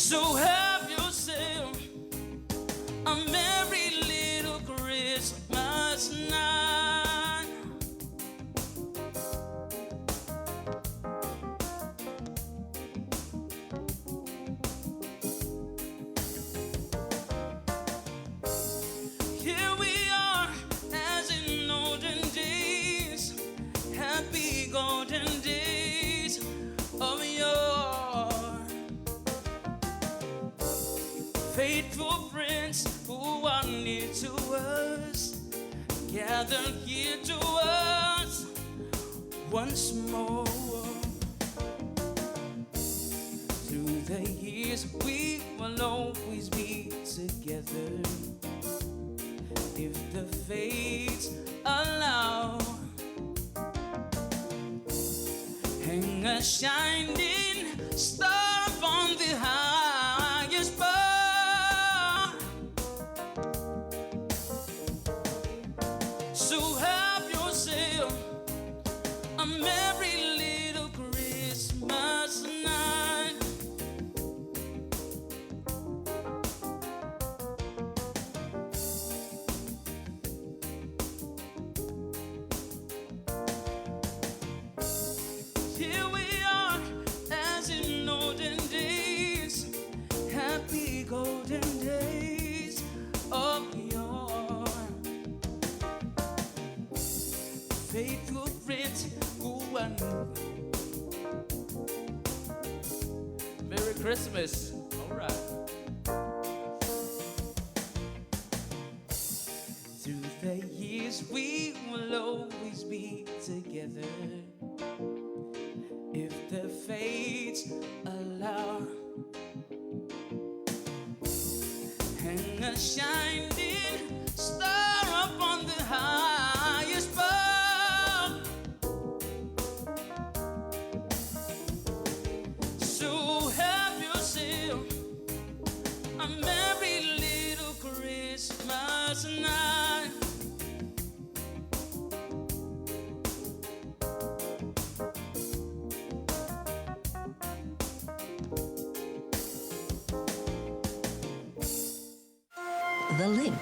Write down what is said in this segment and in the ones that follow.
So have yourself a merry little Christmas night. Here we are, as in olden days, happy golden days of yore. Faithful friends who are near to us, gather here to us once more. Through the years we will always be together, if the fates allow. Hang a shining star upon the highest bar. So have yourself a merry little Christmas night. Here we are, as in olden days, happy golden days of yore. Faithful friends who are new. Merry Christmas. All right. Through the years we will always be together, if the fates allow. Hang a shining star upon the highest bar. So have yourself a merry little Christmas night. The link,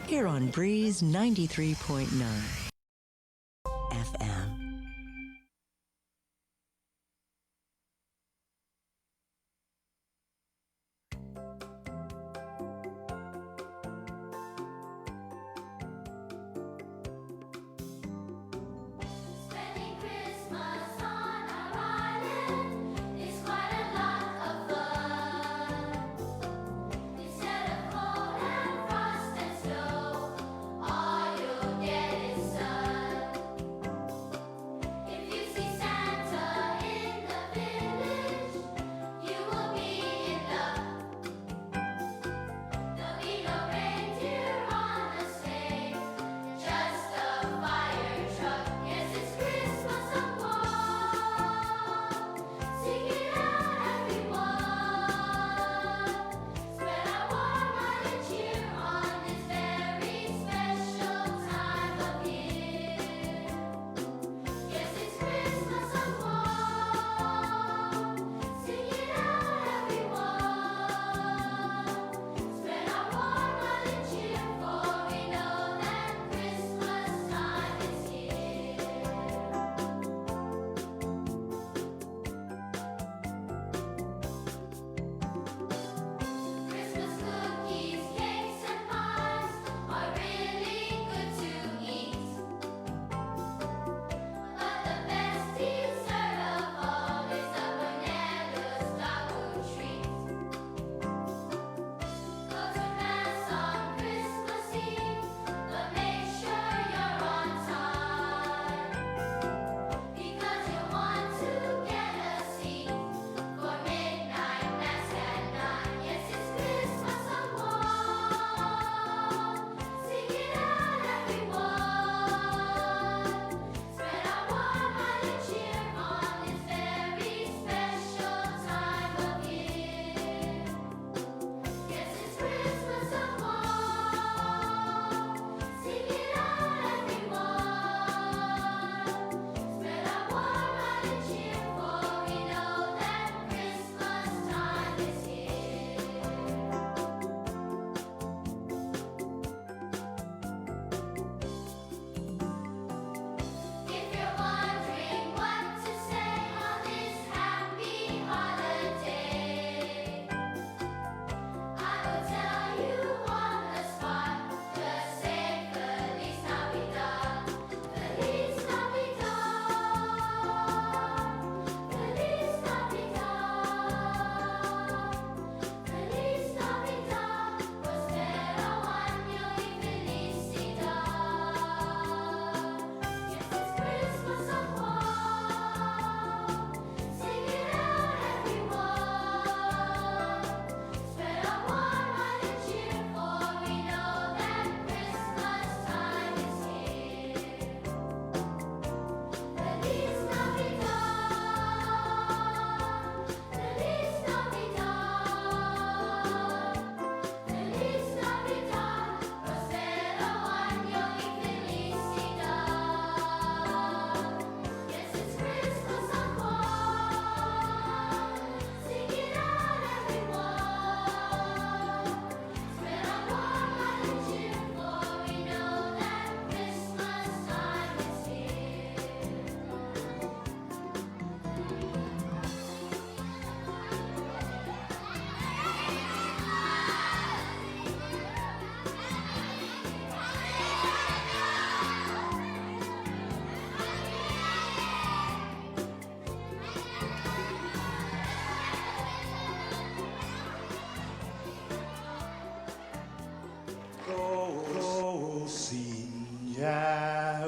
here on Breeze 93.9 FM. Spending Christmas on our island is quite a lot of fun. Instead of cold and frost and snow, all you'll get is sun.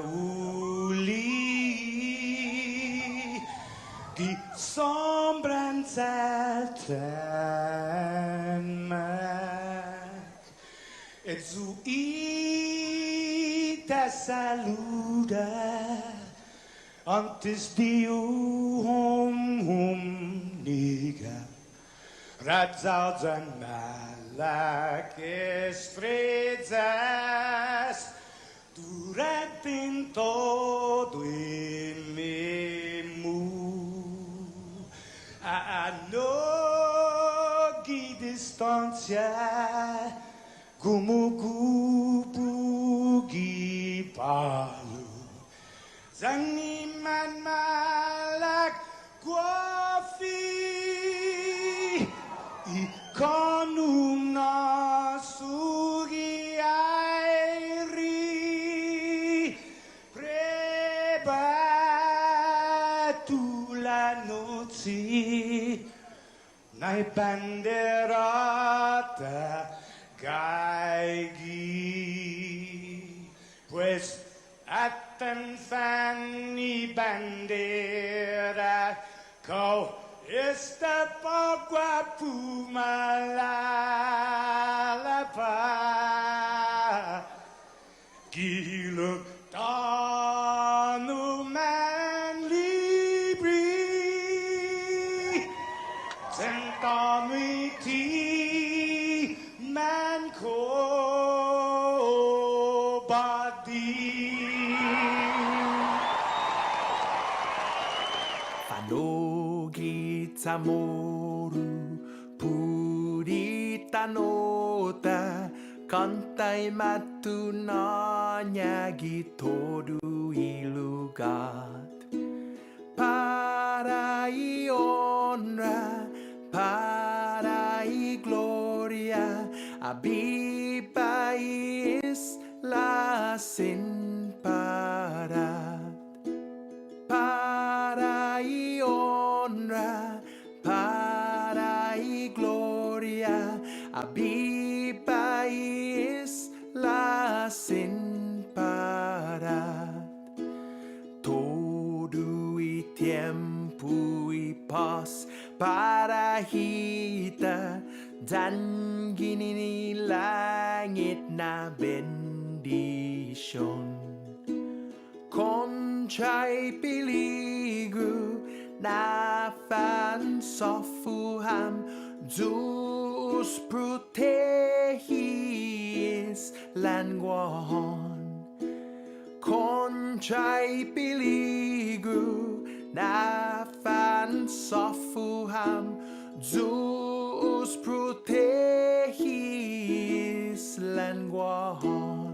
uli die sombranzelten mak et zu ita saluda antes di niga Radzaudzan malak estrezas durante todo em memu a nogi distância como kupugi palu zaniman malak guafi Ikonum nasugi airi prebatu la noci nai banderata gaigi pues atan fanni bandera kau Esta pagua pumalapa Giluk tanu man libri Sentamiti man ko badi Chamorro, purita nota, kantai matu nanyagi todo ilugat. Para y honra, para y gloria, abiba es la sin parar. Para y honra, para y gloria, abiba es la sin parar. Todo y tiempo y paz para kita dan gini langit na bendición. Conchay peligro na fan sofuham Zeus protegis languahon. Conchay peligro na fan sofuham Zeus protegis languahon.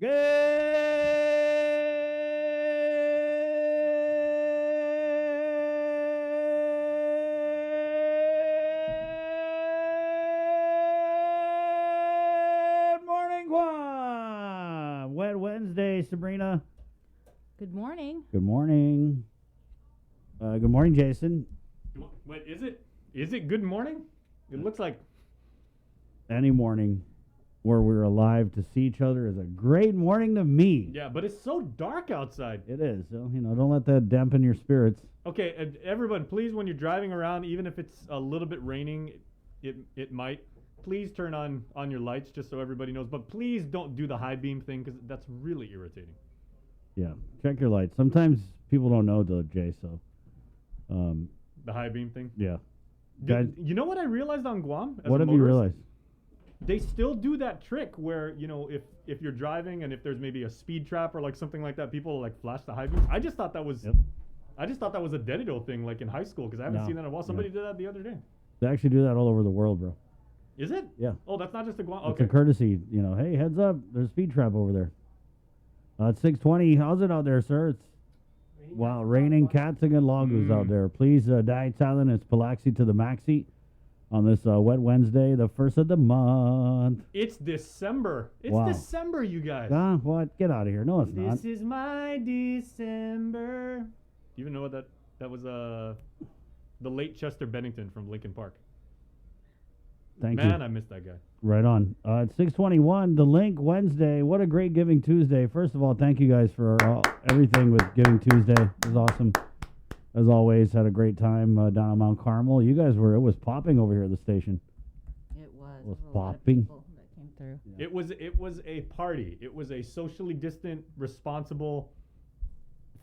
Good morning, Guam. Wet Wednesday, Sabrina. Good morning. Good morning. Good morning, Jason. Wait, is it? Is it good morning? It looks like. Any morning where we're alive to see each other is a great morning to me. Yeah, but it's so dark outside. It is. So, don't let that dampen your spirits. Okay, everyone, please, when you're driving around, even if it's a little bit raining, it might. Please turn on your lights just so everybody knows. But please don't do the high beam thing because that's really irritating. Yeah, check your lights. Sometimes people don't know, though, Jay, so. The high beam thing? Yeah. Guys, you know what I realized on Guam? What have you realized? They still do that trick where, if you're driving and if there's maybe a speed trap or like something like that, people like flash the high beam. I just thought that was a Dedido thing like in high school because I haven't seen that in a while. Somebody did that the other day. They actually do that all over the world, bro. Is it? Yeah. Oh, that's not just a Guam. It's Okay. a courtesy, hey, heads up, there's a speed trap over there. It's 6:20. How's it out there, sir? It's raining cats and logs out there. Please die silent. It's Palaxi to the maxi on this wet Wednesday, the first of the month. It's December. It's December, you guys. What? Get out of here. No, it's not. This is my December. Do you even know what that was? The late Chester Bennington from Linkin Park. Thank you. Man, I missed that guy. Right on. It's 6:21. The Link Wednesday. What a great Giving Tuesday. First of all, thank you guys for everything with Giving Tuesday. It was awesome. As always, had a great time down on Mount Carmel. You guys it was popping over here at the station. It was. It was There a lot of popping. people that came through. Yeah. It was a party. It was a socially distant, responsible,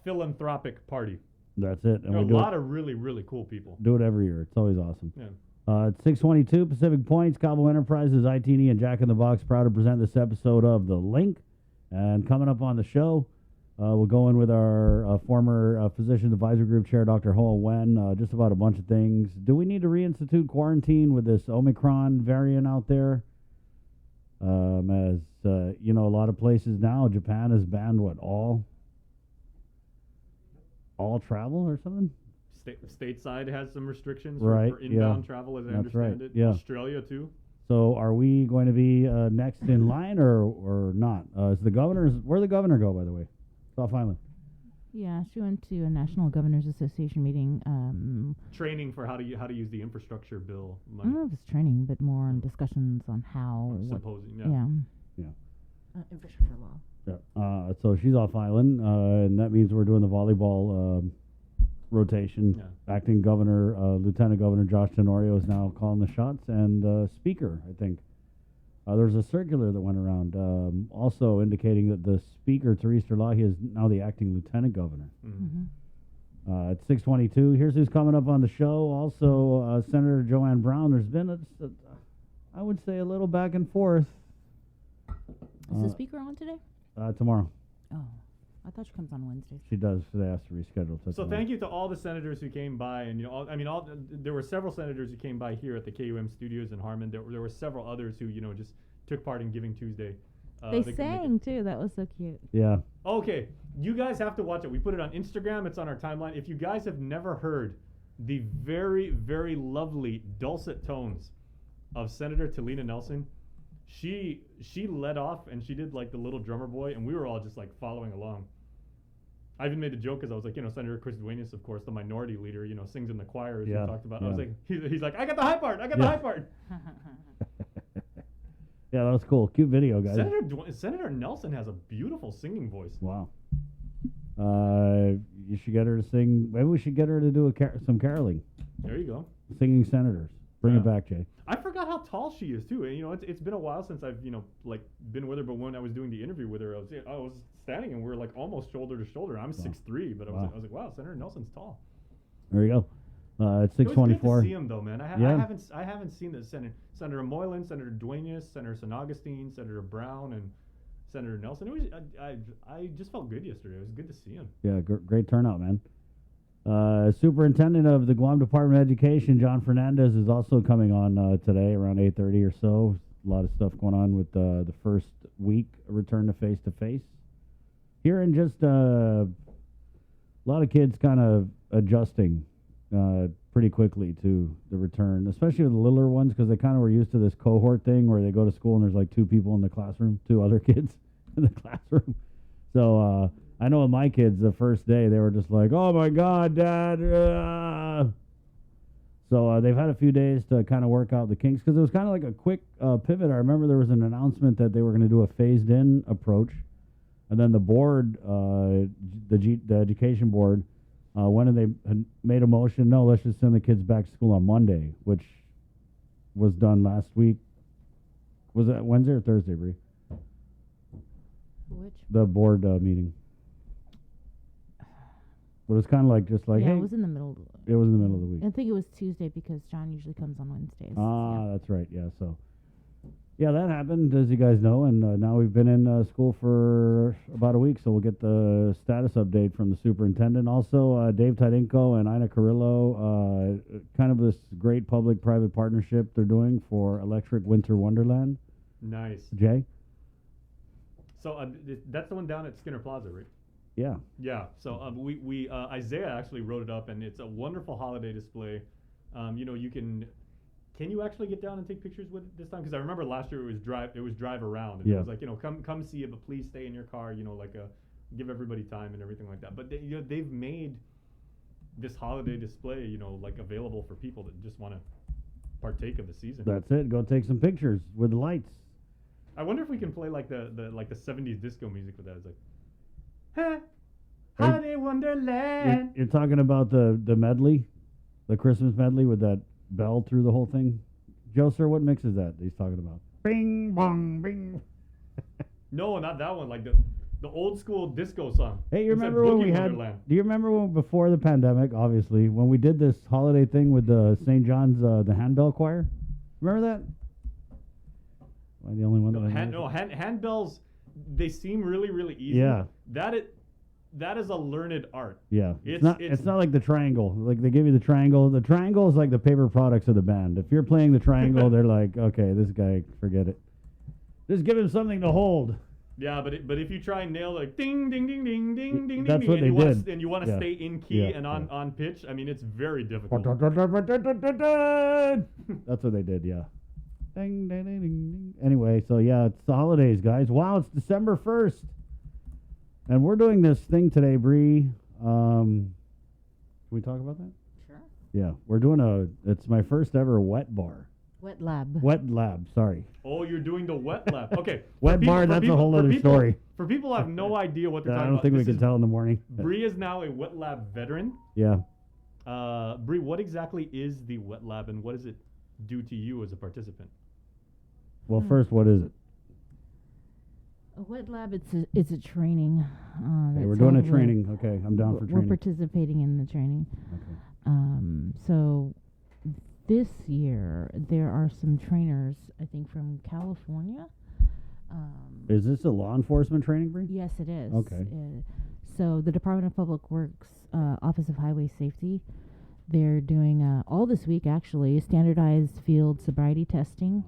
philanthropic party. That's it. And There we were do a lot of really, really cool people. do it every year. It's always awesome. Yeah. It's 6:22 Pacific Points. Cabo Enterprises, ITD, and Jack in the Box proud to present this episode of The Link. And coming up on the show, we'll go in with our former Physicians Advisory Group Chair, Dr. Hoa Wen, just about a bunch of things. Do we need to reinstitute quarantine with this Omicron variant out there? As a lot of places now, Japan has banned all travel or something? Stateside has some restrictions Right, for inbound yeah. travel, as I That's understand right, it. yeah. Australia, too. So are we going to be next in line or not? Is the where'd the governor go, by the way? South Island. Yeah, she went to a National Governors Association meeting. Training for how to use the infrastructure bill I money. don't know if it's training, but more on discussions on how. Symposium, yeah. Infrastructure law. Yeah. So she's off island, and that means we're doing the volleyball rotation. Yeah. Acting Governor, Lieutenant Governor Josh Tenorio is now calling the shots, and Speaker, I think. There's a circular that went around also indicating that the Speaker, Therese Terlahi, is now the Acting Lieutenant Governor. Mm-hmm. At 6:22, here's who's coming up on the show. Also, Senator Joanne Brown. There's been, I would say, a little back and forth. Is the speaker on today? Tomorrow. Oh, I thought she comes on Wednesdays. She does. They asked to reschedule. So thank you to all the senators who came by, and there were several senators who came by here at the KUM studios in Harmon. There were several others who just took part in Giving Tuesday. They sang too. That was so cute. Yeah. Okay, you guys have to watch it. We put it on Instagram. It's on our timeline. If you guys have never heard the very, very lovely dulcet tones of Senator Talina Nelson, she led off and she did like the little drummer boy, and we were all just like following along. I even made a joke because I was like, Senator Chris Duenas, of course, the minority leader, sings in the choir as we talked about. I was like, he's like, I got the high part. I got the high part. Yeah, that was cool. Cute video, guys. Senator Nelson has a beautiful singing voice. Wow. You should get her to sing. Maybe we should get her to do some caroling. There you go. Singing senators. Bring it back, Jay. I forgot how tall she is too. And, it's been a while since I've been with her. But when I was doing the interview with her, I was standing and we were like almost shoulder to shoulder. I'm 6'3", but I was like, wow, Senator Nelson's tall. There you go. It's 6:24. It was good to see him though, man. I haven't seen the Senator Moylan, Senator Duenas, Senator San Augustine, Senator Brown, and Senator Nelson. It was I just felt good yesterday. It was good to see him. Yeah, great turnout, man. Superintendent of the Guam Department of Education, John Fernandez, is also coming on today around 8:30 or so. A lot of stuff going on with the first week return to face-to-face. Here in just a lot of kids kind of adjusting pretty quickly to the return, especially with the littler ones, because they kind of were used to this cohort thing where they go to school and there's like 2 people in the classroom, 2 other kids in the classroom. So I know with my kids, the first day, they were just like, oh my God, Dad. So they've had a few days to kind of work out the kinks, because it was kind of like a quick pivot. I remember there was an announcement that they were going to do a phased-in approach, and then the board, the education board, when they had made a motion, no, let's just send the kids back to school on Monday, which was done last week. Was that Wednesday or Thursday, Bree? Which? The board meeting. But it was kind of like Yeah, hey. it was in the middle. It was in the middle of the week. I think it was Tuesday because John usually comes on Wednesdays. Ah, that's right. Yeah, so. Yeah, that happened, as you guys know, and now we've been in school for about a week, so we'll get the status update from the superintendent. Also, Dave Tadinko and Ina Carrillo, kind of this great public-private partnership they're doing for Electric Winter Wonderland. Nice. Jay? So that's the one down at Skinner Plaza, right? Yeah. Yeah. So we Isaiah actually wrote it up, and it's a wonderful holiday display. You can you actually get down and take pictures with it this time? Because I remember last year it was drive around, and it was like come see it, but please stay in your car. Give everybody time and everything like that. But they've made this holiday display available for people that just want to partake of the season. That's it. Go take some pictures with the lights. I wonder if we can play like the 70s disco music with that. It's like, huh, Holiday Wonderland. You're talking about the medley, the Christmas medley with that bell through the whole thing. Joe, sir, what mix is that he's talking about? Bing bong bing. No, not that one. Like the old school disco song. Hey, you It's like remember when we Boogie had? Wonderland. Do you remember when before the pandemic? Obviously, when we did this holiday thing with the St. John's the handbell choir. Remember that? Am I the only one that Handbells. They seem really, really easy. Yeah. That is a learned art. Yeah, it's not like the triangle. Like they give you the triangle. The triangle is like the paper products of the band. If you're playing the triangle, they're like, okay, this guy, forget it. Just give him something to hold. Yeah, but if you try and nail like ding ding ding ding ding ding That's ding, what and they you did. and you want to Yeah. stay in key Yeah, and on pitch, I mean it's very difficult. That's what they did. Yeah. Ding, ding, ding, ding, ding. Anyway, so yeah, it's the holidays, guys. Wow, it's December 1st. And we're doing this thing today, Bree. Can we talk about that? Sure. Yeah, we're doing it's my first ever wet bar. Wet lab. Wet lab, sorry. Oh, you're doing the wet lab. Okay. Wet bar, that's a whole other story. For people who have no idea what they're I talking don't about, think we this can is- tell in the morning. Bree is now a wet lab veteran. Yeah. Bree, what exactly is the wet lab and what does it do to you as a participant? Well, first, what is it? A wet lab, it's a training. Okay, that's we're doing a held with- training. Okay, I'm down for We're training. participating in the training. Okay. So this year there are some trainers, I think, from California. Is this a law enforcement training, Bree? Yes, it is. Okay. So the Department of Public Works, Office of Highway Safety, they're doing all this week actually standardized field sobriety testing,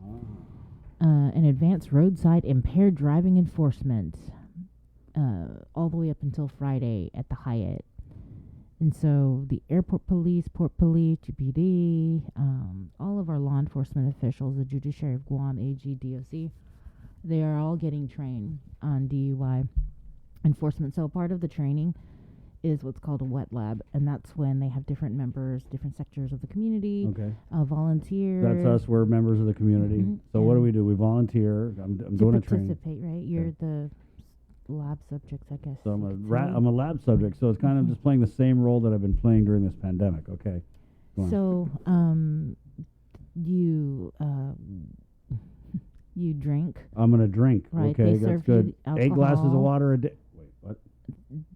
and advanced roadside impaired driving enforcement, all the way up until Friday at the Hyatt. And so the airport police, port police, GPD, all of our law enforcement officials, the Judiciary of Guam, AG, DOC, they are all getting trained on DUI enforcement. So part of the training is what's called a wet lab, and that's when they have different members, different sectors of the community, Okay. volunteers. That's us. We're members of the community. Mhm. So what do And we do? We volunteer. I'm to doing a training. participate, right? You're Okay. the lab subjects, I guess. So I'm you a could ra- say. I'm a lab subject. So it's kind of Mhm. just playing the same role that I've been playing during this pandemic. Okay. Go on. So, you you drink, I'm gonna drink. right? Okay, They that's serve good. you 8 glasses of alcohol. water a day. Wait, what?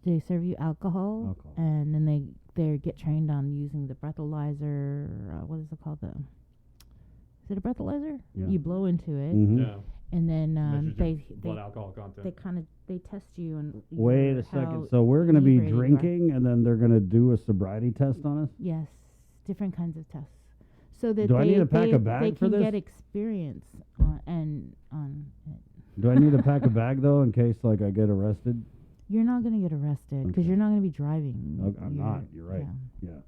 They serve you alcohol, Alcohol. and then they get trained on using the breathalyzer. What is it called? Is it a breathalyzer? Yeah. You blow into it, Mhm. Yeah. and then Measures your they blood alcohol content. they kind of they test you and Wait your- a second. how So we're gonna be inebriated you are. drinking, and then they're gonna do a sobriety test on us. Yes, different kinds of tests. So that Do I they, need to pack they, a bag they for can this? get experience on it. Do I need to pack a bag though in case like I get arrested? You're not going to get arrested because Okay. you're not going to be driving. Okay, I'm not. You're right. Yeah. Yeah.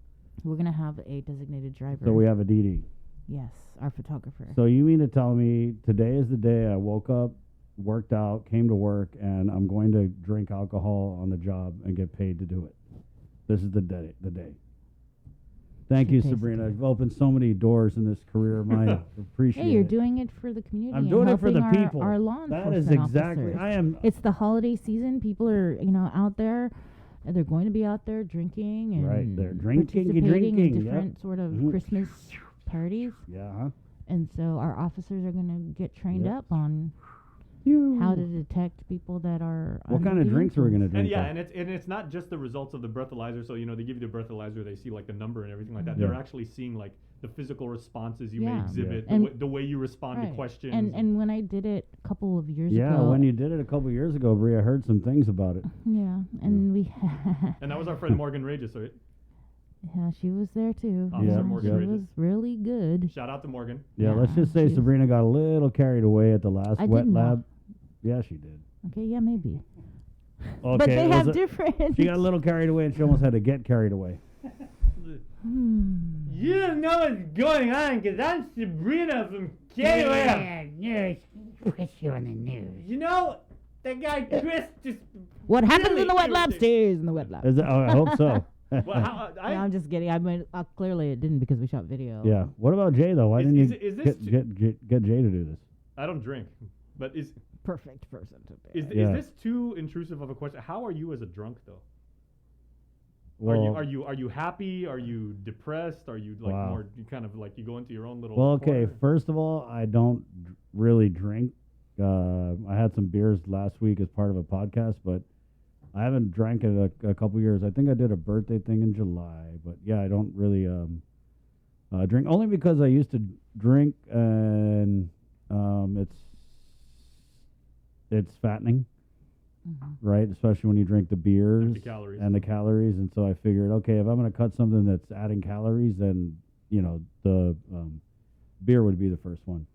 We're going to have a designated driver. So we have a DD. Yes, our photographer. So you mean to tell me today is the day I woke up, worked out, came to work, and I'm going to drink alcohol on the job and get paid to do it? This is the day. Thank you, Okay, Sabrina. You've opened so many doors in this career of mine. Appreciate Hey, you're it. doing it for the community. I'm and doing it for the helping our- people. Our law That enforcement is exactly. officers. I am. It's the holiday season. People are, out there. And they're going to be out there drinking and Right, they're drinking, participating drinking, in yep. different sort of Mhm. Christmas parties. Yeah. Huh? And so our officers are going to get trained Yep. up on how to detect people that are. What under kind of the drinks are we gonna influence. drink? And yeah, though? and it's not just the results of the breathalyzer. So they give you the breathalyzer, they see like the number and everything like that. Yeah. They're actually seeing like the physical responses you may Yeah. exhibit, Yeah. And- the way you respond to Right. questions. And when I did it a couple of years Yeah, ago. when you did it a couple years ago, Brie, I heard some things about it. Yeah, and we. And that was our friend Morgan Regis. So Yeah, she was there too. Officer Yeah, Morgan she Regis. was really good. shout out to Morgan. Yeah, let's Yeah, just say she's- Sabrina got a little carried away at the last I wet did not. lab. Yeah, she did. Okay, yeah, maybe. Okay, But they was have it- different. She got a little carried away, and she almost had to get carried away. You don't know what's going on because I'm Sabrina from news. Put you on the news. You know, that guy Chris just. What happens really in the wet lab irritated. stays in the wet lab. Is it? Oh, I hope so. Well, how, No, I'm just kidding. I mean, clearly it didn't because we shot video. Yeah. What about Jay though? Why Is- didn't is- you is this get Jay to do this? I don't drink, but is Perfect person to is, do. Yeah. is this too intrusive of a question? How are you as a drunk though? Well, Are you happy? Are you depressed? Are you like Wow. more you kind of like you go into your own little? well, okay. corner? First of all, I don't really drink. I had some beers last week as part of a podcast, but I haven't drank in a couple years. I think I did a birthday thing in July, but yeah, I don't really drink only because I used to drink and it's fattening, right? Especially when you drink the beers Empty calories. and the calories. And so I figured, okay, if I'm going to cut something that's adding calories, then the beer would be the first one.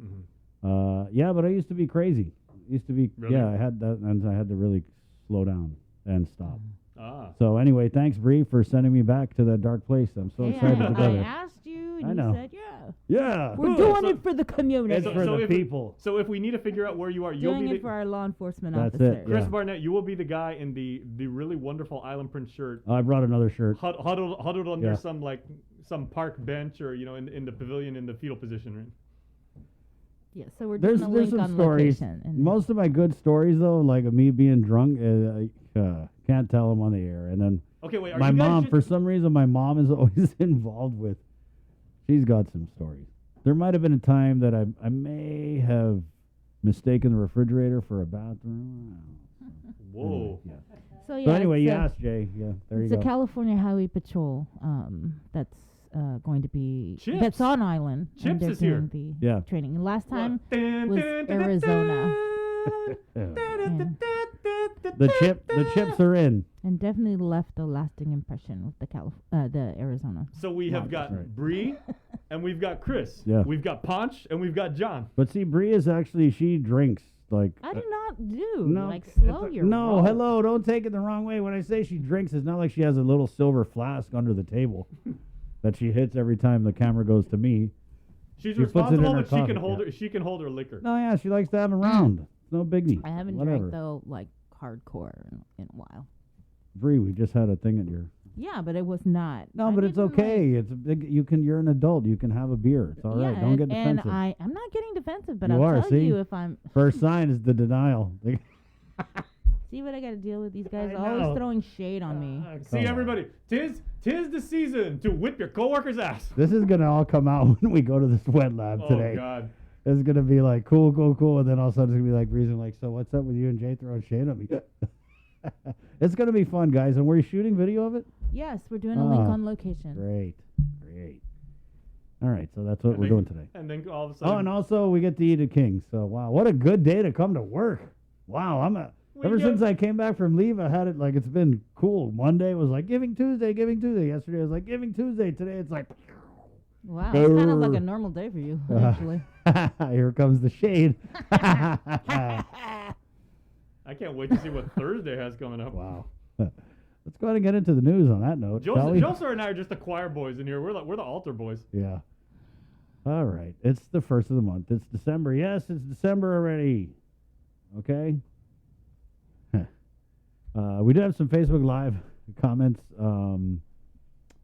Mhm. Yeah, but I used to be crazy. Used to be, Really? yeah. I had that, and I had to really slow down and stop. Ah. So anyway, thanks Bree for sending me back to that dark place. I'm so Hey, excited to go I there. asked you, and I you know. said, yeah. Yeah, We're Ooh, doing so- it for the community. it's for the if people. So if we need to figure out where you are, you'll doing be it for our law enforcement That's it, officers. Chris yeah. Barnett. You will be the guy in the really wonderful island print shirt, I brought another shirt. huddled under Yeah. some park bench or in the pavilion in the fetal position, right? Yeah, so we're There's doing a link some on stories. location. And Most of my good stories though, like me being drunk, can't tell them on the air. And then Okay, wait. Are my you guys mom, just- for some reason, my mom is always involved with. She's got some stories. There might have been a time that I may have Mistaken the refrigerator for a bathroom. Whoa. Yeah. So yeah. So anyway, it's, you asked Jay. Yeah, there you It's a go. California Highway Patrol that's going to be Chips. that's on island. Chips and they're is here. doing the Yeah. training. And last time What? was Arizona. The chips are in. And definitely left a lasting impression with the Arizona. So we have got Right. Bree, and we've got Chris. Yeah. We've got Ponch, and we've got John. But see, Bree is actually, she drinks like. I do not do. No, Like, slow your no, roll. hello, don't take it the wrong way. When I say she drinks, it's not like she has a little silver flask under the table that she hits every time the camera goes to me. She's She puts it in responsible, her but she can coffee hold cup. her. She can hold her liquor. No, yeah, she likes to have a round. It's no biggie. I haven't Whatever. drank, though, like, hardcore in a while. Bree, we just had a thing at your. Yeah, but it was not. No, I but it's didn't, okay. It's a big. You're an adult. You can have a beer. It's all right. Yeah, Don't get and defensive. I'm not getting defensive, but You I'll are, tell see? you if I'm. First sign is the denial. See what I got to deal with? These guys I always know. throwing shade on me. See, Come on. everybody, tis the season to whip your coworker's ass. This is gonna all come out when we go to this wet lab today. Oh God. It's gonna be like cool, and then all of a sudden it's gonna be like Breeze and like, so what's up with you and Jay throwing shade on me? It's gonna be fun, guys. And we're shooting video of it. Yes, we're doing a link Ah, on location. Great. All right, so that's what we're doing today. And then all of a sudden. Oh, and also we get to eat at King's. So wow, what a good day to come to work. Wow, ever since I came back from leave, I had it like it's been cool. Monday was like Giving Tuesday. Yesterday was like Giving Tuesday. Today it's like. Wow, it's kind of like a Grr. normal day for you, actually. Here comes the shade. I can't wait to see what Thursday has coming up. Wow. Let's go ahead and get into the news on that note, shall we? Joseph and I are just the choir boys in here. We're the altar boys. Yeah. All right. It's the first of the month. It's December. Yes, it's December already. Okay. We do have some Facebook Live comments.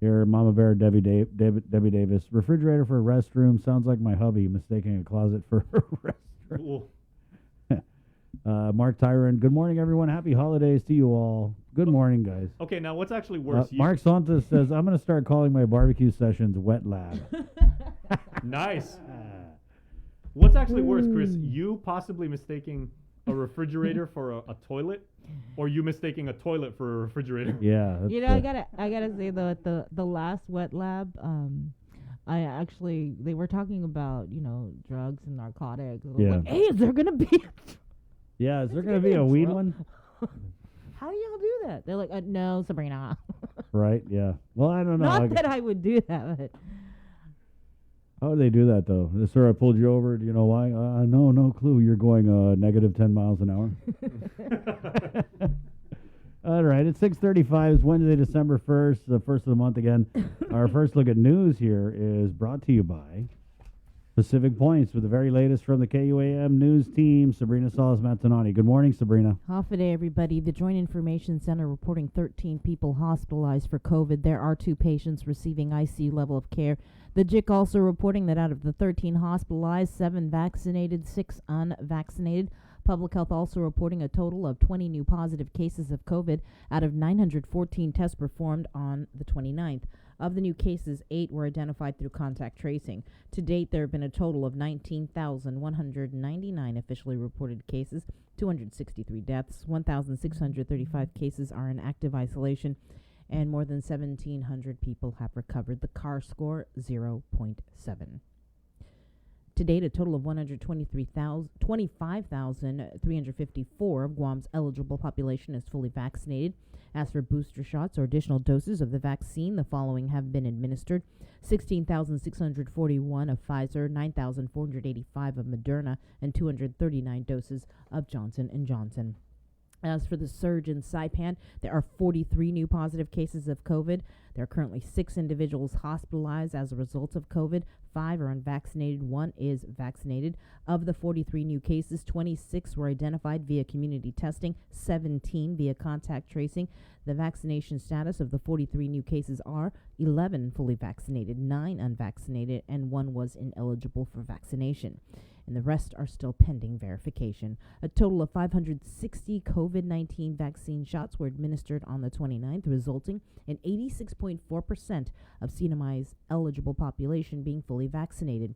Here, Mama Bear, Debbie Davis. Refrigerator for a restroom sounds like my hubby mistaking a closet for a restroom. Cool. Mark Tyron. Good morning, everyone. Happy holidays to you all. Good morning, guys. Okay, now what's actually worse? Mark Santos says, I'm going to start calling my barbecue sessions wet lab. Nice. What's actually worse, Chris? You possibly mistaking a refrigerator for a toilet, or you mistaking a toilet for a refrigerator? Yeah. You know, I gotta say though, at the last wet lab, they were talking about drugs and narcotics. And I was Yeah. like, hey, is there gonna be? Yeah, is there It's going to gonna be be a a weed dro- one? How do y'all do that? They're like, no, Sabrina. Right, yeah. Well, I don't know. Not that I would do that, but How would they do that, though? Sir, I pulled you over. Do you know why? No clue. You're going negative 10 miles an hour. All right, it's 6:35. It's Wednesday, December 1st, the first of the month again. Our first look at news here is brought to you by Pacific Points with the very latest from the KUAM news team, Sabrina Salas-Mazzanotti. Good morning, Sabrina. half a day, everybody. The Joint Information Center reporting 13 people hospitalized for COVID. There are 2 patients receiving ICU level of care. The JIC also reporting that out of the 13 hospitalized, 7 vaccinated, 6 unvaccinated. Public Health also reporting a total of 20 new positive cases of COVID out of 914 tests performed on the 29th. Of the new cases, 8 were identified through contact tracing. To date, there have been a total of 19,199 officially reported cases, 263 deaths, 1,635 cases are in active isolation, and more than 1,700 people have recovered. The CAR score, 0.7. To date, a total of 25,354 of Guam's eligible population is fully vaccinated. As for booster shots or additional doses of the vaccine, the following have been administered: 16,641 of Pfizer, 9,485 of Moderna, and 239 doses of Johnson & Johnson. As for the surge in Saipan, there are 43 new positive cases of COVID. There are currently 6 individuals hospitalized as a result of COVID. 5 are unvaccinated. 1 is vaccinated. Of the 43 new cases, 26 were identified via community testing, 17 via contact tracing. The vaccination status of the 43 new cases are 11 fully vaccinated, 9 unvaccinated, and 1 was ineligible for vaccination. And the rest are still pending verification. A total of 560 COVID-19 vaccine shots were administered on the 29th, resulting in 86.4% of CNMI's eligible population being fully vaccinated.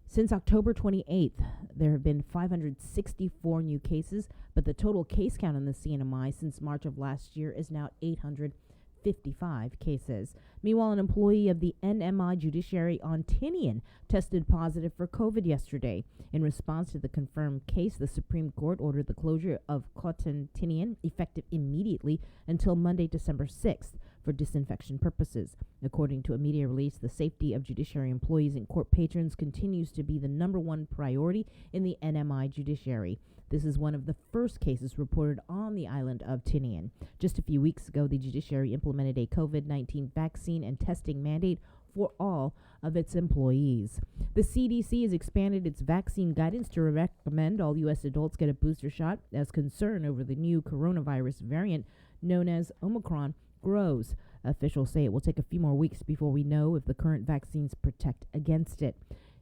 Since October 28th, there have been 564 new cases, but the total case count in the CNMI since March of last year is now 855 cases. Meanwhile, an employee of the NMI judiciary on Tinian tested positive for COVID yesterday. In response to the confirmed case, the Supreme Court ordered the closure of Cotton Tinian effective immediately until Monday, December 6th for disinfection purposes. According to a media release, the safety of judiciary employees and court patrons continues to be the number one priority in the NMI judiciary. This is one of the first cases reported on the island of Tinian. Just a few weeks ago, the judiciary implemented a COVID-19 vaccine and testing mandate for all of its employees. The CDC has expanded its vaccine guidance to recommend all U.S. adults get a booster shot as concern over the new coronavirus variant known as Omicron grows. Officials say it will take a few more weeks before we know if the current vaccines protect against it.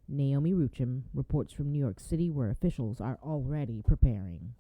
Naomi Ruchim reports from New York City, where officials are already preparing.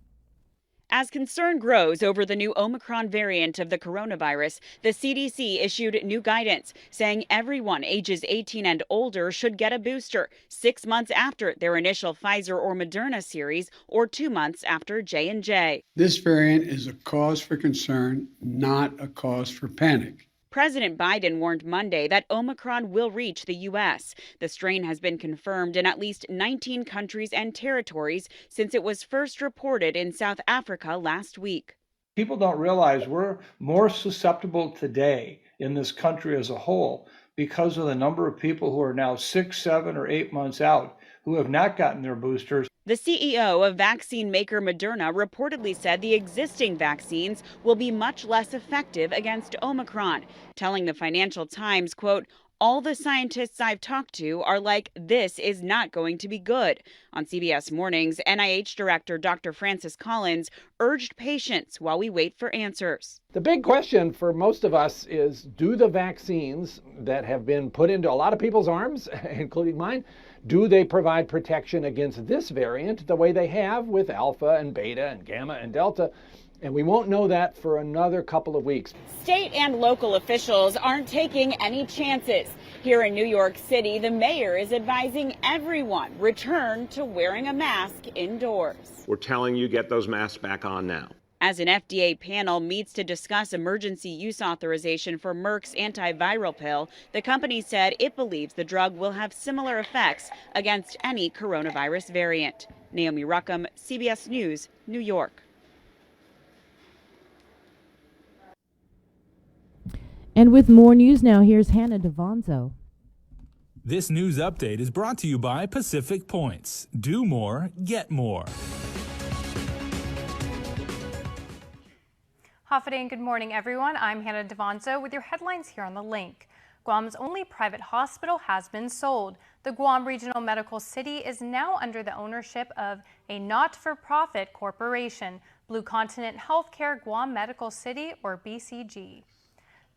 As concern grows over the new Omicron variant of the coronavirus, the CDC issued new guidance saying everyone ages 18 and older should get a booster 6 months after their initial Pfizer or Moderna series or 2 months after J&J. This variant is a cause for concern, not a cause for panic. President Biden warned Monday that Omicron will reach the U.S. The strain has been confirmed in at least 19 countries and territories since it was first reported in South Africa last week. People don't realize we're more susceptible today in this country as a whole because of the number of people who are now 6, 7, or 8 months out who have not gotten their boosters. The CEO of vaccine maker Moderna reportedly said the existing vaccines will be much less effective against Omicron, telling the Financial Times, quote, "All the scientists I've talked to are like, this is not going to be good." On CBS Mornings, NIH Director Dr. Francis Collins urged patience while we wait for answers. The big question for most of us is, do the vaccines that have been put into a lot of people's arms, including mine, do they provide protection against this variant the way they have with Alpha and Beta and Gamma and Delta? And we won't know that for another couple of weeks. State and local officials aren't taking any chances. Here in New York City, the mayor is advising everyone return to wearing a mask indoors. We're telling you, get those masks back on now. As an FDA panel meets to discuss emergency use authorization for Merck's antiviral pill, the company said it believes the drug will have similar effects against any coronavirus variant. Naomi Ruckham, CBS News, New York. And with more news now, here's Hannah Devonzo. This news update is brought to you by Pacific Points. Do more, get more. Hafide and good morning, everyone. I'm Hannah Devonzo with your headlines here on The Link. Guam's only private hospital has been sold. The Guam Regional Medical City is now under the ownership of a not-for-profit corporation, Blue Continent Healthcare Guam Medical City, or BCG.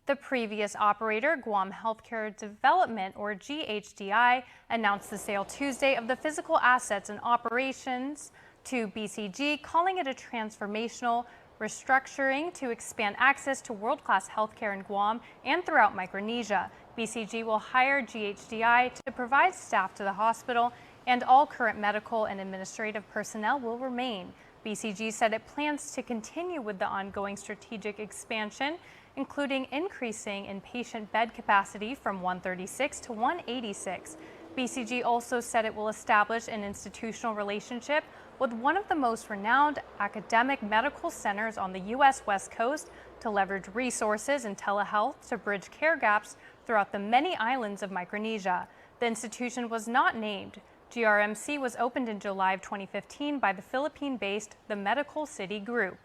The previous operator, Guam Healthcare Development, or GHDI, announced the sale Tuesday of the physical assets and operations to BCG, calling it a transformational restructuring to expand access to world-class healthcare in Guam and throughout Micronesia. BCG will hire GHDI to provide staff to the hospital, and all current medical and administrative personnel will remain. BCG said it plans to continue with the ongoing strategic expansion, including increasing inpatient bed capacity from 136 to 186. BCG also said it will establish an institutional relationship with one of the most renowned academic medical centers on the U.S. West Coast to leverage resources and telehealth to bridge care gaps throughout the many islands of Micronesia. The institution was not named. GRMC was opened in July of 2015 by the Philippine-based The Medical City Group.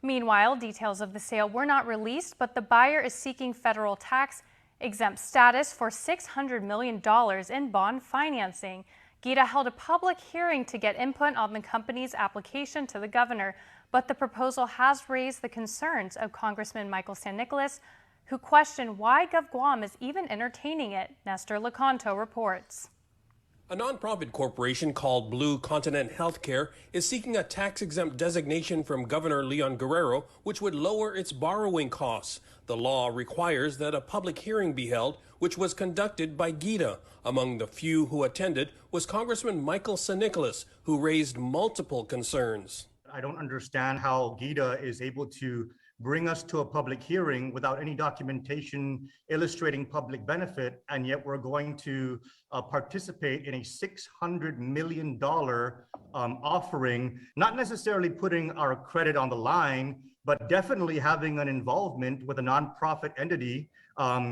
Meanwhile, details of the sale were not released, but the buyer is seeking federal tax-exempt status for $600 million in bond financing. GITA held a public hearing to get input on the company's application to the governor, but the proposal has raised the concerns of Congressman Michael San Nicolas, who questioned why GovGuam is even entertaining it. Nestor Lecanto reports. A nonprofit corporation called Blue Continent Healthcare is seeking a tax-exempt designation from Governor Leon Guerrero, which would lower its borrowing costs. The law requires that a public hearing be held, which was conducted by GDOE. Among the few who attended was Congressman Michael Nicholas, who raised multiple concerns. I don't understand how GDOE is able to bring us to a public hearing without any documentation illustrating public benefit, and yet we're going to participate in a $600 million offering, not necessarily putting our credit on the line, but definitely having an involvement with a nonprofit entity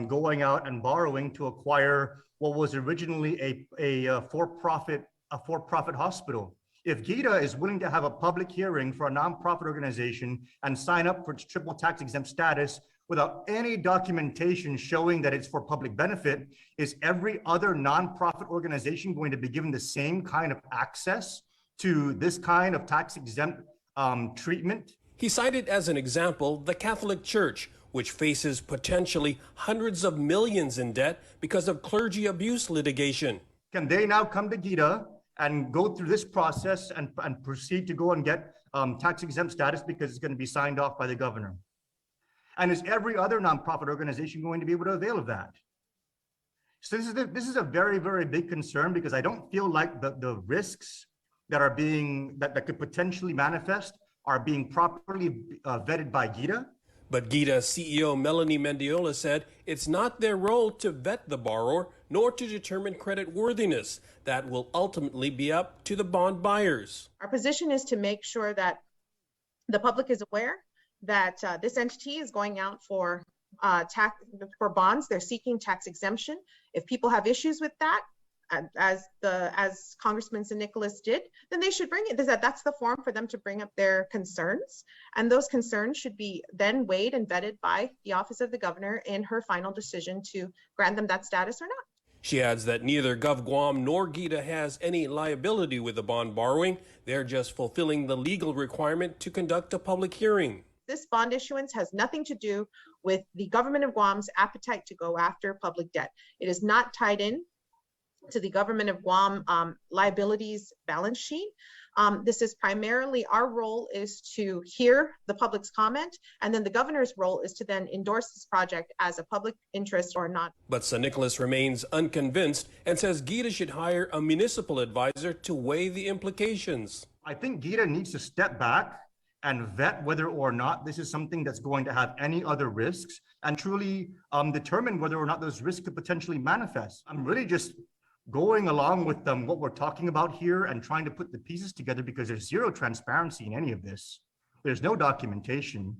going out and borrowing to acquire what was originally a for-profit hospital. If GDOE is willing to have a public hearing for a nonprofit organization and sign up for its triple tax exempt status without any documentation showing that it's for public benefit, is every other nonprofit organization going to be given the same kind of access to this kind of tax exempt treatment? He cited as an example the Catholic Church, which faces potentially hundreds of millions in debt because of clergy abuse litigation. Can they now come to GDOE and go through this process and proceed to go and get tax exempt status because it's going to be signed off by the governor? And is every other nonprofit organization going to be able to avail of that? So this is a very, very big concern, because I don't feel like the risks that are being, that could potentially manifest are being properly vetted by GDOE. But GDOE CEO Melanie Mendiola said it's not their role to vet the borrower, nor to determine credit worthiness. That will ultimately be up to the bond buyers. Our position is to make sure that the public is aware that this entity is going out for bonds. They're seeking tax exemption. If people have issues with that, as Congressman Nicholas did, then they should bring it. That's the forum for them to bring up their concerns, and those concerns should be then weighed and vetted by the office of the governor in her final decision to grant them that status or not. She adds that neither GovGuam nor GDOE has any liability with the bond borrowing. They're just fulfilling the legal requirement to conduct a public hearing. This bond issuance has nothing to do with the government of Guam's appetite to go after public debt. It is not tied in to the government of Guam liabilities balance sheet. This is primarily, our role is to hear the public's comment, and then the governor's role is to then endorse this project as a public interest or not. But Nicholas remains unconvinced and says GDOE should hire a municipal advisor to weigh the implications. I think GDOE needs to step back and vet whether or not this is something that's going to have any other risks, and truly determine whether or not those risks could potentially manifest. I'm really just going along with what we're talking about here and trying to put the pieces together, because there's zero transparency in any of this. There's no documentation.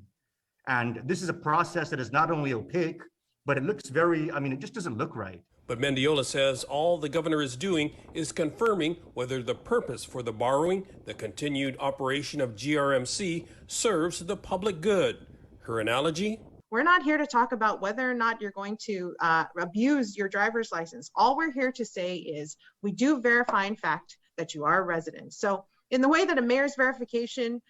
And this is a process that is not only opaque, but it looks it just doesn't look right. But Mendiola says all the governor is doing is confirming whether the purpose for the borrowing, the continued operation of GRMC, serves the public good. Her analogy? We're not here to talk about whether or not you're going to abuse your driver's license. All we're here to say is we do verify, in fact, that you are a resident. So in the way that a mayor's verification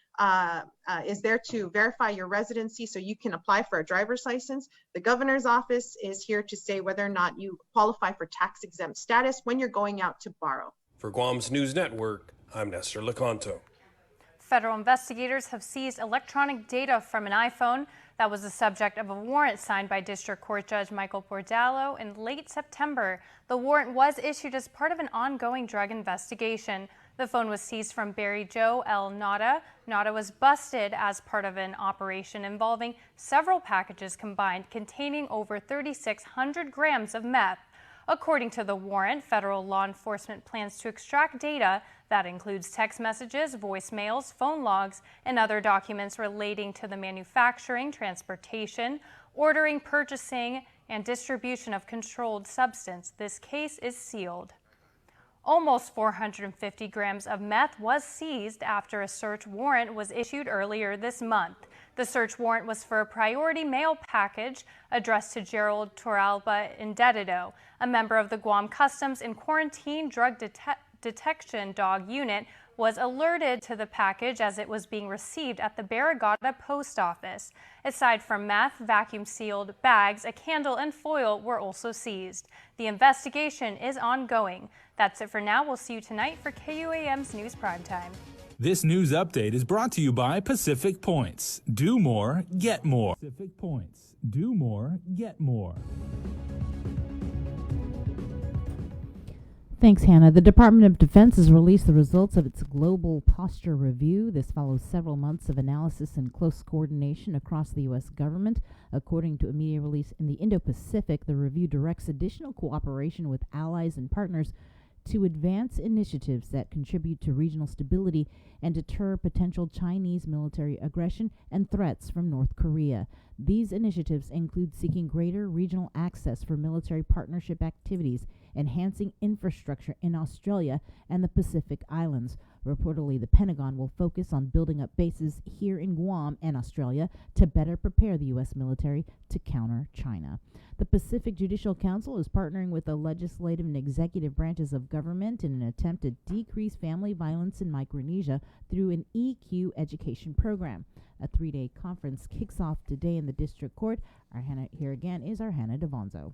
is there to verify your residency so you can apply for a driver's license, the governor's office is here to say whether or not you qualify for tax exempt status when you're going out to borrow. For Guam's News Network, I'm Nestor Lecanto. Federal investigators have seized electronic data from an iPhone that was the subject of a warrant signed by District Court Judge Michael Bordallo in late September. The warrant was issued as part of an ongoing drug investigation. The phone was seized from Barry Joe L. Nada. Nada was busted as part of an operation involving several packages combined containing over 3,600 grams of meth. According to the warrant, federal law enforcement plans to extract data that includes text messages, voicemails, phone logs, and other documents relating to the manufacturing, transportation, ordering, purchasing, and distribution of controlled substance. This case is sealed. Almost 450 grams of meth was seized after a search warrant was issued earlier this month. The search warrant was for a priority mail package addressed to Gerald Torralba Indedido, a member of the Guam Customs and Quarantine Drug Detection Dog Unit, was alerted to the package as it was being received at the Barragata Post Office. Aside from meth, vacuum-sealed bags, a candle, and foil were also seized. The investigation is ongoing. That's it for now. We'll see you tonight for KUAM's News Primetime. This news update is brought to you by Pacific Points. Do more, get more. Pacific Points. Do more, get more. Thanks, Hannah. The Department of Defense has released the results of its Global Posture Review. This follows several months of analysis and close coordination across the U.S. government. According to a media release in the Indo-Pacific, the review directs additional cooperation with allies and partners to advance initiatives that contribute to regional stability and deter potential Chinese military aggression and threats from North Korea. These initiatives include seeking greater regional access for military partnership activities, enhancing infrastructure in Australia and the Pacific Islands. Reportedly, the Pentagon will focus on building up bases here in Guam and Australia to better prepare the U.S. military to counter China. The Pacific Judicial Council is partnering with the legislative and executive branches of government in an attempt to decrease family violence in Micronesia through an EQ education program. A 3-day conference kicks off today in the district court. Our Hannah here again is our Hannah Devonzo.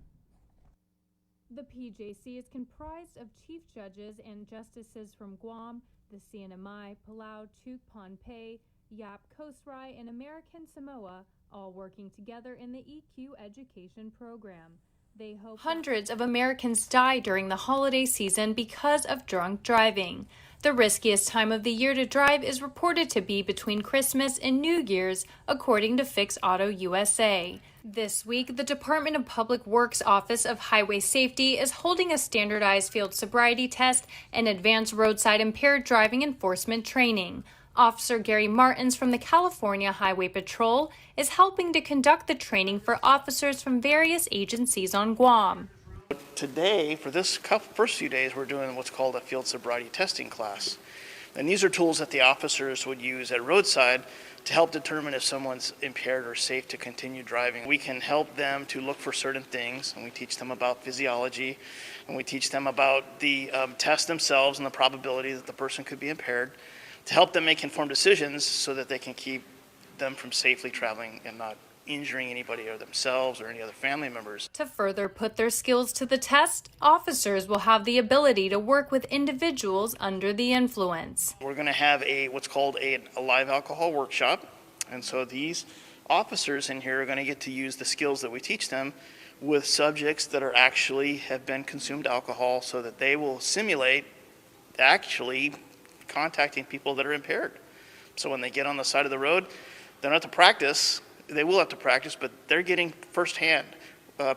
The PJC is comprised of chief judges and justices from Guam, the CNMI, Palau, Chuk Pohnpei, Yap Coast Rai, and American Samoa, all working together in the EQ education program. They hope hundreds of Americans die during the holiday season because of drunk driving. The riskiest time of the year to drive is reported to be between Christmas and New Year's, according to Fix Auto USA. This week, the Department of Public Works Office of Highway Safety is holding a standardized field sobriety test and advanced roadside impaired driving enforcement training. Officer Gary Martins from the California Highway Patrol is helping to conduct the training for officers from various agencies on Guam. Today, for this first few days, we're doing what's called a field sobriety testing class. And these are tools that the officers would use at roadside to help determine if someone's impaired or safe to continue driving. We can help them to look for certain things, and we teach them about physiology, and we teach them about the tests themselves and the probability that the person could be impaired, to help them make informed decisions so that they can keep them from safely traveling and not injuring anybody or themselves or any other family members. To further put their skills to the test, officers will have the ability to work with individuals under the influence. We're going to have what's called a live alcohol workshop, and so these officers in here are going to get to use the skills that we teach them with subjects that are actually have been consumed alcohol, so that they will simulate actually contacting people that are impaired. So when they get on the side of the road, they don't have to practice. They will have to practice, but they're getting firsthand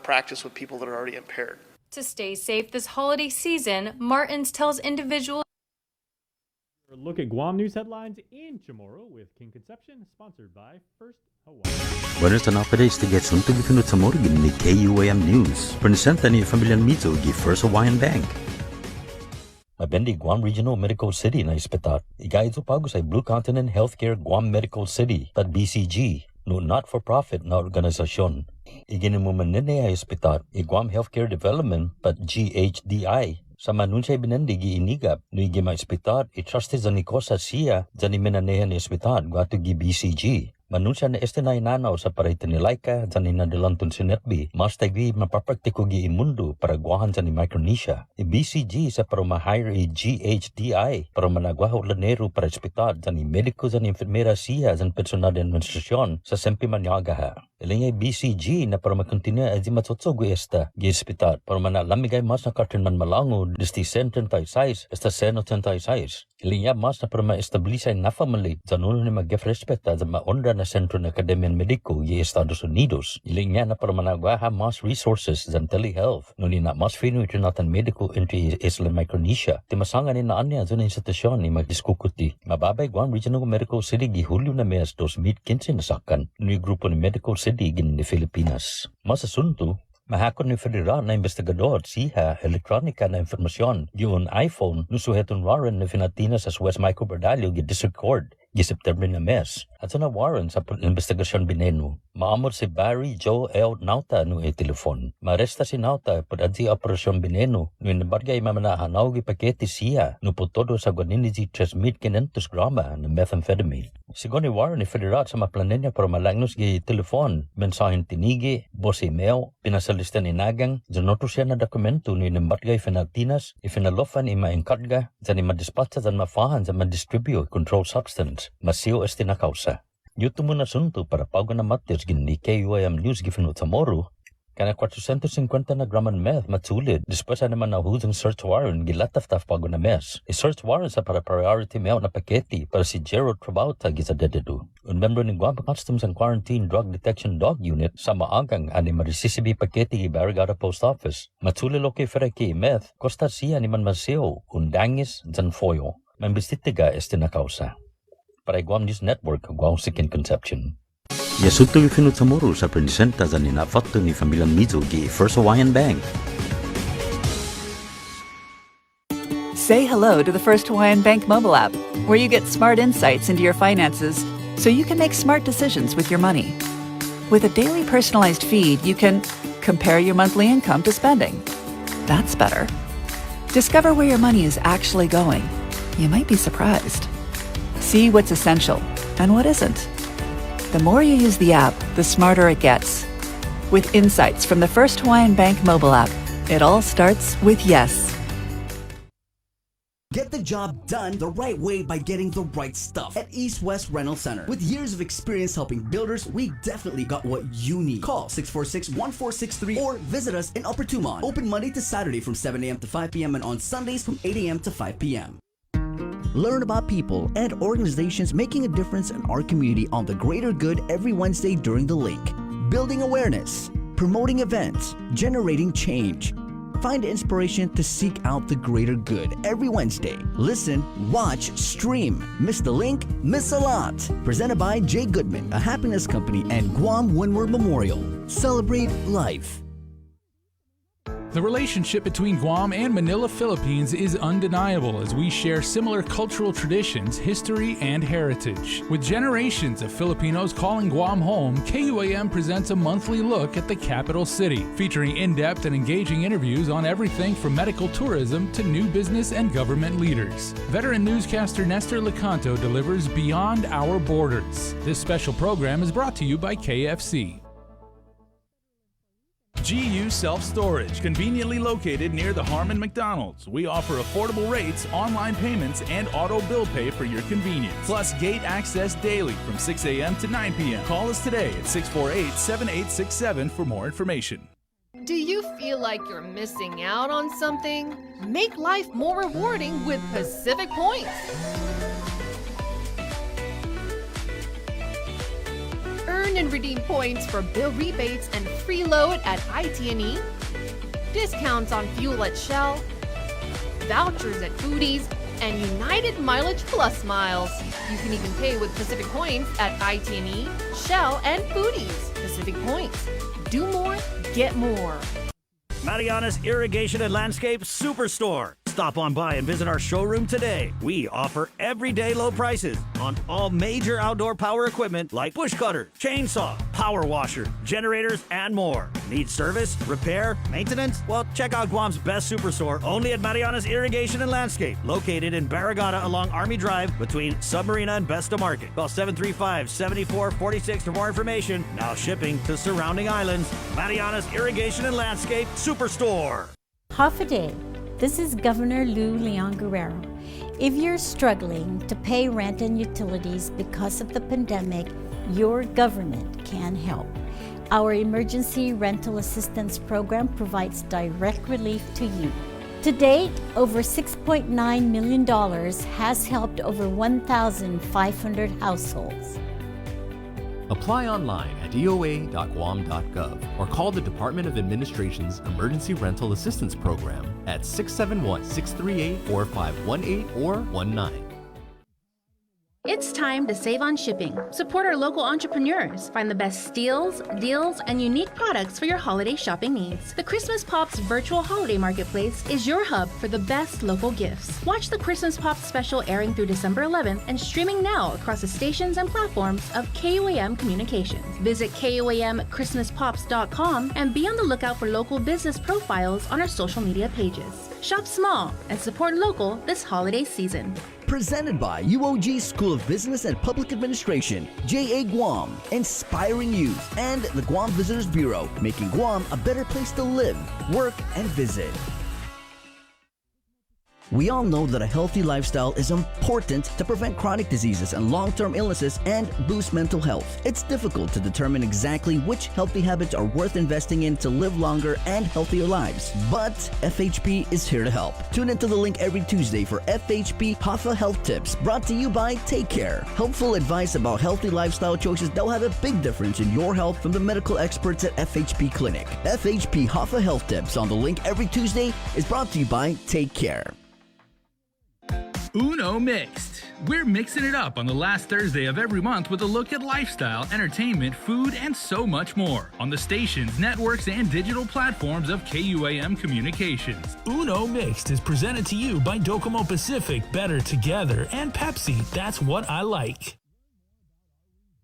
practice with people that are already impaired. To stay safe this holiday season, Martins tells individuals. Look at Guam news headlines in Chamorro with King Conception, sponsored by First Hawaii. Buenos updates to get sunto gifunut sa morgan ni KUAM News. Presenta ni Familian Mizo gi First Hawaiian Bank. Mabendi Guam Regional Medical City na ispetat. Igaizo pagos ay Blue Continent Healthcare Guam Medical City, tad BCG, no not-for-profit na organisasyon. Iginimo manene ay ispetat, Guam Healthcare Development, pat GHDI. Sa manunsay binandi gi inigap, no igima ispetat, i-trusted zani kosa siya, zani menanehan ispetat, guato gi BCG. Manunsya na estinay nanaw sa paraitan ni Laika, zani nadilantun sinetbi, mas tagwi mapapraktiko gi imundo para guahan zani Micronesia. I-BCG sa para ma-hire i-GHDI para managwaho lanero para ispetat, zani mediko zani enfermera siya zan personal de administrasyon sa sempi manyagaha. Ilingay BCG na para makontinue ay di matsotsogo esta gi ispetat para manalamigay mas na kartin man malango disti 136 esta 136. Ilingay mas na para ma-establisay na family zanuno ni mag-give respecta za maonda na Centro na Akademian Mediko i Estados Unidos. Ilingay na para managwaha mas resources zan telehealth no ni na mas fino itinatan mediko into Isla Micronesia. Timasangan ni na anya zun institusyon ni magdiskukuti. Mababay Guam Regional Medical City gi Hulyo na mes 2015 nasakan ni grupo ni Medical City gin ni Filipinas. Mas asunto, mahakon ni federal na investigador siha elektronika na informasyon yun iPhone nusuhetun warren na Finatinas as West Micro Bardalio gi District Court gi September na mes. At na warren sa investigasyon bineno. Maamor si Barry Joe L. Nauta no e telefon. Maresta si Nauta pud adsi operasyon bineno no inabargay mamanahanaw gi pakete siya no putodo sa gwaniniji 3,500 grama na methamphetamine. Sigon ni warren ni federal sa maplanenya para malangnos gi telefon, mensahen tinigi, boss email, pinasalistan inagang, zanoto siya na dokumento no inabargay Finatinas, ifinalofan ima enkarga, zan imadispatsa zan mafahan zan madistribute controlled substance, masiyo este na kausa. Yuto mo na sunto para pago na matters gin ni KUAM News gifinut sa Moro, Kana 450 na graman meth matulid. Después naman nahudang search warrant gilataf-taf pago na mes. I-search warrant sa para priority mail na paketi para si Gerald Travolta gisadededu. Un membro ni Guam Customs and Quarantine Drug Detection Dog Unit sa maagang ani marisisibi paketi gi Barrigada Post Office. Matulilo kay fereki meth kosta siya ni man maseo undangis zanfoyo. Membistitiga este na kausa. Para Guam News Network, Guam Second Conception. Yasuto yung Chamorro sa presenta sa ninafatto ni Familia Mizo gi First Hawaiian Bank. Say hello to the First Hawaiian Bank mobile app, where you get smart insights into your finances so you can make smart decisions with your money. With a daily personalized feed, you can compare your monthly income to spending. That's better. Discover where your money is actually going. You might be surprised. See what's essential and what isn't. The more you use the app, the smarter it gets. With insights from the First Hawaiian Bank mobile app, it all starts with yes. Get the job done the right way by getting the right stuff at East West Rental Center. With years of experience helping builders, we definitely got what you need. Call 646-1463 or visit us in Upper Tumon. Open Monday to Saturday from 7 a.m. to 5 p.m. and on Sundays from 8 a.m. to 5 p.m. Learn about people and organizations making a difference in our community on the greater good every Wednesday during the link. Building awareness, promoting events, generating change. Find inspiration to seek out the greater good every Wednesday. Listen, watch, stream. Miss the link? Miss a lot. Presented by Jay Goodman, a happiness company, and Guam Windward Memorial. Celebrate life. The relationship between Guam and Manila, Philippines is undeniable as we share similar cultural traditions, history, and heritage. With generations of Filipinos calling Guam home, KUAM presents a monthly look at the capital city, featuring in-depth and engaging interviews on everything from medical tourism to new business and government leaders. Veteran newscaster Nestor Lecanto delivers Beyond Our Borders. This special program is brought to you by KFC. GU Self-Storage, conveniently located near the Harmon McDonald's. We offer affordable rates, online payments, and auto bill pay for your convenience. Plus gate access daily from 6 a.m. to 9 p.m. Call us today at 648-7867 for more information. Do you feel like you're missing out on something? Make life more rewarding with Pacific Points. Earn and redeem points for bill rebates and free load at IT&E, discounts on fuel at Shell, vouchers at Foodies, and United Mileage Plus miles. You can even pay with Pacific Points at IT&E, Shell, and Foodies. Pacific Points. Do more, get more. Mariana's Irrigation and Landscape Superstore. Stop on by and visit our showroom today. We offer everyday low prices on all major outdoor power equipment like bush cutter, chainsaw, power washer, generators, and more. Need service, repair, maintenance? Well, check out Guam's best superstore only at Mariana's Irrigation and Landscape, located in Barrigada along Army Drive between Submarina and Besta Market. Call 735-7446 for more information. Now shipping to surrounding islands. Mariana's Irrigation and Landscape Superstore. Half a day. This is Governor Lou Leon Guerrero. If you're struggling to pay rent and utilities because of the pandemic, your government can help. Our Emergency Rental Assistance Program provides direct relief to you. To date, over $6.9 million has helped over 1,500 households. Apply online at doa.guam.gov or call the Department of Administration's Emergency Rental Assistance Program at 671-638-4518 or 19. It's time to save on shipping. Support our local entrepreneurs. Find the best steals, deals, and unique products for your holiday shopping needs. The Christmas Pops virtual holiday marketplace is your hub for the best local gifts. Watch the Christmas Pops special airing through December 11th and streaming now across the stations and platforms of KUAM Communications. Visit KUAMChristmasPops.com and be on the lookout for local business profiles on our social media pages. Shop small and support local this holiday season. Presented by UOG School of Business and Public Administration, JA Guam, inspiring youth, and the Guam Visitors Bureau, making Guam a better place to live, work, and visit. We all know that a healthy lifestyle is important to prevent chronic diseases and long-term illnesses and boost mental health. It's difficult to determine exactly which healthy habits are worth investing in to live longer and healthier lives. But FHP is here to help. Tune into The Link every Tuesday for FHP HAFA Health Tips, brought to you by Take Care. Helpful advice about healthy lifestyle choices that will have a big difference in your health from the medical experts at FHP Clinic. FHP HAFA Health Tips on The Link every Tuesday is brought to you by Take Care. Uno Mixed. We're mixing it up on the last Thursday of every month with a look at lifestyle, entertainment, food, and so much more on the stations, networks, and digital platforms of KUAM Communications. Uno Mixed is presented to you by Docomo Pacific, Better Together, and Pepsi. That's what I like.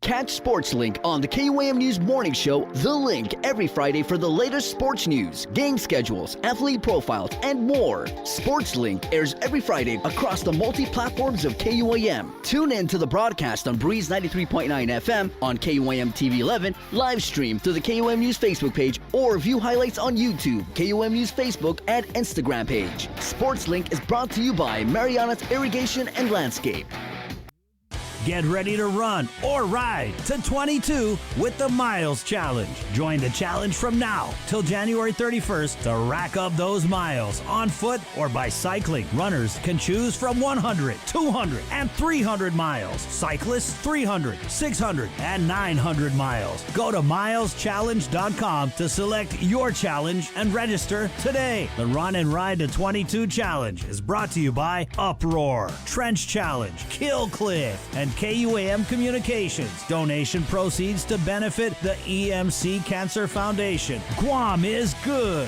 Catch Sports Link on the KUAM News Morning Show, The Link, every Friday for the latest sports news, game schedules, athlete profiles, and more. Sports Link airs every Friday across the multi-platforms of KUAM. Tune in to the broadcast on Breeze 93.9 FM, on KUAM TV 11, live stream through the KUAM News Facebook page, or view highlights on YouTube, KUAM News Facebook, and Instagram page. Sports Link is brought to you by Mariana's Irrigation and Landscape. Get ready to run or ride to 22 with the Miles Challenge. Join the challenge from now till January 31st to rack up those miles on foot or by cycling. Runners can choose from 100, 200, and 300 miles. Cyclists 300, 600, and 900 miles. Go to mileschallenge.com to select your challenge and register today. The Run and Ride to 22 Challenge is brought to you by Uproar, Trench Challenge, Kill Cliff, and KUAM Communications. Donation proceeds to benefit the EMC Cancer Foundation. Guam is good.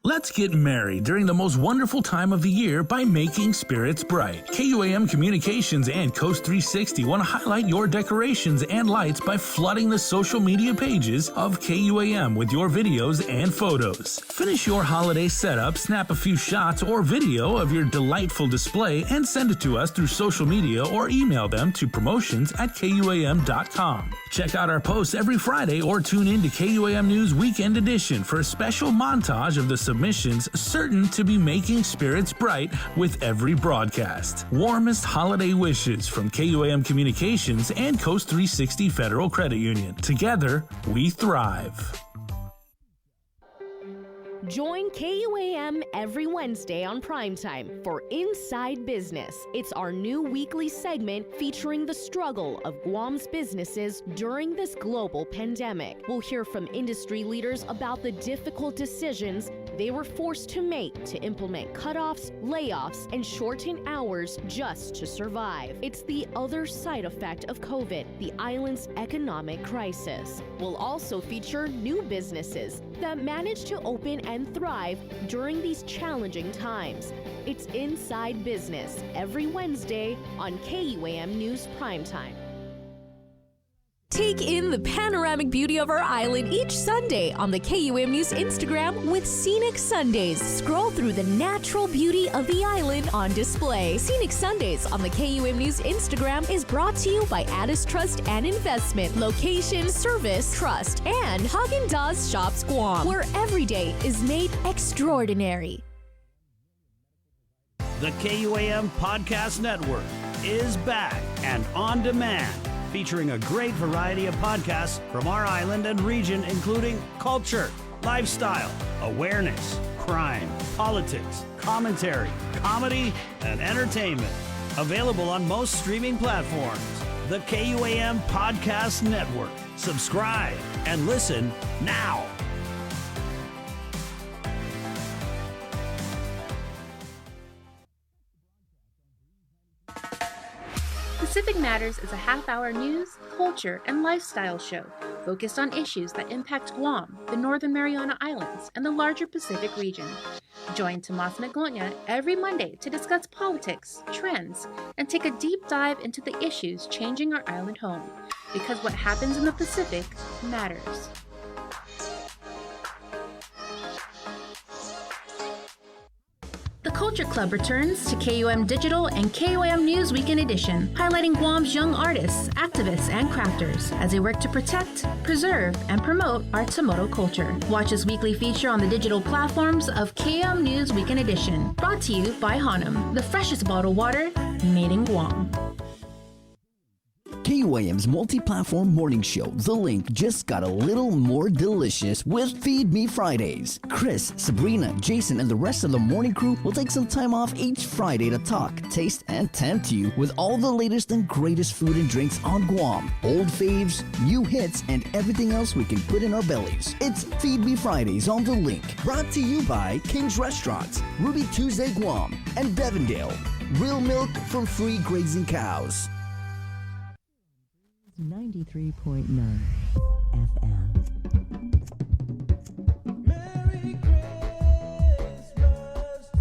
Let's get merry during the most wonderful time of the year by making spirits bright. KUAM Communications and Coast 360 want to highlight your decorations and lights by flooding the social media pages of KUAM with your videos and photos. Finish your holiday setup, snap a few shots or video of your delightful display, and send it to us through social media or email them to promotions@KUAM.com. Check out our posts every Friday or tune in to KUAM News Weekend Edition for a special montage of the submissions certain to be making spirits bright with every broadcast. Warmest holiday wishes from KUAM Communications and Coast 360 Federal Credit Union. Together, we thrive. Join KUAM every Wednesday on Primetime for Inside Business. It's our new weekly segment featuring the struggle of Guam's businesses during this global pandemic. We'll hear from industry leaders about the difficult decisions they were forced to make to implement cutoffs, layoffs, and shorten hours just to survive. It's the other side effect of COVID, the island's economic crisis. We'll also feature new businesses that managed to open and thrive during these challenging times. It's Inside Business every Wednesday on KUAM News Primetime. Take in the panoramic beauty of our island each Sunday on the KUAM News Instagram with Scenic Sundays. Scroll through the natural beauty of the island on display. Scenic Sundays on the KUAM News Instagram is brought to you by Addis Trust and Investment, Location, Service, Trust, and Haagen-Dazs Shops Guam, where every day is made extraordinary. The KUAM Podcast Network is back and on demand, featuring a great variety of podcasts from our island and region, including culture, lifestyle, awareness, crime, politics, commentary, comedy, and entertainment. Available on most streaming platforms. The KUAM Podcast Network. Subscribe and listen now. Pacific Matters is a half-hour news, culture, and lifestyle show focused on issues that impact Guam, the Northern Mariana Islands, and the larger Pacific region. Join Tomas Nagonia every Monday to discuss politics, trends, and take a deep dive into the issues changing our island home, because what happens in the Pacific matters. The Culture Club returns to KUM Digital and KUM News Weekend Edition, highlighting Guam's young artists, activists, and crafters as they work to protect, preserve, and promote our Chamorro culture. Watch this weekly feature on the digital platforms of KUM News Weekend Edition, brought to you by Hanum, the freshest bottled water made in Guam. KUAM's multi-platform morning show, The Link, just got a little more delicious with Feed Me Fridays. Chris, Sabrina, Jason, and the rest of the morning crew will take some time off each Friday to talk, taste, and tempt you with all the latest and greatest food and drinks on Guam. Old faves, new hits, and everything else we can put in our bellies. It's Feed Me Fridays on The Link. Brought to you by King's Restaurants, Ruby Tuesday Guam, and Devondale. Real milk from free grazing cows. 93.9 FM. Merry Christmas to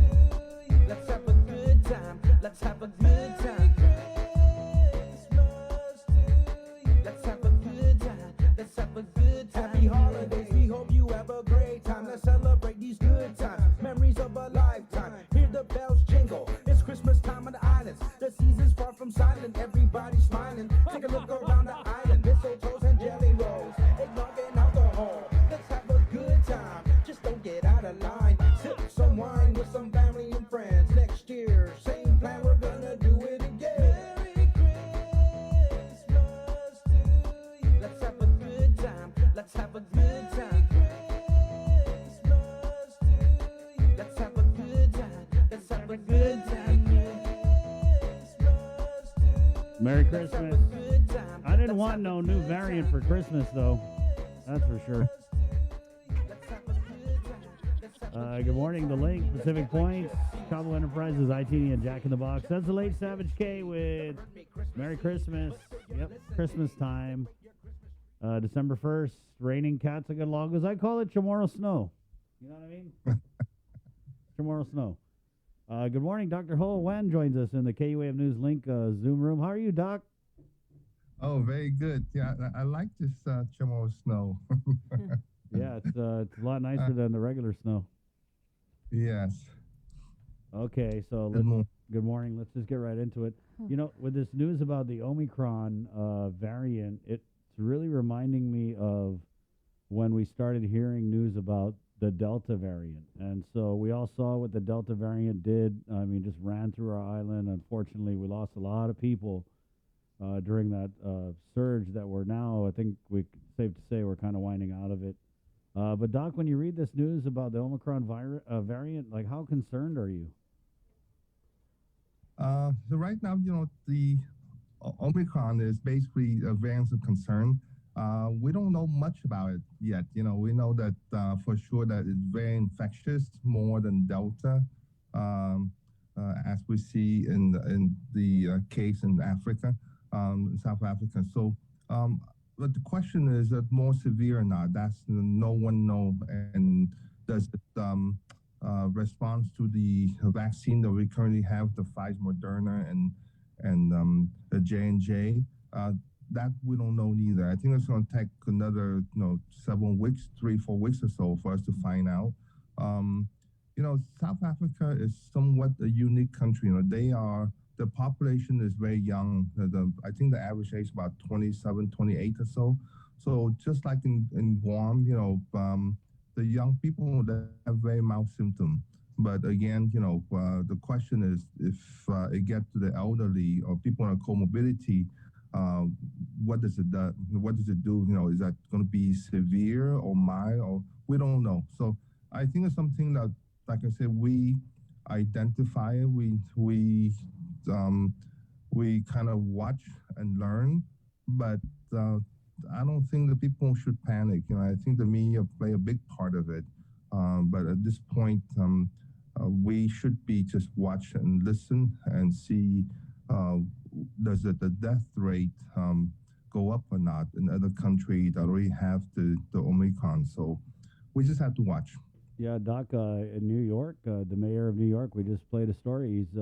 you. Let's have a good time. Let's have a good time. Christmas to you. Let's have a good time. Let's have a good time. Happy holidays. We hope you have a great time. Let's celebrate these good times. Memories of a lifetime. Hear the bells jingle. It's Christmas time on the islands. The season's far from silent. Everybody's smiling. Take a look around the island. Mistletoes and jelly rolls. Eggnog and alcohol. Let's have a good time. Just don't get out of line. Sip some wine with some family and friends. Next year, same plan, we're gonna do it again. Merry Christmas to you. Let's have a good time. Let's have a good time. Christmas to you. Let's have a good time. Let's have a good time. Merry Christmas. I didn't want no new variant for Christmas, though. That's for sure. Good morning, The Link, Pacific Point, Cabo Enterprises, ITD, and Jack in the Box. That's the late Savage K with Merry Christmas. Yep, Christmas time. December 1st, raining Catsagalongos. I call it Chamorro snow. You know what I mean? Chamorro snow. Good morning, Dr. Ho Wan joins us in the KUAM News Link Zoom room. How are you, Doc? Oh, very good. Yeah, I like this Chamorro snow. Yeah, it's a lot nicer than the regular snow. Yes. Okay, so good morning. Let's just get right into it. You know, with this news about the Omicron variant, it's really reminding me of when we started hearing news about the Delta variant. And so we all saw what the Delta variant did. I mean, just ran through our island. Unfortunately, we lost a lot of people during that surge that we're now, I think safe to say, we're kind of winding out of it. But Doc, when you read this news about the Omicron variant, like, how concerned are you? So right now, you know, the Omicron is basically a variant of concern. We don't know much about it yet. You know, we know that for sure that it's very infectious, more than Delta, as we see in the case in Africa, South Africa. So, but the question is that more severe or not? That's no one know. And does it response to the vaccine that we currently have, the Pfizer, Moderna, and the J&J? That we don't know neither. I think it's going to take another, several weeks, 3-4 weeks or so for us to find out. You know, South Africa is somewhat a unique country. You know, the population is very young. I think the average age is about 27, 28 or so. So just like in Guam, you know, the young people that have very mild symptoms. But again, you know, the question is if it gets to the elderly or people on comorbidity, what does it do? What does it do? You know, is that going to be severe or mild? Or we don't know. So I think it's something that, like I said, we identify it. We kind of watch and learn, but I don't think the people should panic. You know, I think the media play a big part of it. But at this point, we should be just watch and listen and see. Does the death rate go up or not in other countries that already have the Omicron? So we just have to watch. Yeah, Doc, in New York, the mayor of New York, we just played a story. He's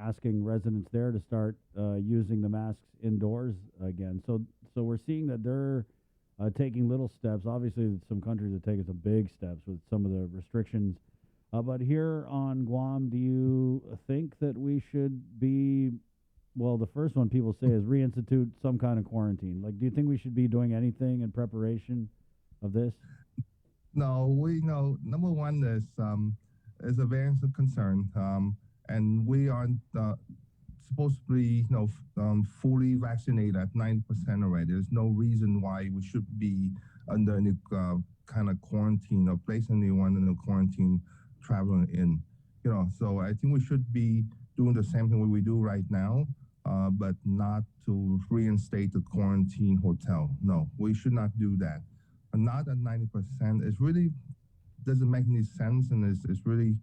asking residents there to start using the masks indoors again. So we're seeing that they're taking little steps. Obviously, some countries are taking some big steps with some of the restrictions But here on Guam, do you think that we should be, well, the first one people say is reinstitute some kind of quarantine. Like, do you think we should be doing anything in preparation of this? No, we know number one is a variance of concern, and we are supposed to be fully vaccinated at 90% already. There's no reason why we should be under any kind of quarantine or placing anyone in a quarantine traveling in. So I think we should be doing the same thing we do right now, but not to reinstate the quarantine hotel. No, we should not do that. Not at 90%. It really doesn't make any sense, and it's really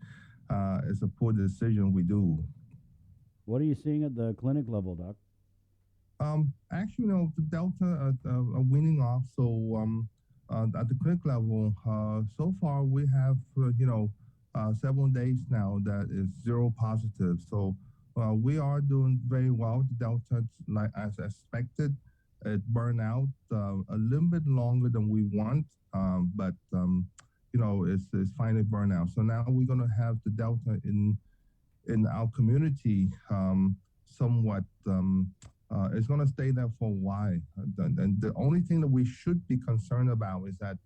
it's a poor decision we do. What are you seeing at the clinic level, Doc? Actually, the Delta are winning off. So at the clinic level, so far we have 7 days now that is 0 positive. So we are doing very well. The Delta, like as expected, it burned out a little bit longer than we want, but it's finally burned out. So now we're going to have the Delta in our community somewhat. It's going to stay there for a while. And the only thing that we should be concerned about is that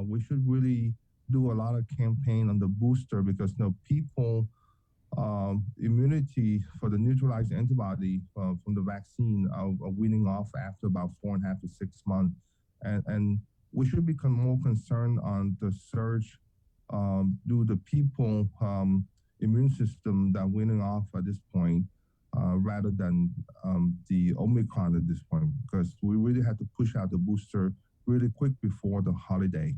we should really do a lot of campaign on the booster, because people immunity for the neutralizing antibody from the vaccine are weaning off after about 4.5 to 6 months. And we should become more concerned on the surge due to people immune system that weaning off at this point, rather than the Omicron at this point, because we really had to push out the booster really quick before the holiday.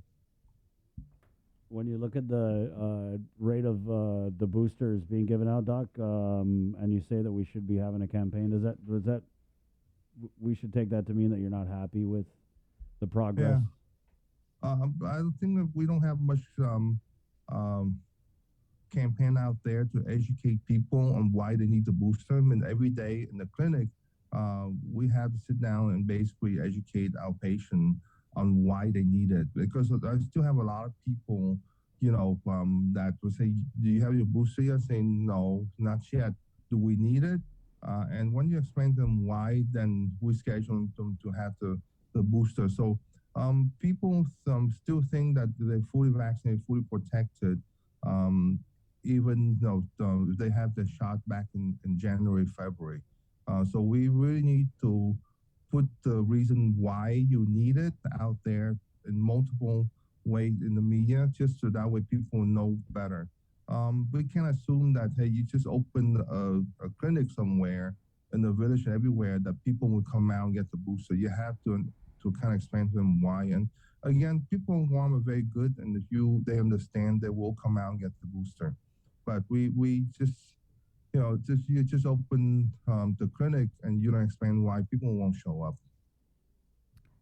When you look at the rate of the boosters being given out, Doc, and you say that we should be having a campaign, does that we should take that to mean that you're not happy with the progress? Yeah. I think that we don't have much campaign out there to educate people on why they need to boost them. And every day in the clinic, we have to sit down and basically educate our patient on why they need it. Because I still have a lot of people, that will say, do you have your booster yet? Saying, no, not yet. Do we need it? And when you explain to them why, then we schedule them to have the booster. So people still think that they're fully vaccinated, fully protected, even though they have the shot back in January, February. So we really need to put the reason why you need it out there in multiple ways in the media, just so that way people know better. We can't assume that, hey, you just open a clinic somewhere in the village and everywhere that people will come out and get the booster. You have to kind of explain to them why. And again, people in Guam are very good, and if they understand, they will come out and get the booster. But we just, you just open the clinic and you don't explain why, people won't show up.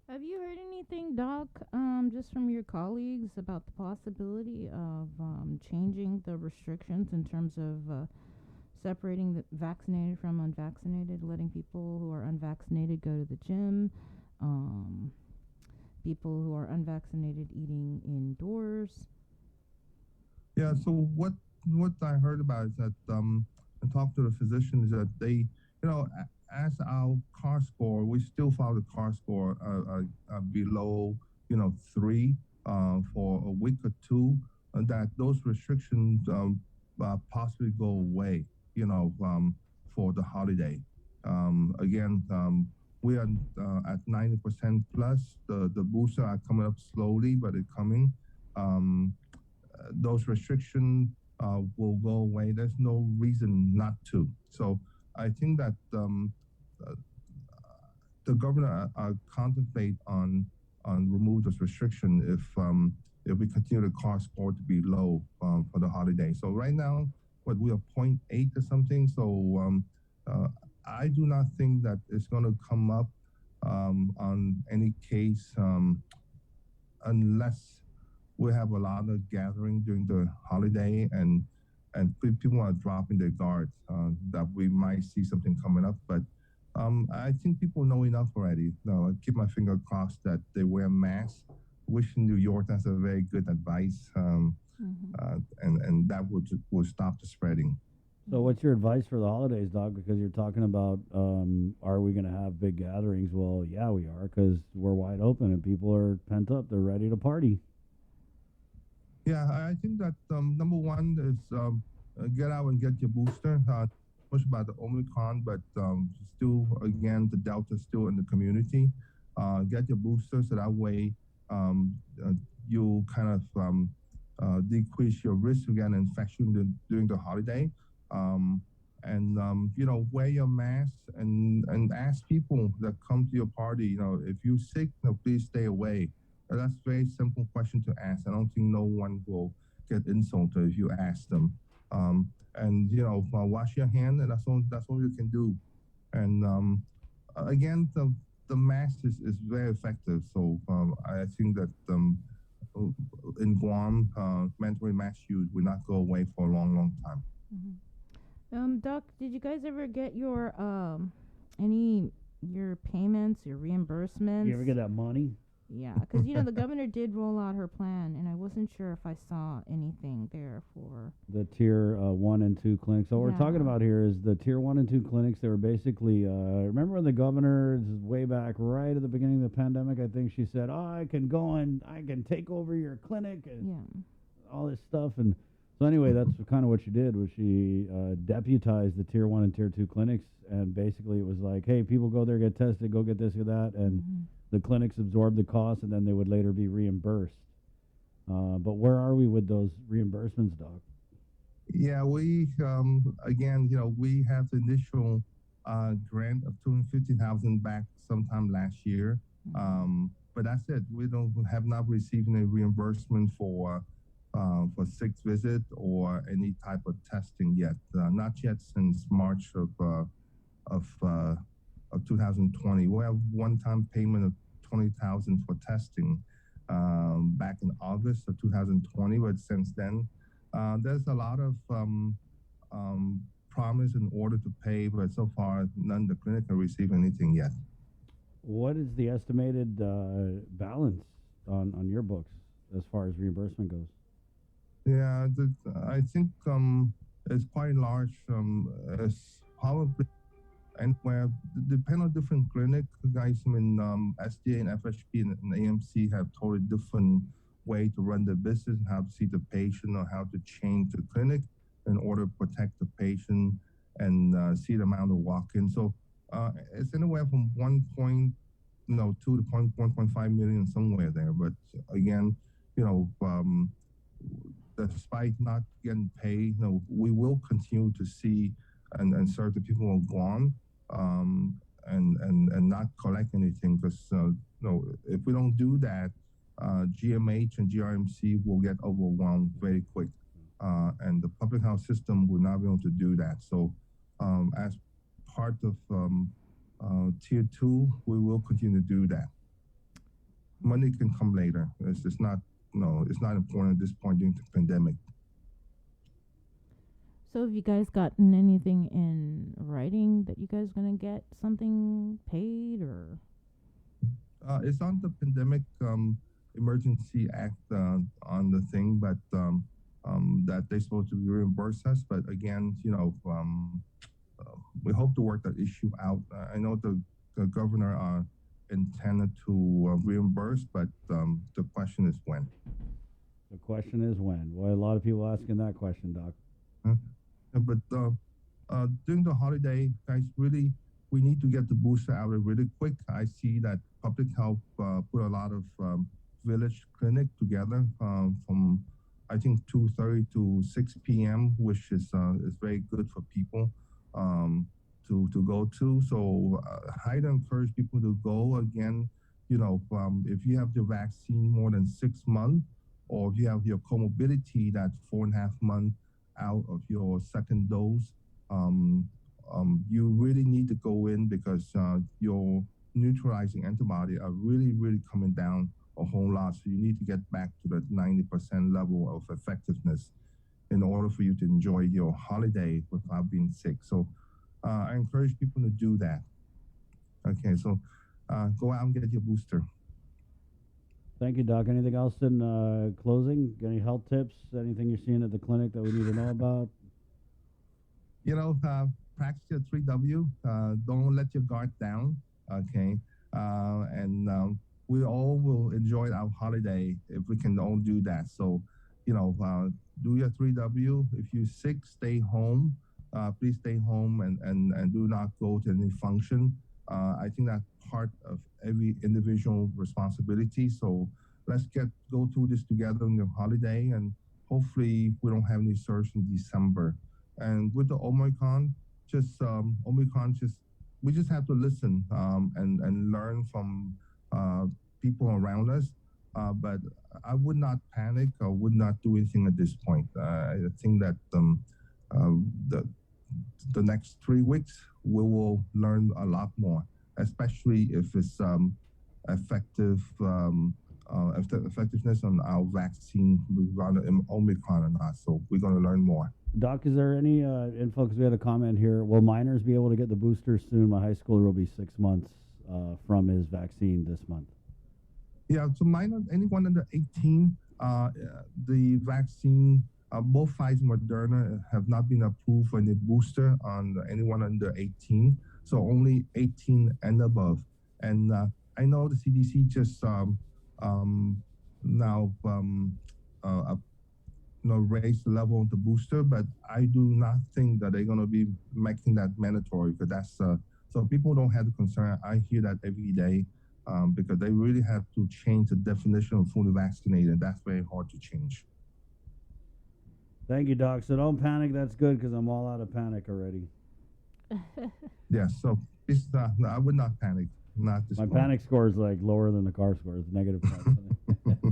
Have you heard anything, Doc, just from your colleagues about the possibility of changing the restrictions in terms of separating the vaccinated from unvaccinated, letting people who are unvaccinated go to the gym, people who are unvaccinated eating indoors? Yeah, so what I heard about is that I talked to the physician, is that they, as our CAR score, we still found the CAR score below 3 for a week or two, and that those restrictions possibly go away, for the holiday. Again, we are at 90% plus. The booster are coming up slowly, but it's coming. Those restrictions will go away. There's no reason not to. So I think that the governor contemplate on remove this restriction if we continue the CAR score to be low for the holiday. So right now, we are 0.8 or something. So I do not think that it's going to come up on any case unless we have a lot of gathering during the holiday and people are dropping their guards, that we might see something coming up. But I think people know enough already. I keep my finger crossed that they wear masks. Wish in New York, that's a very good advice. and that will stop the spreading. So what's your advice for the holidays, Doc? Because you're talking about, are we going to have big gatherings? Well, yeah, we are, because we're wide open and people are pent up. They're ready to party. Yeah, I think that number one is get out and get your booster. Much about the Omicron, but still, again, the Delta still in the community. Get your booster so that way you kind of decrease your risk to get an infection during the holiday. Wear your mask and ask people that come to your party, if you're sick, please stay away. That's a very simple question to ask. I don't think no one will get insulted if you ask them. Wash your hand, and that's all you can do. And again, the mask is very effective. So I think that in Guam, mandatory mask use will not go away for a long, long time. Doc, did you guys ever get your your payments, your reimbursements? You ever get that money? Yeah, because the governor did roll out her plan, and I wasn't sure if I saw anything there for the tier 1 and 2 clinics. So what we're talking about here is the tier 1 and 2 clinics. They were basically, remember when the governor, way back right at the beginning of the pandemic, I think she said, I can go and I can take over your clinic and all this stuff. And so anyway, that's kind of what she did, was she deputized the tier 1 and tier 2 clinics. And basically it was like, hey, people go there, get tested, go get this or that. And the clinics absorb the cost, and then they would later be reimbursed. But where are we with those reimbursements, Doc? Yeah, we again, we have the initial grant of $250,000 back sometime last year, but that's it. We have not received any reimbursement for sick visit or any type of testing yet. Not yet since March of 2020. We have one-time payment of $20,000 for testing back in August of 2020, but since then, there's a lot of promise in order to pay, but so far, none of the clinic have received anything yet. What is the estimated balance on your books as far as reimbursement goes? Yeah, I think it's quite large. It's probably anywhere, depend on different clinic. Guys, SDA and FHP and AMC have totally different way to run their business, how to see the patient or how to change the clinic in order to protect the patient and see the amount of walk-in. So it's anywhere from 1.2 to 1.5 million, somewhere there. But again, despite not getting paid, we will continue to see and serve the people of Guam, and not collect anything, because if we don't do that, GMH and GRMC will get overwhelmed very quick, and the public health system will not be able to do that. So as part of tier 2, we will continue to do that. Money can come later. It's not important at this point during the pandemic. So have you guys gotten anything in writing that you guys are going to get something paid, or? It's on the Pandemic Emergency Act on the thing, but that they're supposed to reimburse us. But again, we hope to work that issue out. I know the governor intended to reimburse, but the question is when. The question is when. Well, a lot of people asking that question, Doc. But during the holiday, guys, really, we need to get the booster out really quick. I see that public health put a lot of village clinic together from, I think, 2:30 to 6 p.m., which is very good for people to go to. So I encourage people to go. Again, if you have the vaccine more than 6 months, or if you have your comorbidity that's 4.5 months out of your second dose, you really need to go in, because your neutralizing antibody are really, really coming down a whole lot. So you need to get back to that 90% level of effectiveness in order for you to enjoy your holiday without being sick. So I encourage people to do that. Okay, so go out and get your booster. Thank you, Doc. Anything else in closing? Any health tips? Anything you're seeing at the clinic that we need to know about? Practice your 3W. Don't let your guard down. Okay. We all will enjoy our holiday if we can all do that. So, do your 3W. If you're sick, stay home. Please stay home and do not go to any function. I think that's part of every individual responsibility. So let's go through this together on the holiday, and hopefully we don't have any surge in December. And with the Omicron, we just have to listen and learn from people around us. But I would not panic or would not do anything at this point. I think that the next 3 weeks we will learn a lot more, especially if it's effectiveness on our vaccine regarding Omicron or not. So we're going to learn more. Doc, is there any info? Because we had a comment here. Will minors be able to get the booster soon? My high schooler will be 6 months from his vaccine this month. Yeah, so anyone under 18, the vaccine, both Pfizer and Moderna have not been approved for any booster on anyone under 18, so only 18 and above. And I know the CDC just raised the level of the booster, but I do not think that they're going to be making that mandatory, because that's so people don't have the concern. I hear that every day. Because they really have to change the definition of fully vaccinated, and that's very hard to change. Thank you, Doc. So don't panic. That's good, because I'm all out of panic already. Yes, so I would not panic. Not this My point. panic score is like lower than the car score. It's negative.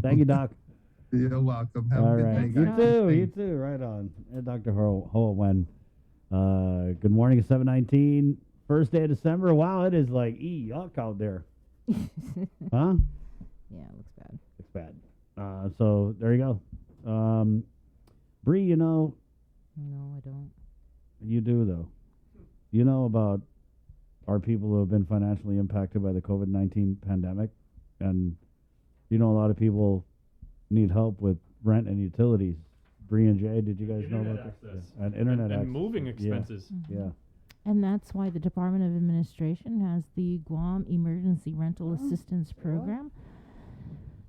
Thank you, Doc. You're welcome. Have all a good right. day. You too. Right on. And Dr. Hoa Wen. Good morning. It's 7:19. First day of December. Wow, it is like yuck out there. Huh? Yeah, it looks bad. It's bad. So there you go. Bree, you know. No, I don't. You do, though. You know about our people who have been financially impacted by the COVID-19 pandemic. And you know a lot of people need help with rent and utilities. Bree and Jay, did you guys know about this? Yeah. And internet access. And moving expenses. Yeah. Yeah. And that's why the Department of Administration has the Guam Emergency Rental Assistance Program.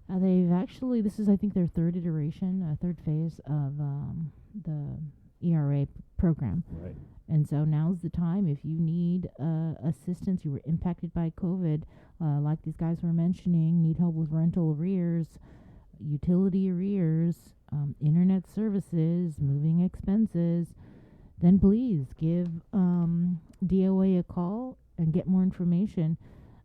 They've actually, this is, I think, their third iteration, third phase of the ERA program. Right. And so now's the time, if you need assistance, you were impacted by COVID, like these guys were mentioning, need help with rental arrears, utility arrears, internet services, moving expenses, then please give DOA a call and get more information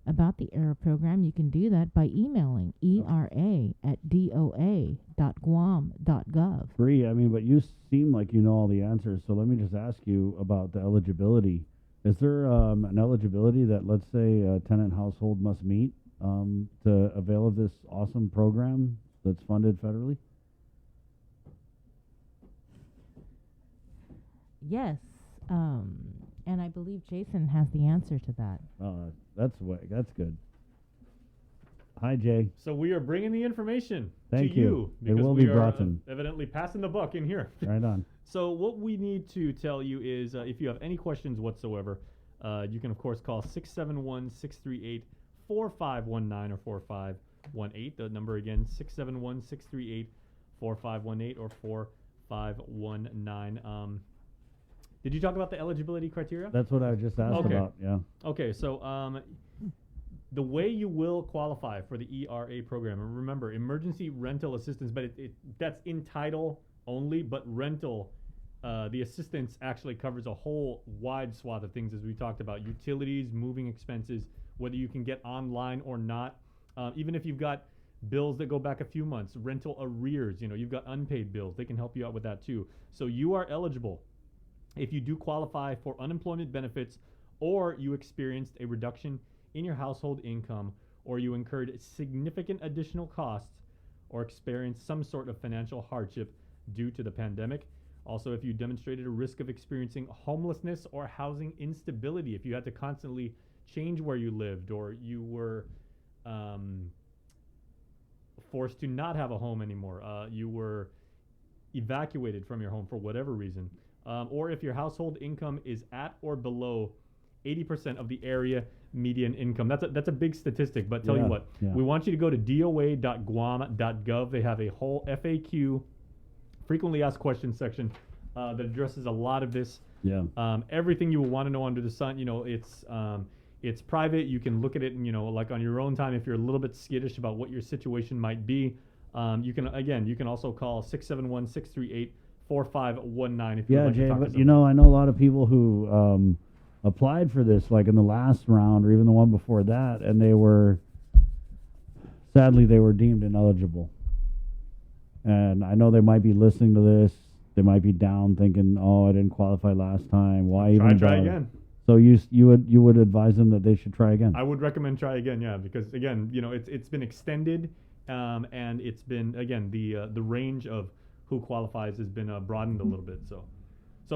about the ERA program. You can do that by emailing era@doa.guam.gov. Bree, I mean, but you seem like you know all the answers, so let me just ask you about the eligibility. Is there an eligibility that, let's say, a tenant household must meet to avail of this awesome program that's funded federally? Yes, and I believe Jason has the answer to that. That's good. Hi, Jay. So we are bringing the information Thank to you. It because will we be are brought in. Evidently passing the buck in here. Right on. So what we need to tell you is if you have any questions whatsoever, you can, of course, call 671-638-4519 or 4518. The number again, 671-638-4518 or 4519. Did you talk about the eligibility criteria? That's what I just asked about, yeah. Okay, so the way you will qualify for the ERA program, and remember, emergency rental assistance, but that's in title only, but rental, the assistance actually covers a whole wide swath of things, as we talked about, utilities, moving expenses, whether you can get online or not, even if you've got bills that go back a few months, rental arrears, you've got unpaid bills, they can help you out with that too. So you are eligible if you do qualify for unemployment benefits, or you experienced a reduction in your household income, or you incurred significant additional costs, or experienced some sort of financial hardship due to the pandemic. Also, if you demonstrated a risk of experiencing homelessness or housing instability, if you had to constantly change where you lived, or you were forced to not have a home anymore, you were evacuated from your home for whatever reason, or if your household income is at or below 80% of the area median income. That's a big statistic, but tell you what, we want you to go to doa.guam.gov. They have a whole FAQ, frequently asked questions section, that addresses a lot of this. Everything you will want to know under the sun. It's private. You can look at it, like on your own time. If you're a little bit skittish about what your situation might be, you can also call 671-638-4519 if you'd like Jay, to talk but to someone. I know a lot of people who applied for this, like in the last round or even the one before that, and sadly they were deemed ineligible. And I know they might be listening to this. They might be down thinking, "Oh, I didn't qualify last time. Why even Try bother?" again. So you would advise them that they should try again. I would recommend try again, because again, it's been extended, and it's been again the range of who qualifies has been broadened a little bit. So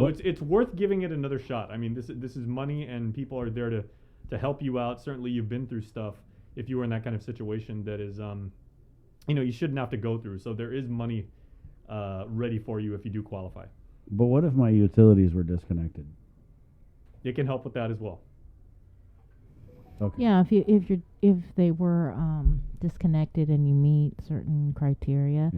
it's worth giving it another shot. I mean, this is money, and people are there to help you out. Certainly, you've been through stuff. If you were in that kind of situation, that is, you shouldn't have to go through. So there is money ready for you if you do qualify. But what if my utilities were disconnected? It can help with that as well. Okay. Yeah, if they were disconnected and you meet certain criteria,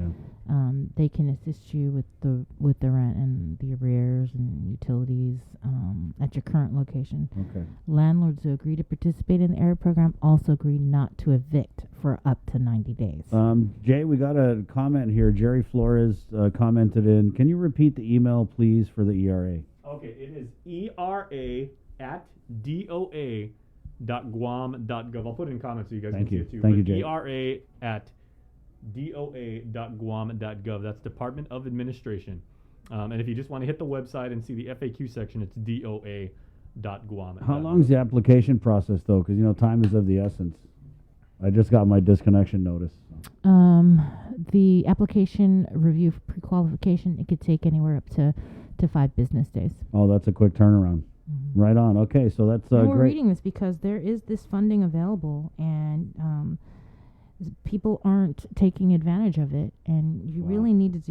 they can assist you with the rent and the arrears and utilities at your current location. Okay. Landlords who agree to participate in the area program also agree not to evict for up to 90 days. Jay, we got a comment here. Jerry Flores commented in. Can you repeat the email, please, for the ERA? Okay, it is era@doa.guam.gov. I'll put it in comments so you guys can see it too. Thank you, Jay. era@doa.guam.gov. That's Department of Administration. And if you just want to hit the website and see the FAQ section, it's doa.guam. How long is the application process, though? Because, time is of the essence. I just got my disconnection notice. The application review for pre-qualification, it could take anywhere up to 5 business days. Oh, that's a quick turnaround. Mm-hmm. Right on. Okay, so that's we're great. reading this because there is this funding available, and people aren't taking advantage of it, and you really need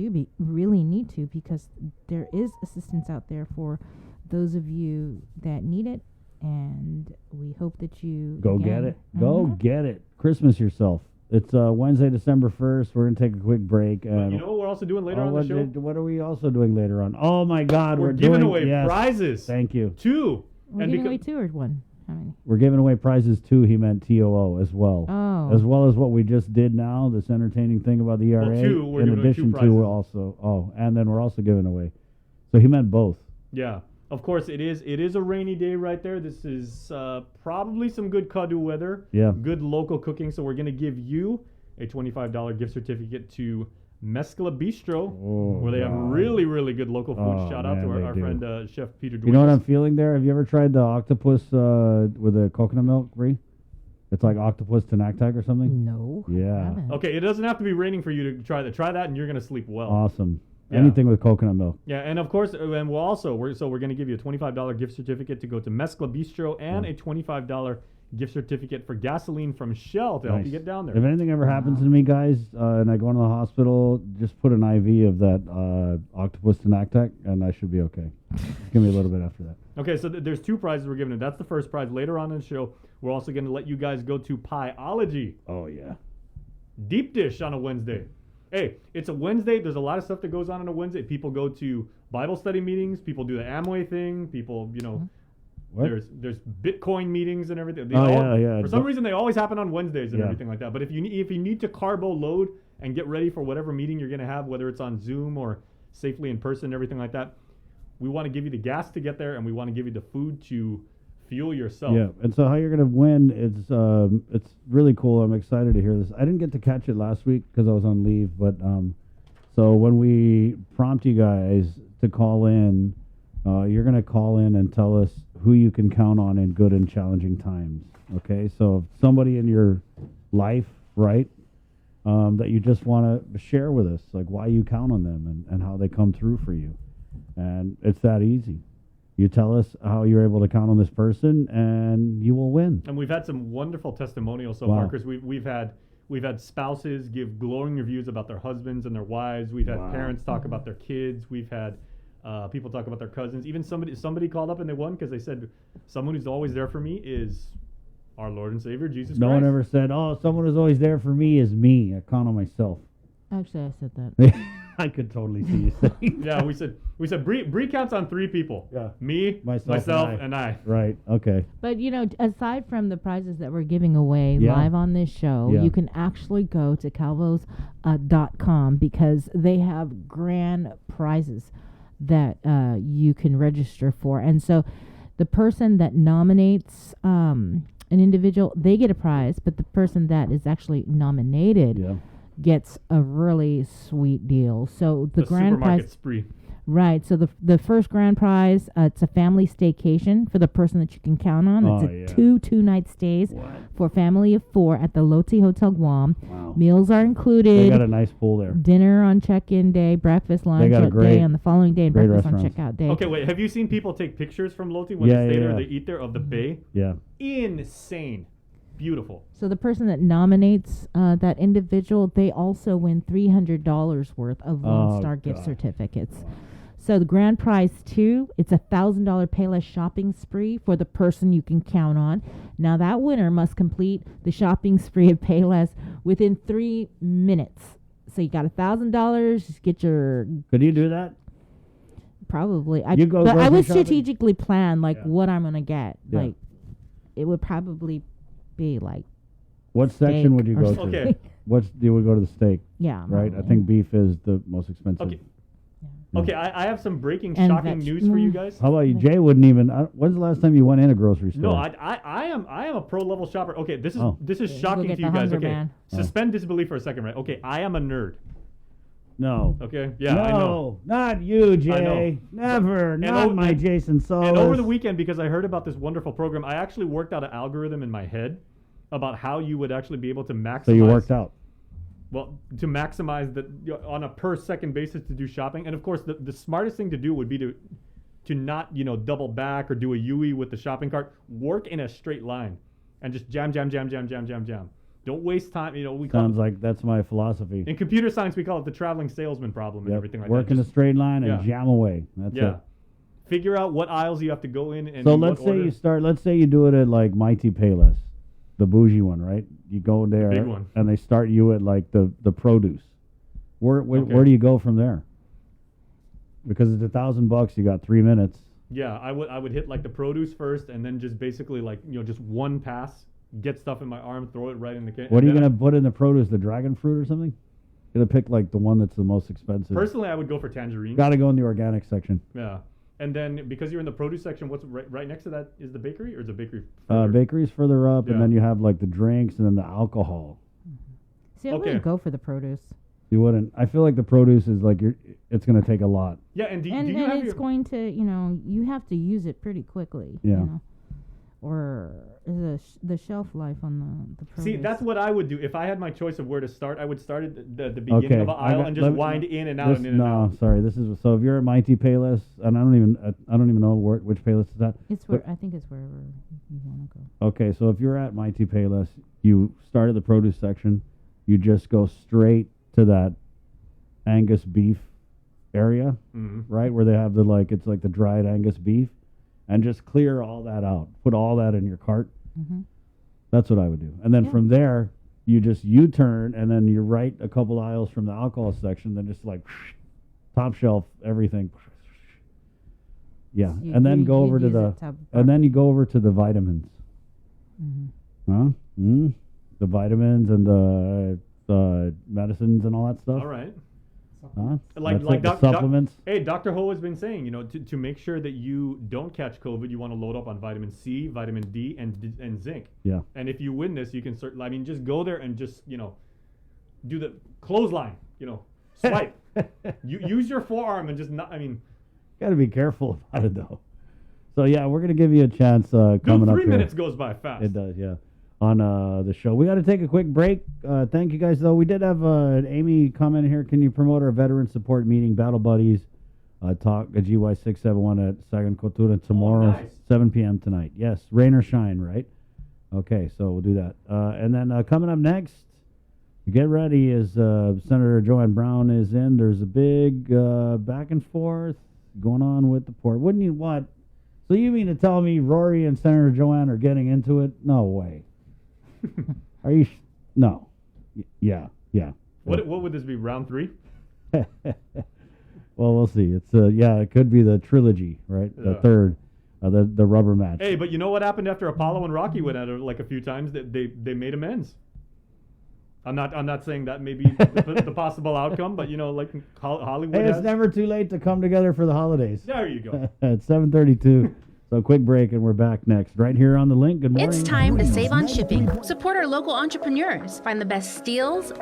to because there is assistance out there for those of you that need it, and we hope that you go get it. Go get it. Christmas yourself. It's Wednesday, December 1st. We're going to take a quick break. You know what we're also doing later on the show? What are we also doing later on? Oh, my God. We're giving away prizes. Thank you. 2. We're giving away 2 or 1? How many? We're giving away prizes 2. He meant TOO as well. Oh. As well as what we just did now, this entertaining thing about the ERA. Well, 2, we're in giving addition 2 prizes. to also, and then we're also giving away. So he meant both. Yeah. Of course, it is a rainy day right there. This is probably some good Kadu weather. Yeah. Good local cooking. So we're going to give you a $25 gift certificate to Mezcla Bistro, where they have really, really good local food. Shout out to our friend Chef Peter Duenas. You know what I'm feeling there? Have you ever tried the octopus with the coconut milk, Bree? It's like octopus tenactac or something? No. Yeah. Okay, it doesn't have to be raining for you to try that. Try that and you're going to sleep well. Awesome. Yeah. Anything with coconut milk. Yeah, and of course, and we're going to give you a $25 gift certificate to go to Mezcla Bistro and a $25 gift certificate for gasoline from Shell to help you get down there. If anything ever happens to me, guys, and I go into the hospital, just put an IV of that octopus tenactac, and I should be okay. Give me a little bit after that. Okay, so there's 2 prizes we're giving it. That's the first prize. Later on in the show, we're also going to let you guys go to Pieology. Oh, yeah. Deep dish on a Wednesday. Hey, it's a Wednesday. There's a lot of stuff that goes on a Wednesday. People go to Bible study meetings. People do the Amway thing. People, there's Bitcoin meetings and everything. For some reason, they always happen on Wednesdays and everything like that. But if you need to carbo load and get ready for whatever meeting you're going to have, whether it's on Zoom or safely in person and everything like that, we want to give you the gas to get there, and we want to give you the food to fuel yourself. Yeah, and so how you're going to win, it's really cool. I'm excited to hear this. I didn't get to catch it last week because I was on leave, but so when we prompt you guys to call in, you're going to call in and tell us who you can count on in good and challenging times. Okay, so if somebody in your life, right, that you just want to share with us, like why you count on them and how they come through for you. And it's that easy. You tell us how you're able to count on this person, and you will win. And we've had some wonderful testimonials so far, because we've had We've had spouses give glowing reviews about their husbands and their wives. We've had parents talk about their kids. We've had people talk about their cousins. Even somebody called up and they won because they said, someone who's always there for me is our Lord and Savior, Jesus No Christ. one ever said, "Oh, someone who's always there for me is me." I count on myself. Actually, I said that. I could totally see you saying. Yeah, we said Bree counts on 3 people. Yeah, me, myself, and I. Right. Okay. But aside from the prizes that we're giving away Yeah. live on this show, Yeah. you can actually go to calvos.com because they have grand prizes that you can register for. And so the person that nominates an individual, they get a prize, but the person that is actually nominated gets a really sweet deal. So the grand supermarket prize spree. Right. So the first grand prize, it's a family staycation for the person that you can count on. It's a 2-night stays for a family of 4 at the Lotte Hotel Guam. Wow. Meals are included. They got a nice pool there. Dinner on check-in day, breakfast, lunch day on the following day, and breakfast on checkout day. Okay, wait. Have you seen people take pictures from Lotte when they stay there, they eat there, of the bay? Yeah. Insane. Beautiful. So the person that nominates that individual, they also win $300 worth of Lone Star gift certificates. So the grand prize too, it's a $1,000 Payless shopping spree for the person you can count on. Now that winner must complete the shopping spree at Payless within 3 minutes. So you got $1,000. Just get your. Could you do that? Probably. But I would strategically plan what I'm gonna get. Yeah. Like, it would probably be like. What section would you go or to? Okay. You would go to the steak. Yeah. Right. I think beef is the most expensive. Okay. Okay, I have some breaking, And shocking news for you guys. How about you? Jay wouldn't even. When's the last time you went in a grocery store? No, I am a pro level shopper. Okay, this is Yeah, shocking go to get you the guys. Hunger Okay, Man. suspend disbelief for a second, right? Okay, I am a nerd. No. Okay, yeah, no, I know. not you, Jay. I know. Never. Not my Jason Solis. And over the weekend, because I heard about this wonderful program, I actually worked out an algorithm in my head about how you would actually be able to maximize. So you worked out. Well, to maximize on a per second basis to do shopping, and of course the smartest thing to do would be to not double back or do a UE with the shopping cart. Work in a straight line, and just jam. Don't waste time. We call Sounds like that's my philosophy. in computer science we call it the traveling salesman problem and everything like Work that. in a straight line and yeah. jam away. That's it. Figure out what aisles you have to go in. And So in let's what say order. you start. Let's say you do it at like Mighty Payless, the bougie one, right? You go there, big one. and they start you at like the produce. Where do you go from there? Because it's $1,000, you got 3 minutes. Yeah, I would hit like the produce first, and then just basically like just one pass, get stuff in my arm, throw it right in the can. What are you gonna put in the produce? The dragon fruit or something? Gonna pick like the one that's the most expensive. Personally, I would go for tangerine. Got to go in the organic section. Yeah, and then because you're in the produce section, what's right next to that is the bakery, or is the bakery? Bakery's further up, Yeah. and then you have like the drinks and then the alcohol. See, I wouldn't go for the produce. You wouldn't. I feel like the produce is like it's gonna take a lot. Yeah, and do you And have it's your going to, you have to use it pretty quickly. Yeah. Or the shelf life on the produce. See, that's what I would do if I had my choice of where to start. I would start at the beginning of an aisle and just wind in and out and in and out. No, sorry. This is so. If you're at Mighty Payless, and I don't even know which Payless is that. It's where I think it's wherever you want to go. Okay, so if you're at Mighty Payless, you start at the produce section, you just go straight to that Angus beef area, right where they have it's like the dried Angus beef, and just clear all that out. Put all that in your cart. Mm-hmm. That's what I would do. And then from there, you just U-turn, and then you're right a couple aisles from the alcohol section, then just like top shelf everything. Yeah, and then go over to then you go over to the vitamins. Mm-hmm. The vitamins and the medicines and all that stuff. All right. Huh? Like the supplements. Hey, Dr. Ho has been saying, to make sure that you don't catch COVID, you want to load up on vitamin C, vitamin D, and zinc. Yeah. And if you win this, you can just go there and just do the clothesline. Swipe. You use your forearm and just not. Got to be careful about it though. So yeah, we're gonna give you a chance coming up 3 here. minutes goes by fast. It does, yeah. On the show, we got to take a quick break. Thank you guys, though. We did have Amy comment here. Can you promote our veteran support meeting, Battle Buddies? Talk at GY671 at Sagan Cultura tomorrow, nice. 7 p.m. tonight. Yes, rain or shine, right? Okay, so we'll do that. And then coming up next, Get ready as Senator Joanne Brown is in. There's a big back and forth going on with the port. Wouldn't you want? So you mean to tell me Rory and Senator Joanne are getting into it? No way. Are you? No. Yeah. What would this be? Round 3? Well, we'll see. It's it could be the trilogy, right? Yeah. The third, the rubber match. Hey, but you know what happened after Apollo and Rocky went at it like a few times? They made amends. I'm not saying that may be the possible outcome, but like Hollywood. Hey, it's never too late to come together for the holidays. There you go. It's 7:32. So quick break and we're back next. Right here on The Link. Good morning. It's time to save on shipping. Support our local entrepreneurs. Find the best deals,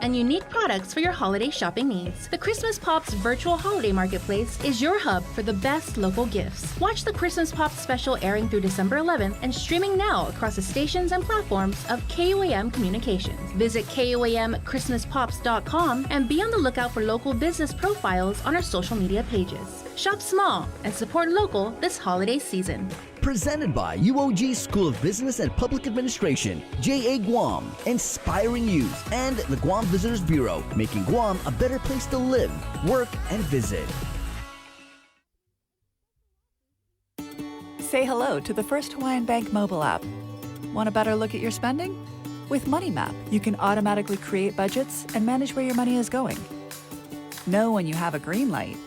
and unique products for your holiday shopping needs. The Christmas Pops virtual holiday marketplace is your hub for the best local gifts. Watch the Christmas Pops special airing through December 11th and streaming now across the stations and platforms of KUAM Communications. Visit KUAMChristmasPops.com and be on the lookout for local business profiles on our social media pages. Shop small and support local this holiday season. Presented by UOG School of Business and Public Administration, JA Guam, inspiring youth, and the Guam Visitors Bureau, making Guam a better place to live, work, and visit. Say hello to the First Hawaiian Bank mobile app. Want a better look at your spending? With MoneyMap, you can automatically create budgets and manage where your money is going. Know when you have a green light,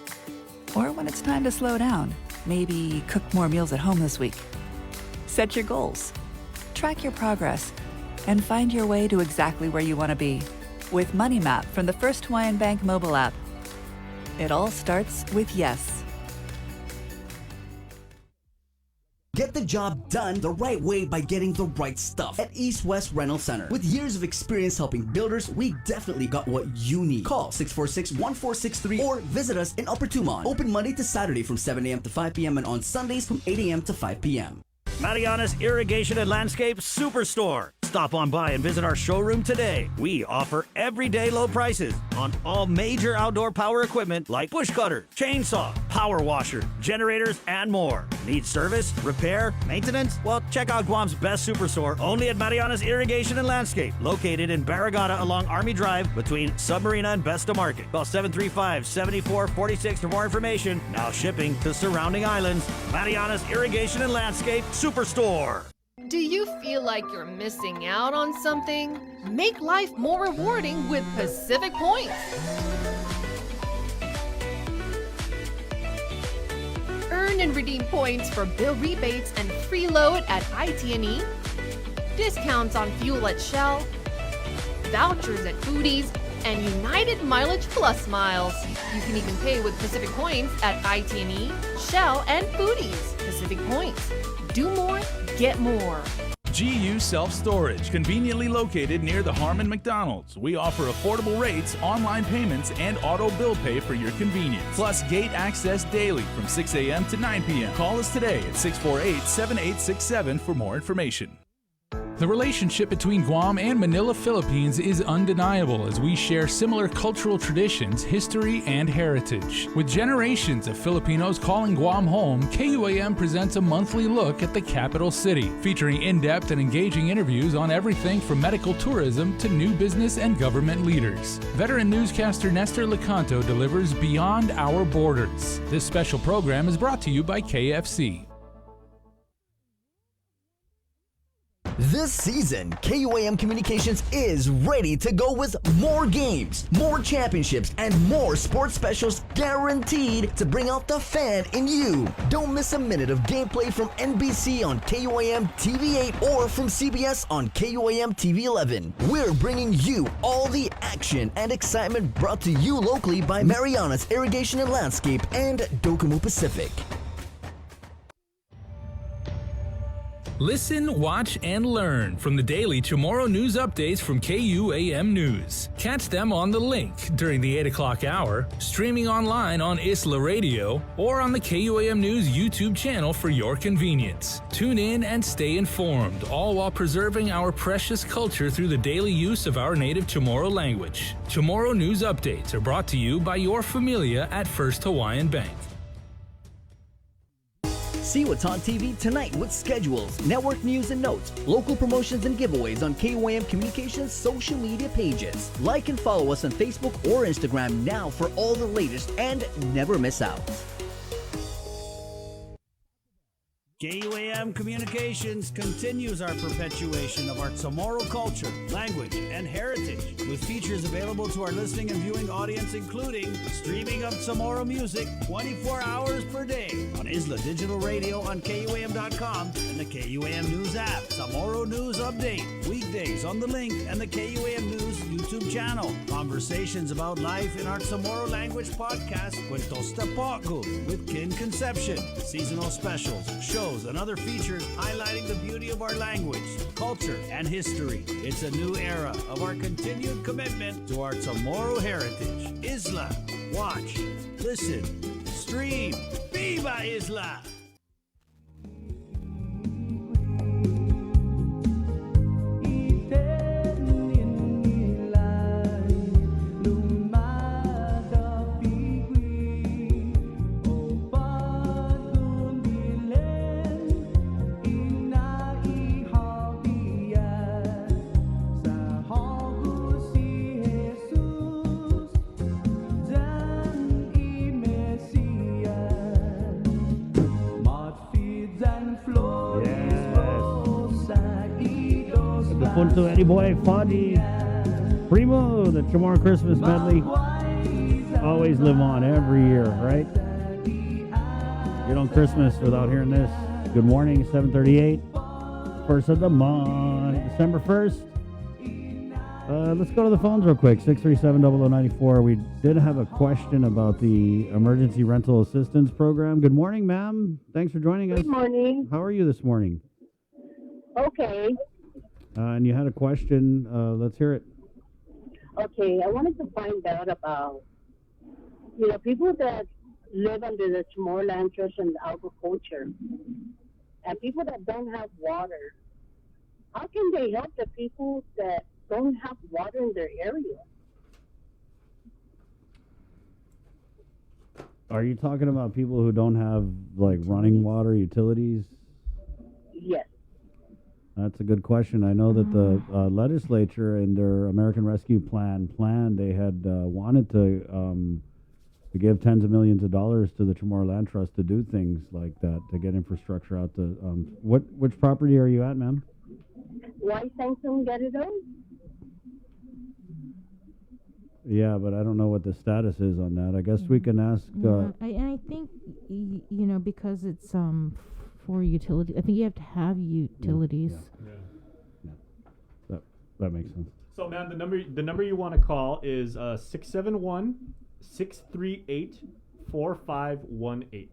or when it's time to slow down. Maybe cook more meals at home this week. Set your goals, track your progress, and find your way to exactly where you want to be. With MoneyMap from the First Hawaiian Bank mobile app. It all starts with yes. Get the job done the right way by getting the right stuff at East West Rental Center. With years of experience helping builders, we definitely got what you need. Call 646-1463 or visit us in Upper Tumon. Open Monday to Saturday from 7 a.m. to 5 p.m. and on Sundays from 8 a.m. to 5 p.m. Mariana's Irrigation and Landscape Superstore. Stop on by and visit our showroom today. We offer everyday low prices on all major outdoor power equipment like bush cutters, chainsaw, power washer, generators, and more. Need service, repair, maintenance? Well, check out Guam's best superstore only at Mariana's Irrigation and Landscape, located in Barragata along Army Drive between Submarina and Besta Market. Call 735-7446 for more information. Now shipping to surrounding islands. Mariana's Irrigation and Landscape Superstore. Do you feel like you're missing out on something? Make life more rewarding with Pacific Points. Earn and redeem points for bill rebates and free load at IT&E, discounts on fuel at Shell, vouchers at Foodies, and United Mileage Plus miles. You can even pay with Pacific Points at IT&E, Shell, and Foodies. Pacific Points. Do more, get more. GU Self-Storage, conveniently located near the Harmon McDonald's. We offer affordable rates, online payments, and auto bill pay for your convenience. Plus gate access daily from 6 a.m. to 9 p.m. Call us today at 648-7867 for more information. The relationship between Guam and Manila, Philippines is undeniable as we share similar cultural traditions, history, and heritage. With generations of Filipinos calling Guam home, KUAM presents a monthly look at the capital city, featuring in-depth and engaging interviews on everything from medical tourism to new business and government leaders. Veteran newscaster Nestor Lecanto delivers Beyond Our Borders. This special program is brought to you by KFC. This season, KUAM Communications is ready to go with more games, more championships, and more sports specials guaranteed to bring out the fan in you. Don't miss a minute of gameplay from NBC on KUAM TV 8 or from CBS on KUAM TV 11. We're bringing you all the action and excitement brought to you locally by Mariana's Irrigation and Landscape and Dokumu Pacific. Listen, watch, and learn from the daily Chamorro news updates from KUAM News. Catch them on The Link during the 8 o'clock hour, streaming online on Isla Radio, or on the KUAM News YouTube channel for your convenience. Tune in and stay informed, all while preserving our precious culture through the daily use of our native Chamorro language. Chamorro news updates are brought to you by your familia at First Hawaiian Bank. See what's on TV tonight with schedules, network news and notes, local promotions and giveaways on KYM Communications social media pages. Like and follow us on Facebook or Instagram now for all the latest and never miss out. KUAM Communications continues our perpetuation of our Chamorro culture, language, and heritage with features available to our listening and viewing audience, including streaming of Chamorro music 24 hours per day on Isla Digital Radio on KUAM.com and the KUAM News app. Chamorro News Update, weekdays on The Link and the KUAM News YouTube channel. Conversations about life in our Chamorro language podcast, Cuentos Tapaco, with Kin Conception. Seasonal specials, shows, and other features highlighting the beauty of our language, culture, and history. It's a new era of our continued commitment to our Chamorro heritage. Isla, watch, listen, stream. Viva Isla! To Eddie Boy, Foggy, Primo, the Chamorro Christmas medley. Always live on every year, right? Get on Christmas without hearing this. Good morning, 7:38. First of the month, December 1st. Let's go to the phones real quick. 637-0094. We did have a question about the emergency rental assistance program. Good morning, ma'am. Thanks for joining us. Good morning. How are you this morning? Okay. And you had a question. Let's hear it. Okay, I wanted to find out about, people that live under the Chamorro land trust and agriculture, and people that don't have water. How can they help the people that don't have water in their area? Are you talking about people who don't have, like, running water utilities? Yes. That's a good question. I know that the legislature in their American Rescue Plan, they had wanted to give tens of millions of dollars to the Chamorro Land Trust to do things like that, to get infrastructure out to... which property are you at, ma'am? Why Sanctum get it on? Yeah, but I don't know what the status is on that. I guess we can ask... I think, because it's... for utility, I think you have to have utilities. Yeah. That makes sense. So, ma'am, the number you want to call is 671-638-4518.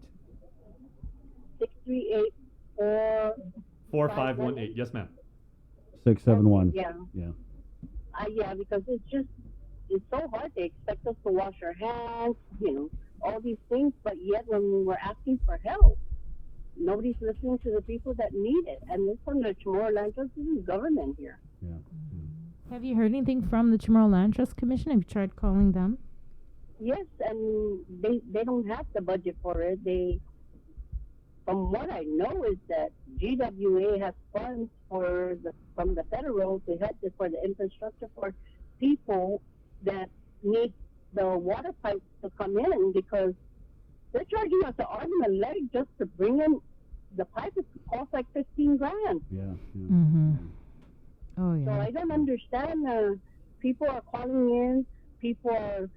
638-4518. Yes, ma'am. 671. Yeah. Yeah, because it's so hard. They expect us to wash our hands, all these things, but yet when we're asking for help, nobody's listening to the people that need it. And this from the Chamorro Land Trust, this is government here. Yeah. Have you heard anything from the Chamorro Land Trust Commission? Have you tried calling them? Yes, and they don't have the budget for it. From what I know is that GWA has funds from the federal to help for the infrastructure for people that need the water pipes to come in, because they're charging us an arm and a leg just to bring in the pipe. It costs like $15,000. Yeah. Mm-hmm. Oh, yeah. So I don't understand. People are calling in. People are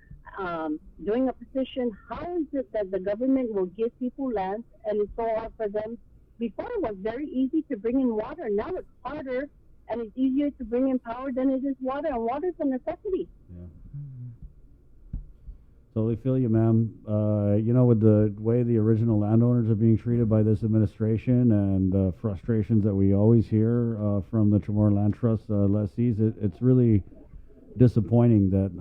doing a petition. How is it that the government will give people land and it's so hard for them? Before it was very easy to bring in water. Now it's harder and it's easier to bring in power than it is water. And water is a necessity. Yeah. Totally feel you, ma'am. With the way the original landowners are being treated by this administration and the frustrations that we always hear from the Chamorro Land Trust lessees, it's really disappointing that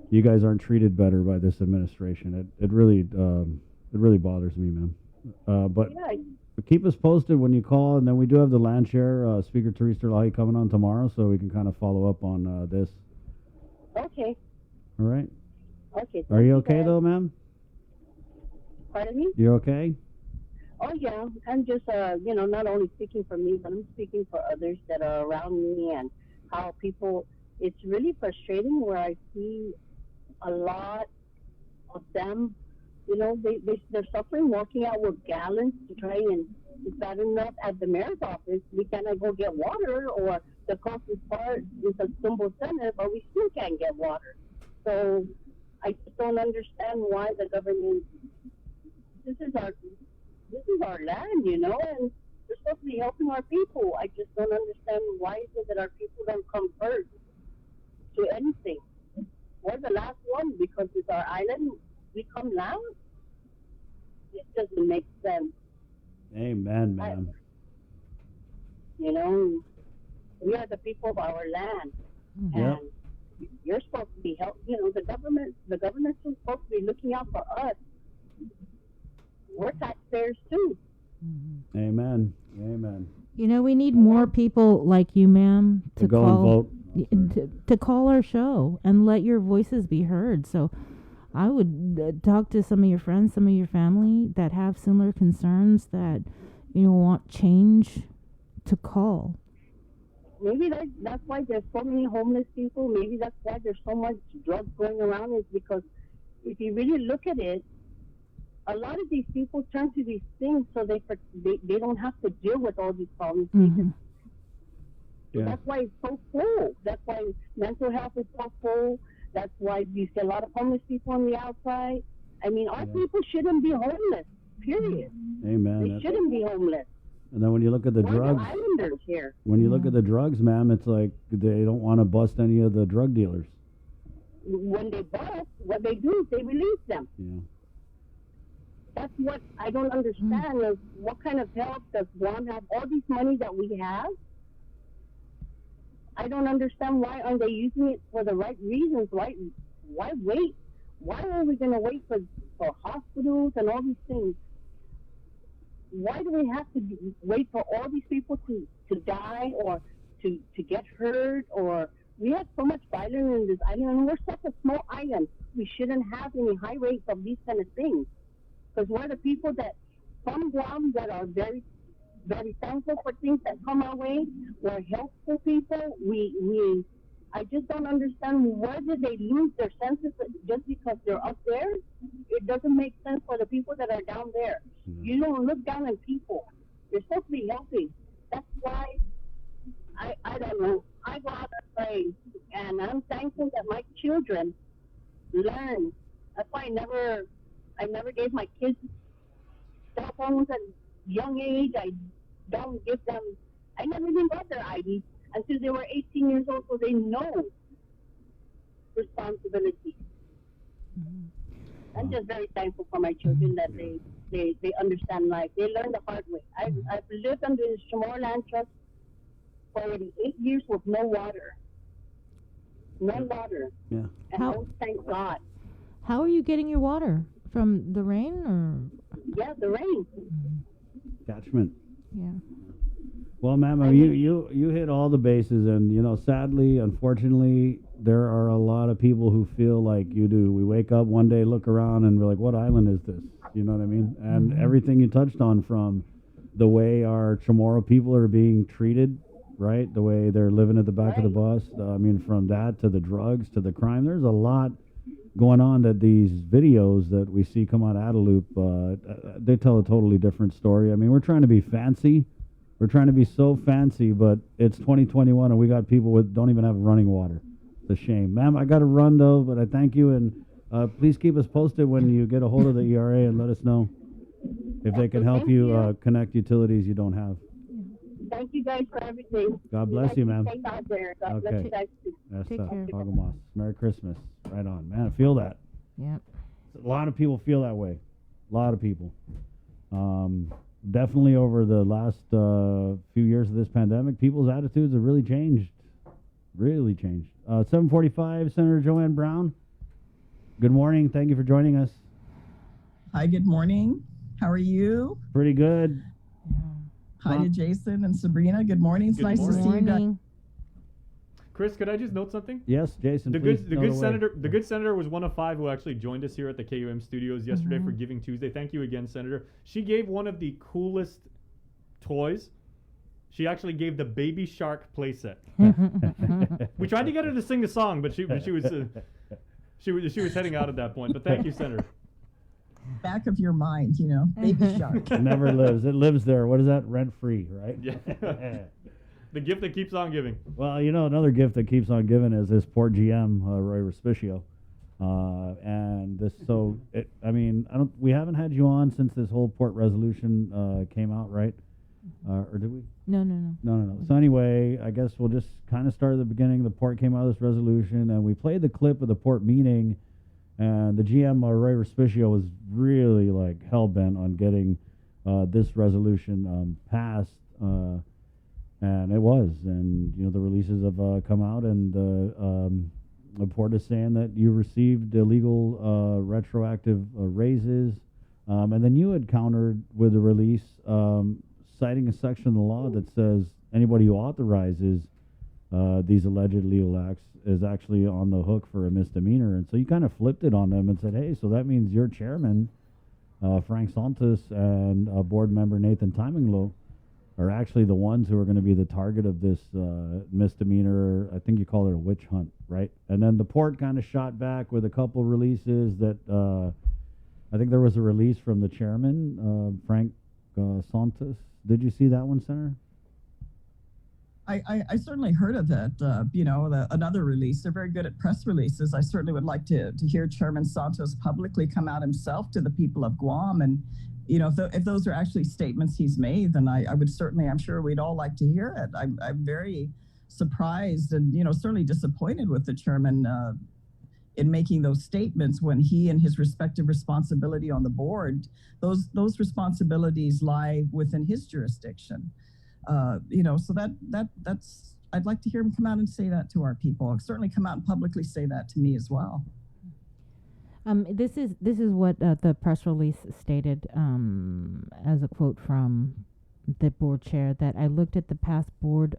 you guys aren't treated better by this administration. It really bothers me, ma'am. But keep us posted when you call, and then we do have the land share Speaker Teresa Lahi coming on tomorrow, so we can kind of follow up on this. Okay. All right. Okay. Are you okay though, ma'am? Pardon me? You okay? Oh Oh yeah, I'm just not only speaking for me, but I'm speaking for others that are around me, and how people. It's really frustrating where I see a lot of them. They're suffering, walking out with gallons to try, and it's bad enough at the mayor's office. We cannot go get water, or the closest part is a Stumble Center, but we still can't get water. So I just don't understand why the government. This is our land, and we're supposed to be helping our people. I just don't understand why is it that our people don't come first to anything. We're the last one because it's our island. We come last. It doesn't make sense. Amen, ma'am. We are the people of our land, Yep. and you're supposed to be helping. The government's supposed to be looking out for us. We're taxpayers too. Amen. Amen. We need more people like you, ma'am, To go and vote. to call our show and let your voices be heard. So I would talk to some of your friends, some of your family that have similar concerns that, want change, to call. Maybe that's why there's so many homeless people. Maybe that's why there's so much drugs going around, is because if you really look at it, a lot of these people turn to these things so they don't have to deal with all these problems. Mm-hmm. So that's why it's so full. That's why mental health is so full. That's why you see a lot of homeless people on the outside. I mean, our people shouldn't be homeless, period. Amen. They shouldn't be homeless. And then when you look at the We're drugs, the islanders here. when you look at the drugs, ma'am, it's like they don't want to bust any of the drug dealers. When they bust, what they do is they release them. Yeah. That's what I don't understand is what kind of help does Guam have? All this money that we have, I don't understand why aren't they using it for the right reasons? Why wait? Why are we going to wait for hospitals and all these things? Why do we have to wait for all these people to die or to get hurt? Or we have so much violence in this island, and we're such a small island. We shouldn't have any high rates of these kind of things. Because we're the people that from Guam that are very, very thankful for things that come our way. We're helpful people. I just don't understand where did they lose their senses just because they're up there. It doesn't make sense for the people that are down there. You don't look down on people. You're supposed to be helping. That's why I don't know. I go out and pray, and I'm thankful that my children learn. That's why I never gave my kids cell phones at a young age. I don't give them. I never even got their ID until they were 18 years old, so they know responsibility. I'm just very thankful for my children that they understand life. They learn the hard way. I've lived under the Chamorro Land Trust for already 8 years with no water. No water. Yeah. And thank God. How are you getting your water? From the rain, or? Yeah, the rain. Catchment. Yeah. Well, ma'am, you hit all the bases, and sadly, unfortunately, there are a lot of people who feel like you do. We wake up one day, look around, and we're like, "What island is this?" You know what I mean? And everything you touched on, from the way our Chamorro people are being treated, right? The way they're living at the back of the bus. From that to the drugs to the crime, there's a lot going on that these videos that we see come out of Adelup, they tell a totally different story. We're trying to be fancy. We're trying to be so fancy, but it's 2021 and we got people that don't even have running water. It's a shame. Ma'am, I got to run though, but I thank you, and please keep us posted when you get a hold of the ERA and let us know if they can help you connect utilities you don't have. Thank you guys for everything. God bless you, ma'am. Stay out there. God bless you guys too. Take care. Pagamos. Merry Christmas. Right on. Man, I feel that. Yep. A lot of people feel that way. A lot of people. Definitely over the last few years of this pandemic, people's attitudes have really changed. Really changed. 7:45, Senator Joanne Brown. Good morning. Thank you for joining us. Hi, good morning. How are you? Pretty good. Hi to Jason and Sabrina. Good morning. It's nice to see you guys. Chris, could I just note something? Yes, Jason. The please good note away. senator. The good senator was one of 5 who actually joined us here at the KUM studios yesterday Mm-hmm. for Giving Tuesday. Thank you again, Senator. She gave one of the coolest toys. She actually gave the Baby Shark playset. We tried to get her to sing the song, but she was heading out at that point. But thank you, Senator. Back of your mind, you know, Baby Shark. It never lives. It lives there. What is that? Rent free, right? Yeah. The gift that keeps on giving. Well, you know, another gift that keeps on giving is this Port GM, Roy Respicio. And this, so, we haven't had you on since this whole port resolution came out, right? Or did we? No. So anyway, I guess we'll just kind of start at the beginning. The port came out of this resolution, and we played the clip of the port meeting, and the GM, Roy Respicio, was really like hell-bent on getting this resolution passed. And it was, and you know the releases have come out, and the port is saying that you received illegal retroactive raises, and then you had countered with a release citing a section of the law that says anybody who authorizes these alleged illegal acts is actually on the hook for a misdemeanor, and so you kind of flipped it on them and said, hey, so that means your chairman, Frank Santos, and board member Nathan Timinglo are actually the ones who are going to be the target of this misdemeanor. I think you call it a witch hunt, right? And then the port kind of shot back with a couple releases that I think there was a release from the chairman, Frank Santos. Did you see that one, Senator? I certainly heard of it. Another release. They're very good at press releases. I certainly would like to hear Chairman Santos publicly come out himself to the people of Guam. And, you know, if those are actually statements he's made, then I would certainly, I'm sure we'd all like to hear it. I'm very surprised and, you know, certainly disappointed with the chairman in making those statements when he and his respective responsibility on the board, those responsibilities lie within his jurisdiction. So that's, I'd like to hear him come out and say that to our people. Certainly come out and publicly say that to me as well. This is what the press release stated as a quote from the board chair, that I looked at the past board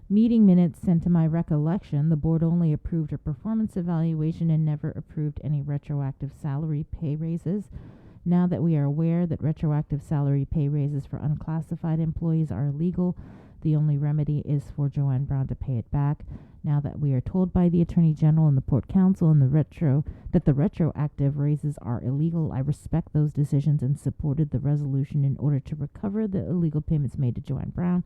meeting minutes, and to my recollection, the board only approved a performance evaluation and never approved any retroactive salary pay raises. Now that we are aware that retroactive salary pay raises for unclassified employees are illegal, the only remedy is for Joanne Brown to pay it back. Now that we are told by the Attorney General and the Port Council and that the retroactive raises are illegal, I respect those decisions and supported the resolution in order to recover the illegal payments made to Joanne Brown.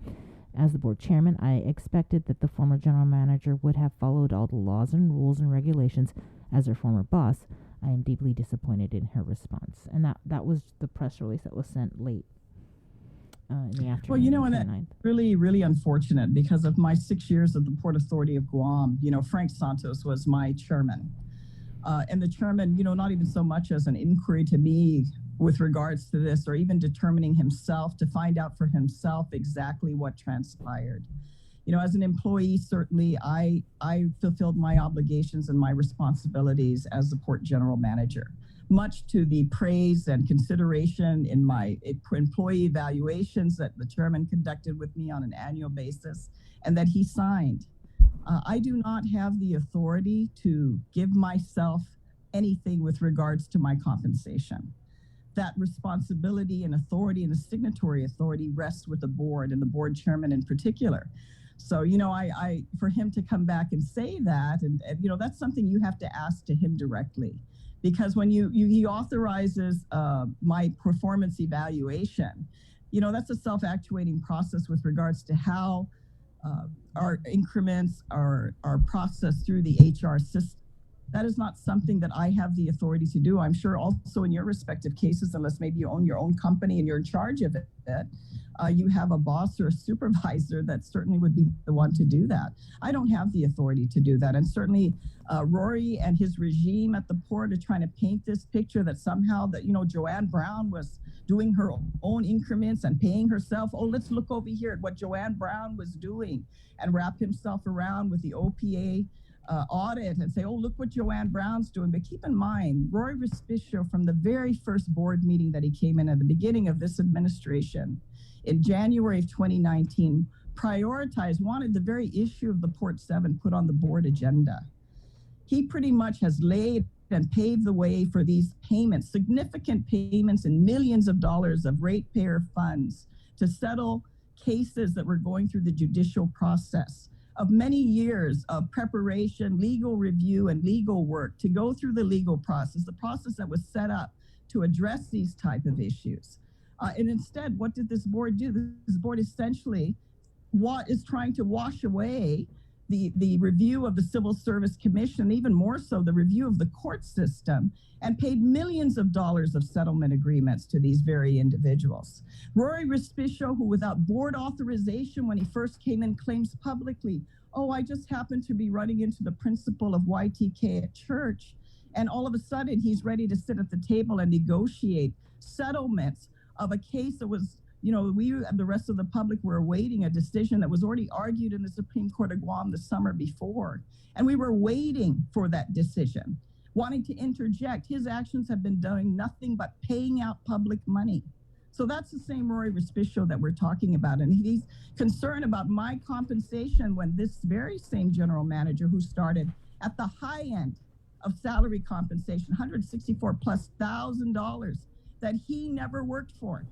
As the board chairman, I expected that the former general manager would have followed all the laws and rules and regulations as her former boss. I am deeply disappointed in her response. And that was the press release that was sent late in the afternoon. Well, you know, and that's really, really unfortunate because of my 6 years at the Port Authority of Guam. You know, Frank Santos was my chairman. And the chairman, you know, not even so much as an inquiry to me with regards to this, or even determining himself to find out for himself exactly what transpired. You know, as an employee, certainly I fulfilled my obligations and my responsibilities as the port general manager, much to the praise and consideration in my employee evaluations that the chairman conducted with me on an annual basis and that he signed. I do not have the authority to give myself anything with regards to my compensation. That responsibility and authority and the signatory authority rests with the board and the board chairman in particular. So, you know, I for him to come back and say that, and you know, that's something you have to ask to him directly, because when he authorizes my performance evaluation, you know, that's a self-actuating process with regards to how our increments are processed through the HR system. That is not something that I have the authority to do. I'm sure also in your respective cases, unless maybe you own your own company and you're in charge of it, you have a boss or a supervisor that certainly would be the one to do that. I don't have the authority to do that. And certainly Rory and his regime at the port are trying to paint this picture that somehow that, you know, Joanne Brown was doing her own increments and paying herself. Oh, let's look over here at what Joanne Brown was doing and wrap himself around with the OPA audit and say, oh, look what Joanne Brown's doing. But keep in mind, Roy Respicio, from the very first board meeting that he came in at the beginning of this administration, in January of 2019, wanted the very issue of the Port 7 put on the board agenda. He pretty much has laid and paved the way for these payments, significant payments in millions of dollars of ratepayer funds to settle cases that were going through the judicial process, of many years of preparation, legal review, and legal work to go through the legal process, the process that was set up to address these type of issues. And instead, what did this board do? This board essentially is trying to wash away the review of the Civil Service Commission, even more so the review of the court system, and paid millions of dollars of settlement agreements to these very individuals. Rory Respicio, who without board authorization when he first came in, claims publicly, oh, I just happened to be running into the principal of YTK at church, and all of a sudden he's ready to sit at the table and negotiate settlements of a case that was, we and the rest of the public were awaiting a decision that was already argued in the Supreme Court of Guam the summer before. And we were waiting for that decision, wanting to interject. His actions have been doing nothing but paying out public money. So that's the same Rory Respicio that we're talking about. And he's concerned about my compensation when this very same general manager who started at the high end of salary compensation, $164,000+, that he never worked for.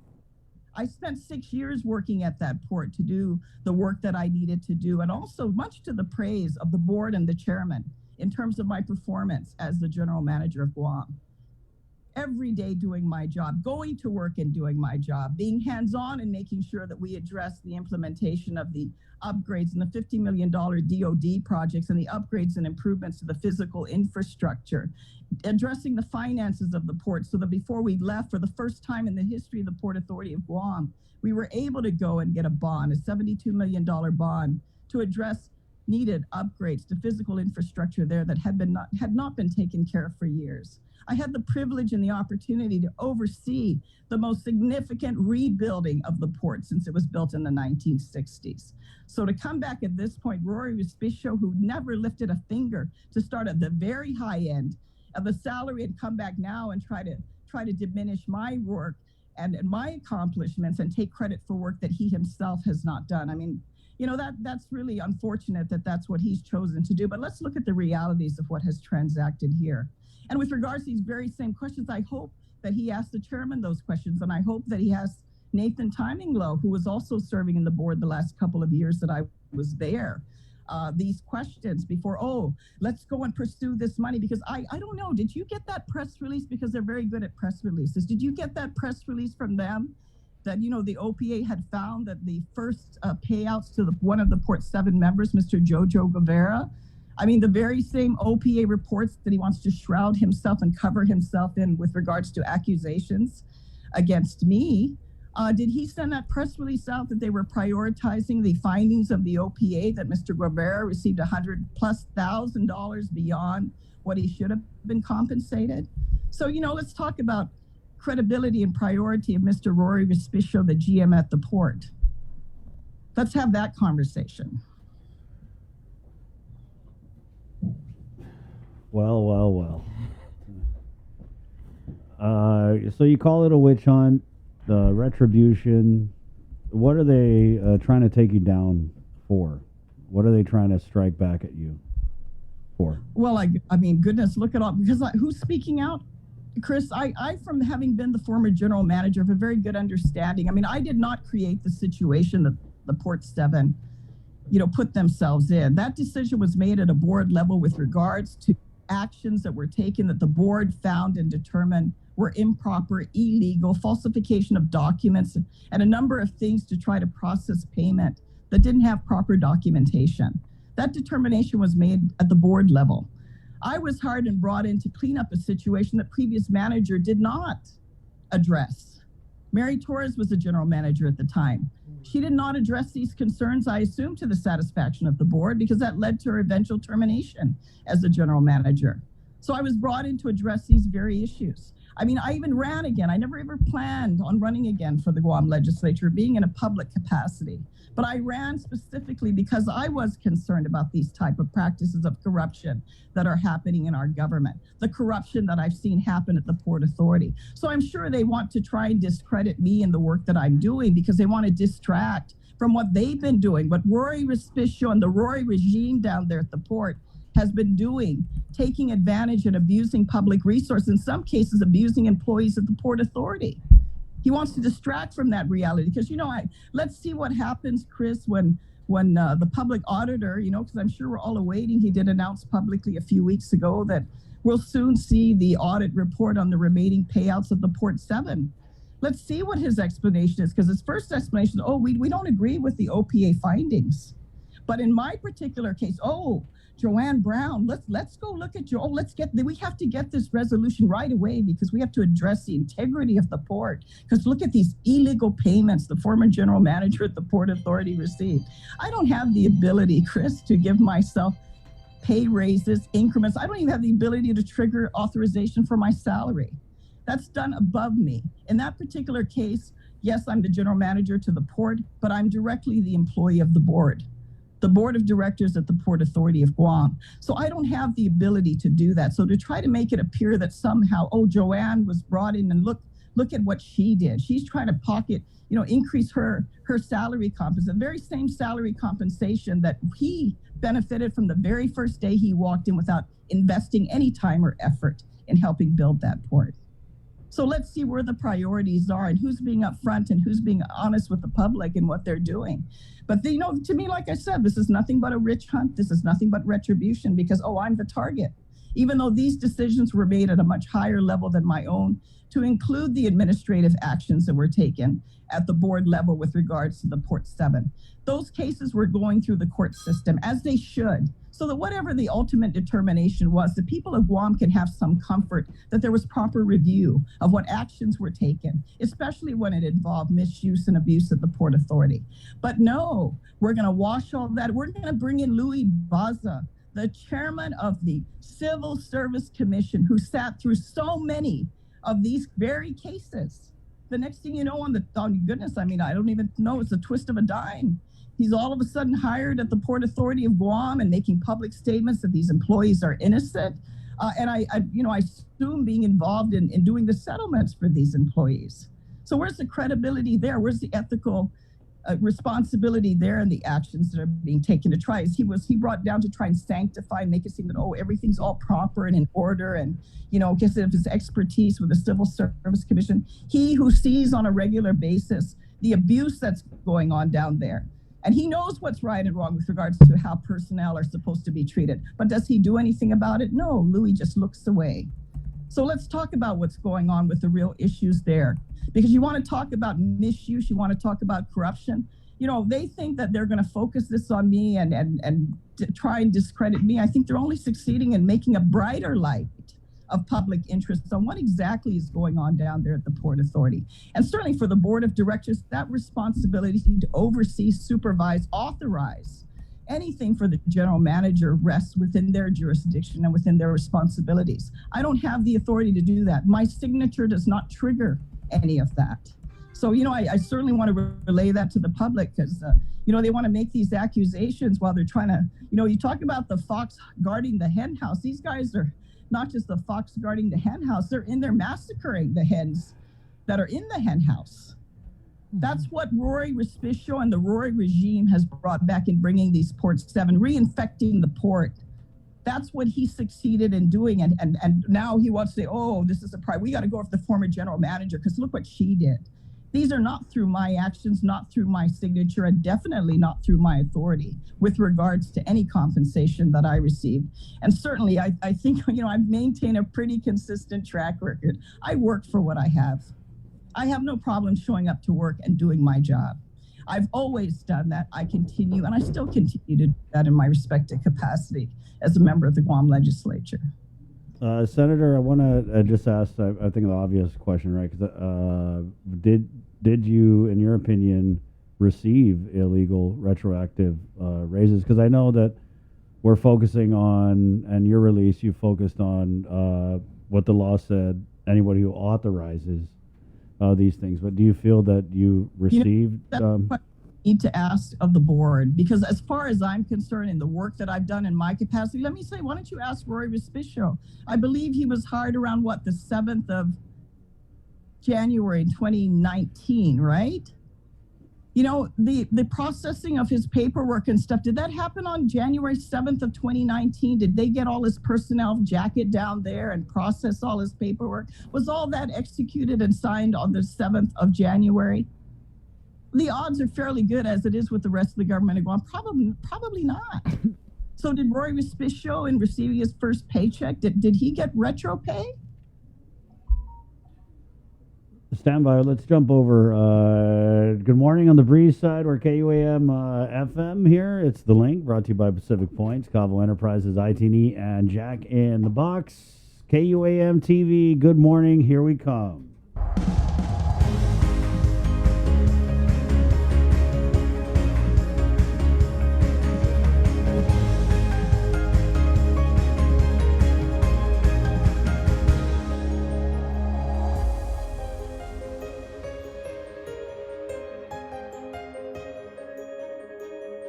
I spent 6 years working at that port to do the work that I needed to do, and also much to the praise of the board and the chairman in terms of my performance as the general manager of Guam. Every day doing my job, going to work and doing my job, being hands-on and making sure that we address the implementation of the upgrades and the $50 million DOD projects and the upgrades and improvements to the physical infrastructure, addressing the finances of the port so that before we left, for the first time in the history of the Port Authority of Guam, we were able to go and get a bond, a $72 million bond, to address needed upgrades to physical infrastructure there that had not been taken care of for years. I had the privilege and the opportunity to oversee the most significant rebuilding of the port since it was built in the 1960s. So to come back at this point, Rory Respicio, who never lifted a finger to start at the very high end of the salary, and come back now and try to diminish my work and my accomplishments and take credit for work that he himself has not done. I mean, that's really unfortunate that that's what he's chosen to do. But let's look at the realities of what has transacted here. And with regards to these very same questions, I hope that he asked the chairman those questions, and I hope that he asked Nathan Timinglow, who was also serving in the board the last couple of years that I was there, these questions before, let's go and pursue this money. Because I don't know, did you get that press release? Because they're very good at press releases. Did you get that press release from them that, the OPA had found that the first payouts to one of the Port 7 members, Mr. Jojo Guevara, I mean, the very same OPA reports that he wants to shroud himself and cover himself in with regards to accusations against me, did he send that press release out that they were prioritizing the findings of the OPA, that Mr. Guevara received $100,000+ beyond what he should have been compensated? So, let's talk about credibility and priority of Mr. Rory Respicio, the GM at the port. Let's have that conversation. Well. So you call it a witch hunt, the retribution. What are they trying to take you down for? What are they trying to strike back at you for? Well, I mean, goodness, look at all, because who's speaking out? Chris, I, from having been the former general manager, have a very good understanding. I mean, I did not create the situation that the Port 7, put themselves in. That decision was made at a board level with regards to actions that were taken that the board found and determined were improper, illegal, falsification of documents, and a number of things to try to process payment that didn't have proper documentation. That determination was made at the board level. I was hired and brought in to clean up a situation that previous manager did not address. Mary Torres was the general manager at the time. She did not address these concerns, I assume, to the satisfaction of the board, because that led to her eventual termination as the general manager. So I was brought in to address these very issues. I mean, I even ran again. I never ever planned on running again for the Guam legislature, being in a public capacity. But I ran specifically because I was concerned about these type of practices of corruption that are happening in our government, the corruption that I've seen happen at the Port Authority. So I'm sure they want to try and discredit me and the work that I'm doing because they want to distract from what they've been doing. What Rory Respicio and the Rory regime down there at the port has been doing, taking advantage and abusing public resources, in some cases abusing employees at the Port Authority. He wants to distract from that reality because, let's see what happens, Chris, when the public auditor, because I'm sure we're all awaiting, he did announce publicly a few weeks ago that we'll soon see the audit report on the remaining payouts of the Port 7. Let's see what his explanation is, because his first explanation is, we don't agree with the OPA findings. But in my particular case, Joanne Brown, let's go look at we have to get this resolution right away because we have to address the integrity of the port. Because look at these illegal payments the former general manager at the Port Authority received. I don't have the ability, Chris, to give myself pay raises, increments. I don't even have the ability to trigger authorization for my salary. That's done above me. In that particular case, yes, I'm the general manager to the port, but I'm directly the employee of the board of directors at the Port Authority of Guam. So I don't have the ability to do that. So to try to make it appear that somehow, Joanne was brought in and look at what she did. She's trying to pocket, increase her salary compensation, the very same salary compensation that he benefited from the very first day he walked in without investing any time or effort in helping build that port. So let's see where the priorities are and who's being upfront and who's being honest with the public and what they're doing. But to me, like I said, this is nothing but a witch hunt. This is nothing but retribution because, I'm the target. Even though these decisions were made at a much higher level than my own, to include the administrative actions that were taken at the board level with regards to the Port 7. Those cases were going through the court system, as they should, so that whatever the ultimate determination was, the people of Guam can have some comfort that there was proper review of what actions were taken, especially when it involved misuse and abuse of the Port Authority. But no, we're going to wash all that. We're going to bring in Louis Baza, the chairman of the Civil Service Commission, who sat through so many of these very cases. The next thing you know, I don't even know, it's a twist of a dime. He's all of a sudden hired at the Port Authority of Guam and making public statements that these employees are innocent. And I assume being involved in doing the settlements for these employees. So where's the credibility there? Where's the ethical responsibility there and the actions that are being taken to try? He brought down to try and sanctify, make it seem that, everything's all proper and in order. And, because of his expertise with the Civil Service Commission, he who sees on a regular basis the abuse that's going on down there. And he knows what's right and wrong with regards to how personnel are supposed to be treated. But does he do anything about it? No, Louis just looks away. So let's talk about what's going on with the real issues there. Because you want to talk about misuse, you want to talk about corruption. They think that they're going to focus this on me and try and discredit me. I think they're only succeeding in making a brighter light of public interest on what exactly is going on down there at the Port Authority. And certainly for the board of directors, that responsibility to oversee, supervise, authorize anything for the general manager rests within their jurisdiction and within their responsibilities. I don't have the authority to do that. My signature does not trigger any of that. So, I certainly want to relay that to the public because, they want to make these accusations while they're trying to, you talk about the fox guarding the hen house. These guys are not just the fox guarding the hen house, they're in there massacring the hens that are in the hen house. That's what Rory Respicio and the Rory regime has brought back in bringing these Port 7, reinfecting the port. That's what he succeeded in doing. And now he wants to say, this is a pride. We got to go after the former general manager because look what she did. These are not through my actions, not through my signature, and definitely not through my authority with regards to any compensation that I received. And certainly, I think, I've maintained a pretty consistent track record. I work for what I have. I have no problem showing up to work and doing my job. I've always done that. I continue, and I still continue to do that in my respective capacity as a member of the Guam legislature. Senator, I want to just ask, I think, the obvious question, right? Because did you, in your opinion, receive illegal retroactive raises? Because I know that we're focusing on, and your release, you focused on what the law said anybody who authorizes these things. But do you feel that you received? That's what I need to ask of the board, because as far as I'm concerned, in the work that I've done in my capacity, let me say, why don't you ask Roy Respicio? I believe he was hired around the 7th of January 2019, right? You know, the processing of his paperwork and stuff, did that happen on January 7th of 2019? Did they get all his personnel jacket down there and process all his paperwork? Was all that executed and signed on the 7th of January? The odds are fairly good, as it is with the rest of the government of Guam. Probably not. So did Roy Respicio, in receiving his first paycheck, did he get retro pay? Stand by. Let's jump over. Good morning on the breeze side. We're KUAM FM here. It's The Link, brought to you by Pacific Points, Cavo Enterprises, ITNE, and Jack in the Box. KUAM TV, good morning. Here we come.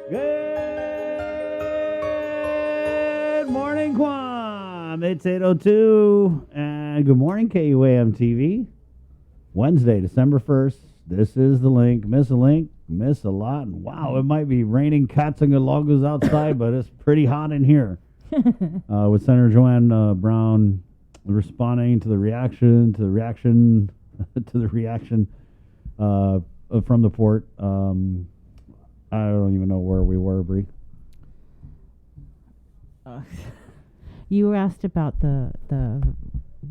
Good morning, Guam. It's 8:02, and good morning, KUAM TV. Wednesday, December 1st. This is The Link. Miss a link, miss a lot. And wow, it might be raining cats and galongos outside, but it's pretty hot in here. With Senator Joanne Brown responding to the reaction from the port. I don't even know where we were, Bree. You were asked about the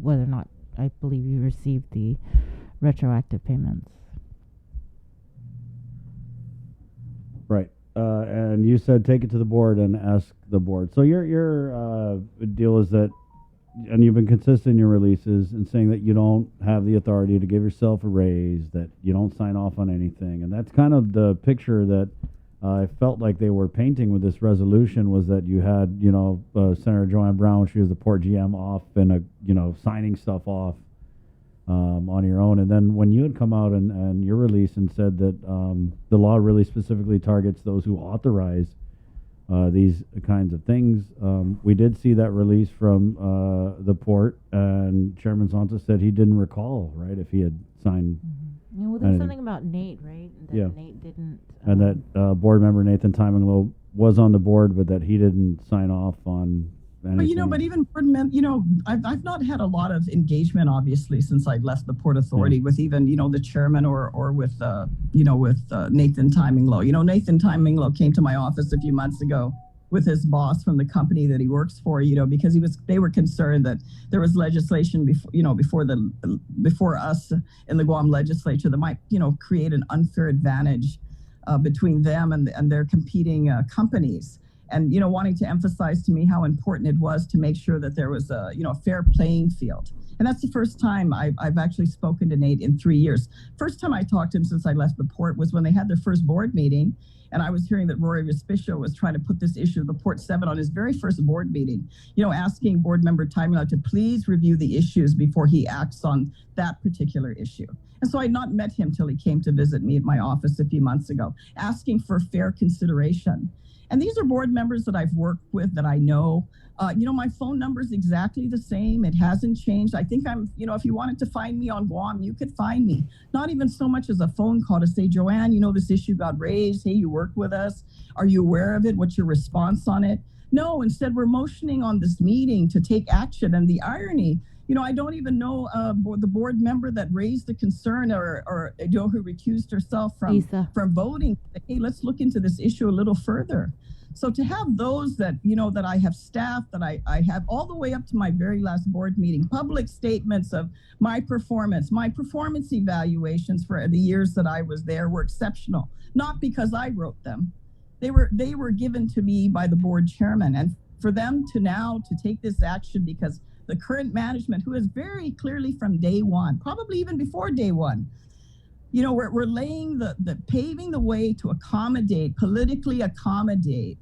whether or not I believe you received the retroactive payments. Right. And you said take it to the board and ask the board. So your deal is that, and you've been consistent in your releases in saying that you don't have the authority to give yourself a raise, that you don't sign off on anything. And that's kind of the picture that I felt like they were painting with this resolution, was that you had, Senator Joanne Brown, when she was the port GM, off and, signing stuff off on your own. And then when you had come out and your release and said that the law really specifically targets those who authorize these kinds of things, we did see that release from the port, and Chairman Santos said he didn't recall, right, if he had signed. Yeah, well, there's something about Nate, right? That Nate didn't. And that board member Nathan Timinglow was on the board, but that he didn't sign off on anything. But even board I've not had a lot of engagement, obviously, since I left the Port Authority with even, the chairman or with Nathan Timinglow. Nathan Timinglow came to my office a few months ago with his boss from the company that he works for, because they were concerned that there was legislation before us in the Guam legislature that might, create an unfair advantage between them and their competing companies. And, wanting to emphasize to me how important it was to make sure that there was a fair playing field. And that's the first time I've actually spoken to Nate in 3 years. First time I talked to him since I left the port was when they had their first board meeting. And I was hearing that Roy Respicio was trying to put this issue of the Port 7 on his very first board meeting, asking board member Timinglow to please review the issues before he acts on that particular issue. And so I had not met him till he came to visit me at my office a few months ago, asking for fair consideration. And these are board members that I've worked with, that I know. My phone number is exactly the same. It hasn't changed. I think if you wanted to find me on Guam, you could find me. Not even so much as a phone call to say, Joanne, this issue got raised. Hey, you work with us. Are you aware of it? What's your response on it? No, instead we're motioning on this meeting to take action. And the irony, I don't even know the board member that raised the concern or who recused herself from voting. Hey, let's look into this issue a little further. So to have those that, that I have staff, that I have all the way up to my very last board meeting, public statements of my performance evaluations for the years that I was there were exceptional, not because I wrote them. They were given to me by the board chairman. And for them to now to take this action because the current management, who is very clearly from day one, probably even before day one, we're laying paving the way to politically accommodate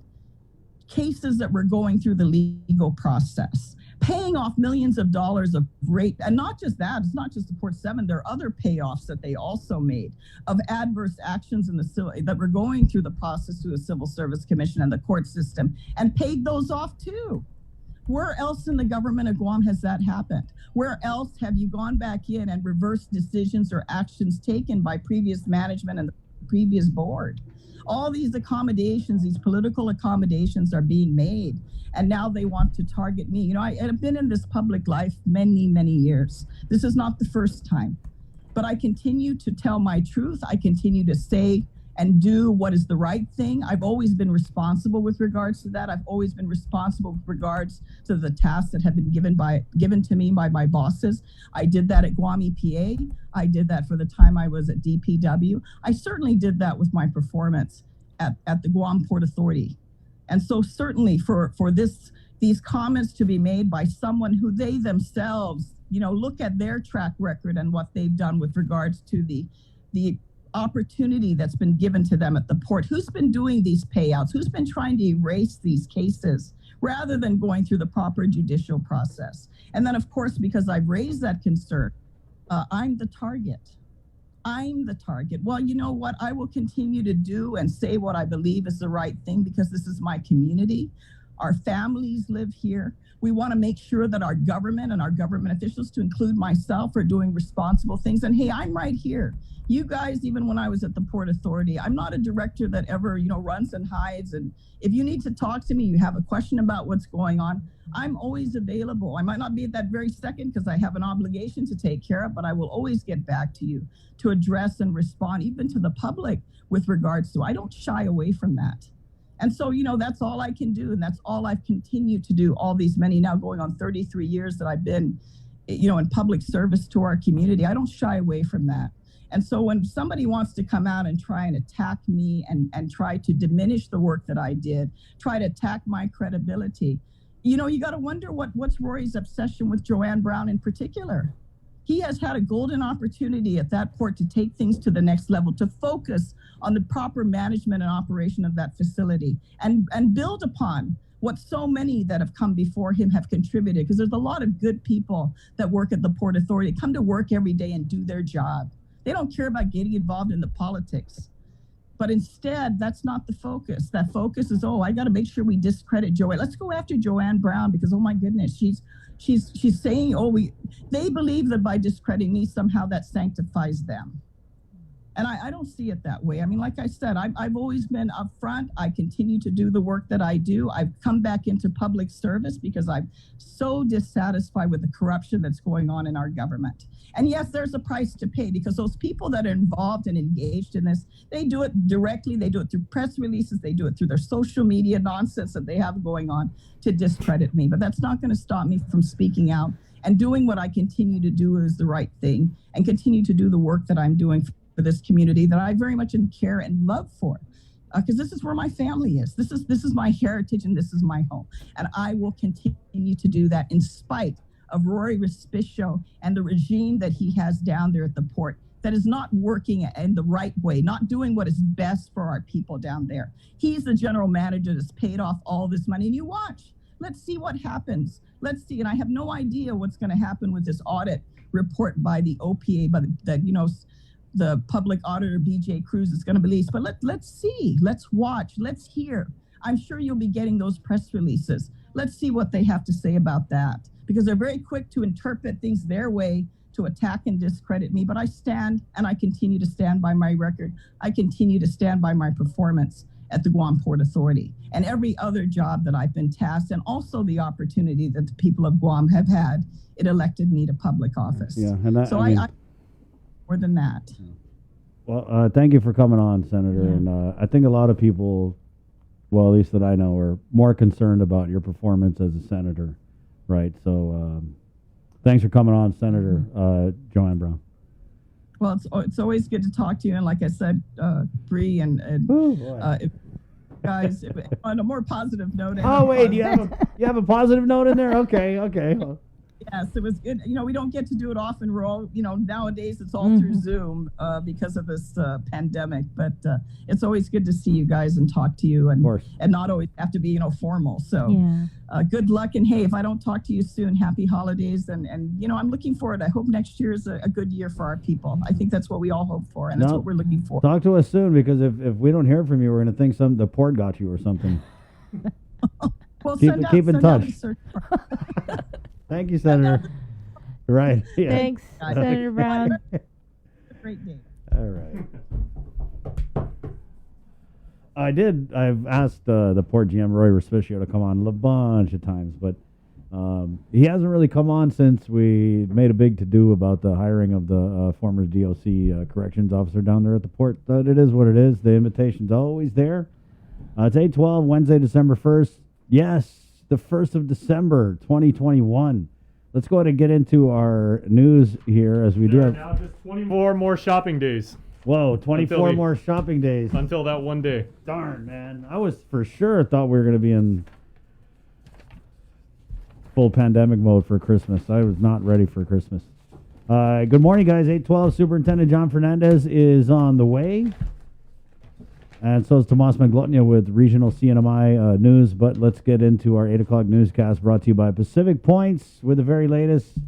cases that were going through the legal process, paying off millions of dollars of rate. And not just that, it's not just the Port 7, there are other payoffs that they also made of adverse actions in the that were going through the process through the Civil Service Commission and the court system, and paid those off too. Where else in the government of Guam has that happened? Where else have you gone back in and reversed decisions or actions taken by previous management and the previous board? All these accommodations, these political accommodations are being made, and now they want to target me. You know, I've been in this public life many, many years. This is not the first time, but I continue to tell my truth. I continue to say and do what is the right thing. I've always been responsible with regards to that. I've always been responsible with regards to the tasks that have been given to me by my bosses. I did that at Guam EPA. I did that for the time I was at DPW. I certainly did that with my performance at the Guam Port Authority. And so certainly for these comments to be made by someone who they themselves, you know, look at their track record and what they've done with regards to the opportunity that's been given to them at the port. Who's been doing these payouts? Who's been trying to erase these cases rather than going through the proper judicial process? And then, of course, because I've raised that concern, I'm the target. I'm the target. Well, you know what? I will continue to do and say what I believe is the right thing because this is my community. Our families live here. We want to make sure that our government and our government officials, to include myself, are doing responsible things. And hey, I'm right here. You guys, even when I was at the Port Authority, I'm not a director that ever, you know, runs and hides. And if you need to talk to me, you have a question about what's going on, I'm always available. I might not be at that very second because I have an obligation to take care of, but I will always get back to you to address and respond, even to the public with regards to, I don't shy away from that. And so, you know, that's all I can do. And that's all I've continued to do all these many, now going on 33 years that I've been, you know, in public service to our community. I don't shy away from that. And so when somebody wants to come out and try and attack me and try to diminish the work that I did, try to attack my credibility, you know, you got to wonder what's Rory's obsession with Joanne Brown in particular. He has had a golden opportunity at that port to take things to the next level, to focus on the proper management and operation of that facility and build upon what so many that have come before him have contributed. Because there's a lot of good people that work at the Port Authority, come to work every day and do their job. They don't care about getting involved in the politics. But instead, that's not the focus. That focus is, oh, I got to make sure we discredit Joanne. Let's go after Joanne Brown because, oh my goodness, she's saying, oh, they believe that by discrediting me, somehow that sanctifies them. And I don't see it that way. I mean, like I said, I've always been upfront. I continue to do the work that I do. I've come back into public service because I'm so dissatisfied with the corruption that's going on in our government. And yes, there's a price to pay because those people that are involved and engaged in this, they do it directly. They do it through press releases. They do it through their social media nonsense that they have going on to discredit me. But that's not going to stop me from speaking out and doing what I continue to do is the right thing and continue to do the work that I'm doing for this community that I very much care and love for. Because this is where my family is. This is my heritage and this is my home. And I will continue to do that in spite of Rory Respicio and the regime that he has down there at the port that is not working in the right way, not doing what is best for our people down there. He's the general manager that's paid off all this money. And you watch. Let's see what happens. Let's see. And I have no idea what's going to happen with this audit report by the OPA, but that, you know, the public auditor, BJ Cruz, is going to release. But let's see, let's watch, let's hear. I'm sure you'll be getting those press releases. Let's see what they have to say about that, because they're very quick to interpret things their way to attack and discredit me. But I stand and I continue to stand by my record. I continue to stand by my performance at the Guam Port Authority and every other job that I've been tasked, and also the opportunity that the people of Guam have had. It elected me to public office. Yeah, and that, so I more than that. Well, thank you for coming on, Senator. And I think a lot of people, well, at least that I know, are more concerned about your performance as a senator, right? So thanks for coming on, Senator Joanne Brown. Well, it's always good to talk to you. And like I said, Bree and guys, on a more positive note. Oh, wait, you have a positive note in there? Okay. Yes, it was good. We don't get to do it often. We're all, nowadays it's all through Zoom because of this pandemic. But it's always good to see you guys and talk to you, and not always have to be, formal. So good luck. And hey, if I don't talk to you soon, happy holidays. And I'm looking forward. I hope next year is a good year for our people. I think that's what we all hope for, and that's what we're looking for. Talk to us soon, because if we don't hear from you, we're going to think the port got you or something. Well, keep in touch. Thank you, Senator. Right. Yeah. Thanks, Senator Brown. Great day. All right. I've asked the Port GM Roy Respicio to come on a bunch of times, but he hasn't really come on since we made a big to-do about the hiring of the former DOC corrections officer down there at the port. But it is what it is. The invitation's always there. It's 8/12, Wednesday, December 1st. Yes, the 1st of December, 2021. Let's go ahead and get into our news here, as we do have now just 24 more shopping days. Whoa, 24 more shopping days. Until that one day. Darn, man. I was for sure thought we were going to be in full pandemic mode for Christmas. I was not ready for Christmas. Good morning, guys. 8/12. Superintendent John Fernandez is on the way. And so is Tomas Maglotnia with Regional CNMI News. But let's get into our 8 o'clock newscast, brought to you by Pacific Points with the very latest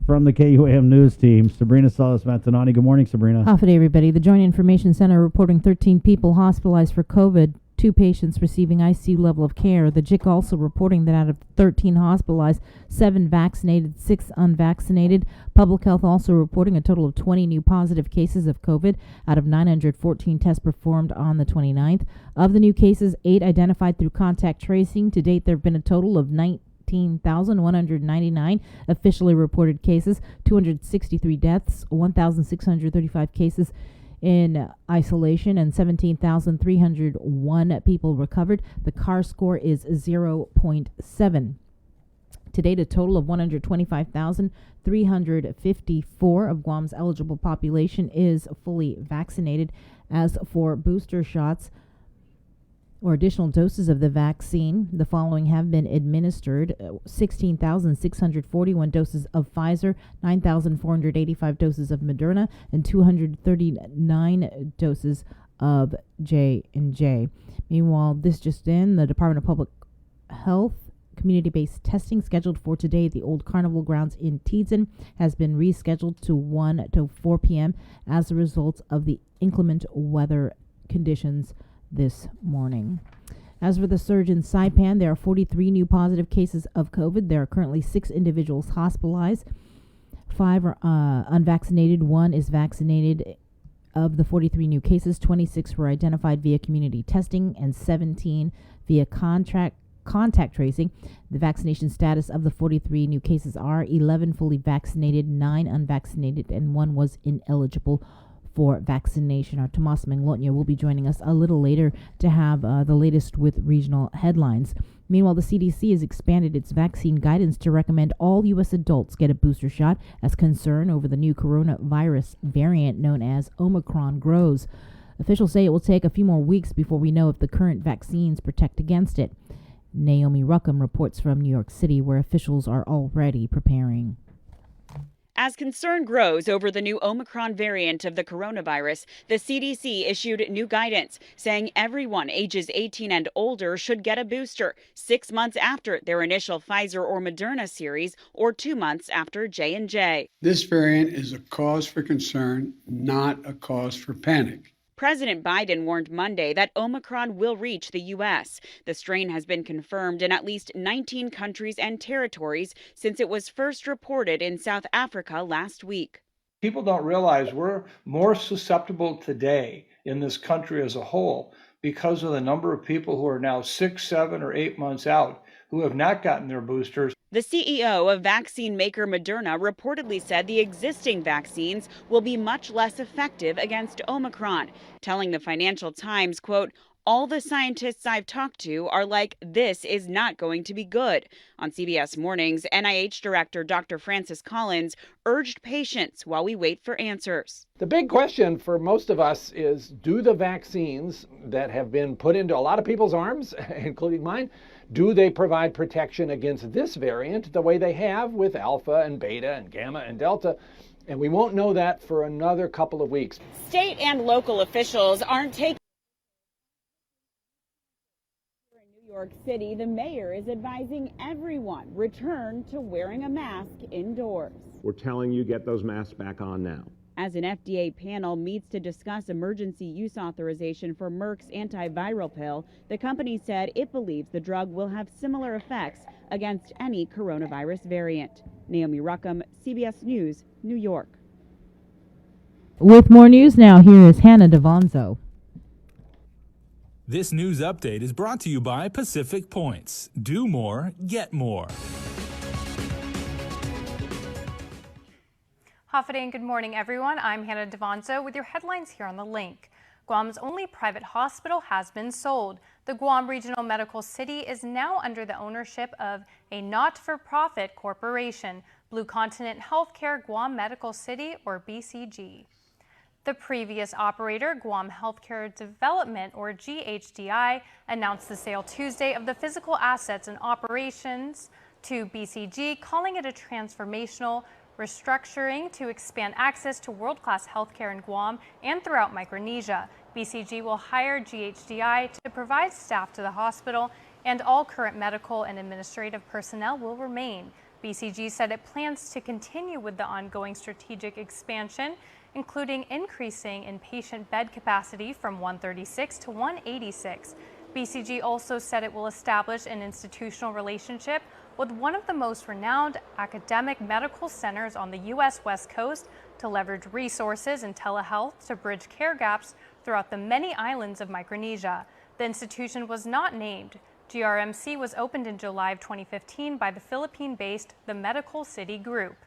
from the KUAM News team. Sabrina Salas-Matanani. Good morning, Sabrina. Half a day, everybody. The Joint Information Center reporting 13 people hospitalized for COVID, 2 patients receiving ICU level of care. The JIC also reporting that out of 13 hospitalized, 7 vaccinated, 6 unvaccinated. Public Health also reporting a total of 20 new positive cases of COVID out of 914 tests performed on the 29th. Of the new cases, 8 identified through contact tracing. To date, there have been a total of 19,199 officially reported cases, 263 deaths, 1,635 cases in isolation, and 17,301 people recovered. The CAR score is 0.7. To date, a total of 125,354 of Guam's eligible population is fully vaccinated. As for booster shots or additional doses of the vaccine, the following have been administered: 16,641 doses of Pfizer, 9,485 doses of Moderna, and 239 doses of J&J. Meanwhile, this just in, the Department of Public Health community-based testing scheduled for today at the Old Carnival Grounds in Tiedzin has been rescheduled to 1 to 4 p.m. as a result of the inclement weather conditions this morning. As for the surge in Saipan, there are 43 new positive cases of COVID. There are currently 6 individuals hospitalized. 5 are unvaccinated. 1 is vaccinated. Of the 43 new cases, 26 were identified via community testing and 17 via contact tracing. The vaccination status of the 43 new cases are 11 fully vaccinated, 9 unvaccinated, and 1 was ineligible for vaccination. Our Tomas Maglotnia will be joining us a little later to have the latest with regional headlines. Meanwhile, the CDC has expanded its vaccine guidance to recommend all U.S. adults get a booster shot as concern over the new coronavirus variant known as Omicron grows. Officials say it will take a few more weeks before we know if the current vaccines protect against it. Naomi Ruckham reports from New York City, where officials are already preparing. As concern grows over the new Omicron variant of the coronavirus, the CDC issued new guidance saying everyone ages 18 and older should get a booster 6 months after their initial Pfizer or Moderna series or 2 months after J&J. This variant is a cause for concern, not a cause for panic. President Biden warned Monday that Omicron will reach the U.S. The strain has been confirmed in at least 19 countries and territories since it was first reported in South Africa last week. People don't realize we're more susceptible today in this country as a whole because of the number of people who are now 6, 7, or 8 months out who have not gotten their boosters. The CEO of vaccine maker Moderna reportedly said the existing vaccines will be much less effective against Omicron, telling the Financial Times, quote, All the scientists I've talked to are like, this is not going to be good. On CBS Mornings, NIH Director Dr. Francis Collins urged patience while we wait for answers. The big question for most of us is, do the vaccines that have been put into a lot of people's arms, including mine, do they provide protection against this variant the way they have with Alpha and Beta and Gamma and Delta? And we won't know that for another couple of weeks. State and local officials aren't taking. In New York City, the mayor is advising everyone return to wearing a mask indoors. We're telling you, get those masks back on now. As an FDA panel meets to discuss emergency use authorization for Merck's antiviral pill, the company said it believes the drug will have similar effects against any coronavirus variant. Naomi Ruckham, CBS News, New York. With more news now, here is Hannah Devonzo. This news update is brought to you by Pacific Points. Do more, get more. Hafa and good morning, everyone. I'm Hannah Devonzo with your headlines here on the link. Guam's only private hospital has been sold. The Guam Regional Medical City is now under the ownership of a not-for-profit corporation, Blue Continent Healthcare Guam Medical City, or BCG. The previous operator, Guam Healthcare Development, or GHDI, announced the sale Tuesday of the physical assets and operations to BCG, calling it a transformational restructuring to expand access to world-class healthcare in Guam and throughout Micronesia. BCG will hire GHDI to provide staff to the hospital, and all current medical and administrative personnel will remain. BCG said it plans to continue with the ongoing strategic expansion, including increasing inpatient bed capacity from 136 to 186. BCG also said it will establish an institutional relationship with one of the most renowned academic medical centers on the U.S. West Coast to leverage resources in telehealth to bridge care gaps throughout the many islands of Micronesia. The institution was not named. GRMC was opened in July of 2015 by the Philippine-based The Medical City Group.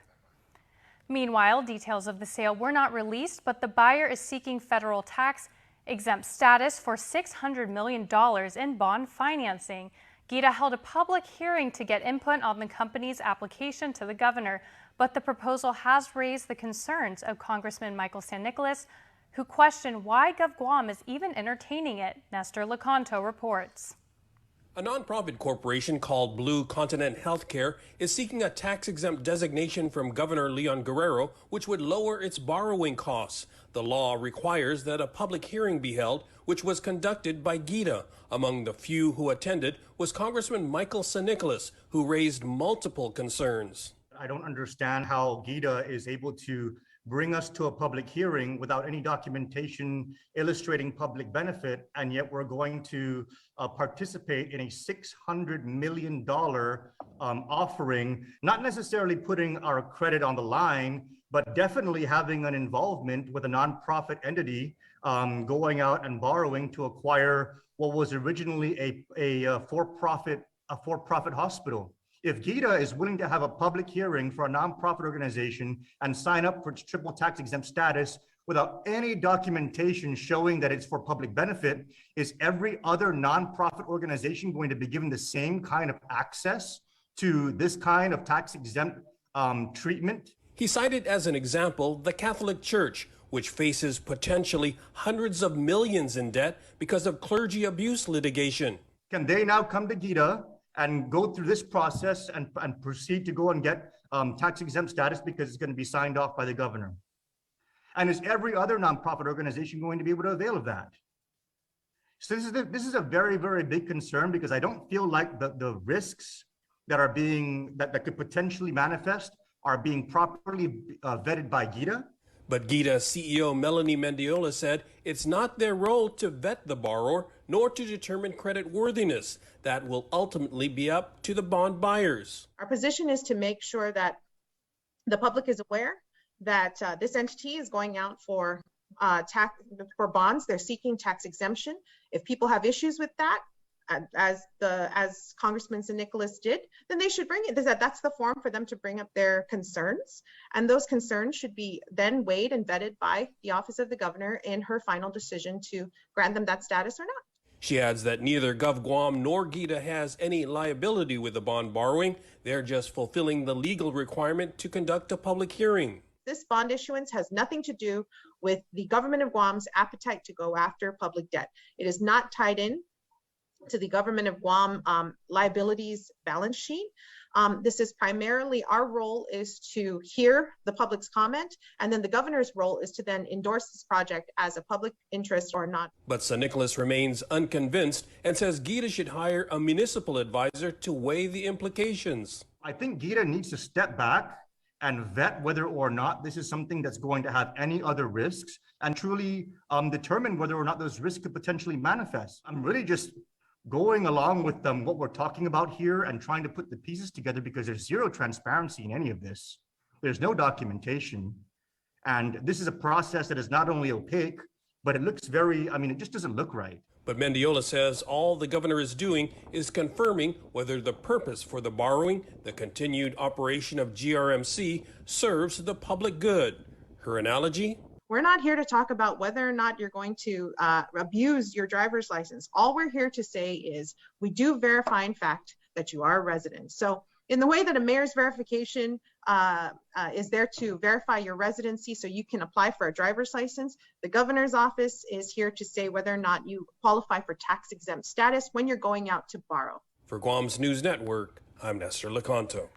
Meanwhile, details of the sale were not released, but the buyer is seeking federal tax-exempt status for $600 million in bond financing. GITA held a public hearing to get input on the company's application to the governor, but the proposal has raised the concerns of Congressman Michael San Nicolas, who questioned why GovGuam is even entertaining it. Nestor Lecanto reports. A nonprofit corporation called Blue Continent Healthcare is seeking a tax-exempt designation from Governor Leon Guerrero, which would lower its borrowing costs. The law requires that a public hearing be held, which was conducted by GITA. Among the few who attended was Congressman Michael San Nicolas, who raised multiple concerns. I don't understand how GITA is able to bring us to a public hearing without any documentation illustrating public benefit, and yet we're going to participate in a $600 million offering, not necessarily putting our credit on the line, but definitely having an involvement with a nonprofit entity going out and borrowing to acquire what was originally a for-profit hospital. If GITA is willing to have a public hearing for a nonprofit organization and sign up for its triple tax exempt status without any documentation showing that it's for public benefit, is every other nonprofit organization going to be given the same kind of access to this kind of tax exempt treatment? He cited as an example the Catholic Church, which faces potentially hundreds of millions in debt because of clergy abuse litigation. Can they now come to GITA and go through this process and proceed to go and get tax exempt status because it's going to be signed off by the governor? And is every other nonprofit organization going to be able to avail of that? So this is a very, very big concern, because I don't feel like the risks that are that could potentially manifest are being properly vetted by GITA. But GITA CEO Melanie Mendiola said it's not their role to vet the borrower nor to determine credit worthiness. That will ultimately be up to the bond buyers. Our position is to make sure that the public is aware that this entity is going out for bonds. They're seeking tax exemption. If people have issues with that, as Congressman San Nicolas did, then they should bring it. That's the forum for them to bring up their concerns, and those concerns should be then weighed and vetted by the office of the governor in her final decision to grant them that status or not. She adds that neither GovGuam nor GDA has any liability with the bond borrowing. They're just fulfilling the legal requirement to conduct a public hearing. This bond issuance has nothing to do with the government of Guam's appetite to go after public debt. It is not tied in to the government of Guam liabilities balance sheet. This is primarily, our role is to hear the public's comment, and then the governor's role is to then endorse this project as a public interest or not. But San Nicolas remains unconvinced and says GDA should hire a municipal advisor to weigh the implications. I think GDA needs to step back and vet whether or not this is something that's going to have any other risks, and truly determine whether or not those risks could potentially manifest. I'm really just going along with what we're talking about here and trying to put the pieces together, because there's zero transparency in any of this. There's no documentation. And this is a process that is not only opaque, but it looks it just doesn't look right. But Mendiola says all the governor is doing is confirming whether the purpose for the borrowing, the continued operation of GRMC, serves the public good. Her analogy? We're not here to talk about whether or not you're going to abuse your driver's license. All we're here to say is we do verify, in fact, that you are a resident. So in the way that a mayor's verification is there to verify your residency so you can apply for a driver's license, the governor's office is here to say whether or not you qualify for tax-exempt status when you're going out to borrow. For Guam's News Network, I'm Nestor Lecanto.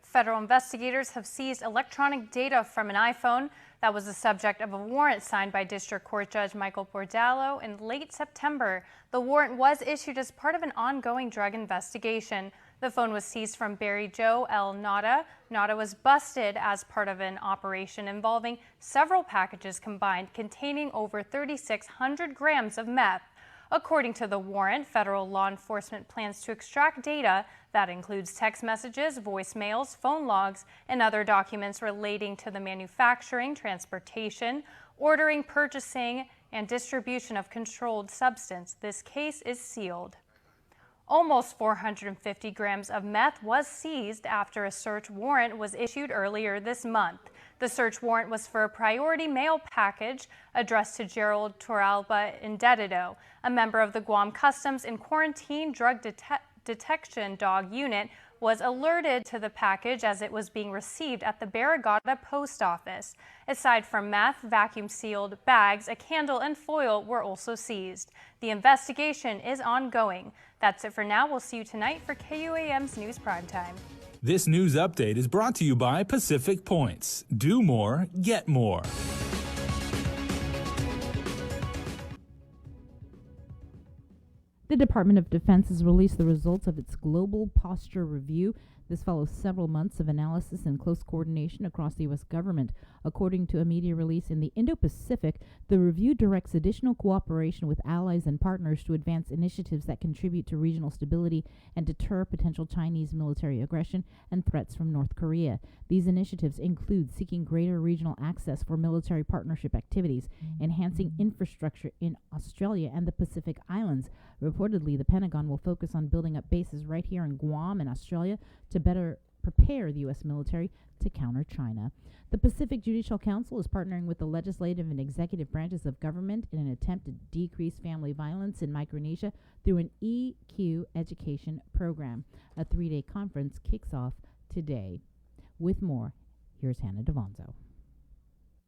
Federal investigators have seized electronic data from an iPhone that was the subject of a warrant signed by District Court Judge Michael Bordallo in late September. The warrant was issued as part of an ongoing drug investigation. The phone was seized from Barry Joe L. Nada. Nada was busted as part of an operation involving several packages combined containing over 3,600 grams of meth. According to the warrant, federal law enforcement plans to extract data that includes text messages, voicemails, phone logs, and other documents relating to the manufacturing, transportation, ordering, purchasing, and distribution of controlled substance. This case is sealed. Almost 450 grams of meth was seized after a search warrant was issued earlier this month. The search warrant was for a priority mail package addressed to Gerald Torralba Indedido, a member of the Guam Customs and Quarantine Drug Detection Dog Unit, was alerted to the package as it was being received at the Barragata Post Office. Aside from meth, vacuum-sealed bags, a candle, and foil were also seized. The investigation is ongoing. That's it for now. We'll see you tonight for KUAM's News Primetime. This news update is brought to you by Pacific Points. Do more, get more. The Department of Defense has released the results of its Global Posture Review. This follows several months of analysis and close coordination across the U.S. government. According to a media release in the Indo-Pacific, the review directs additional cooperation with allies and partners to advance initiatives that contribute to regional stability and deter potential Chinese military aggression and threats from North Korea. These initiatives include seeking greater regional access for military partnership activities, enhancing infrastructure in Australia and the Pacific Islands. Reportedly, the Pentagon will focus on building up bases right here in Guam and Australia to better prepare the U.S. military to counter China. The Pacific Judicial Council is partnering with the legislative and executive branches of government in an attempt to decrease family violence in Micronesia through an EQ education program. A 3-day conference kicks off today. With more, here's Hannah Devonzo.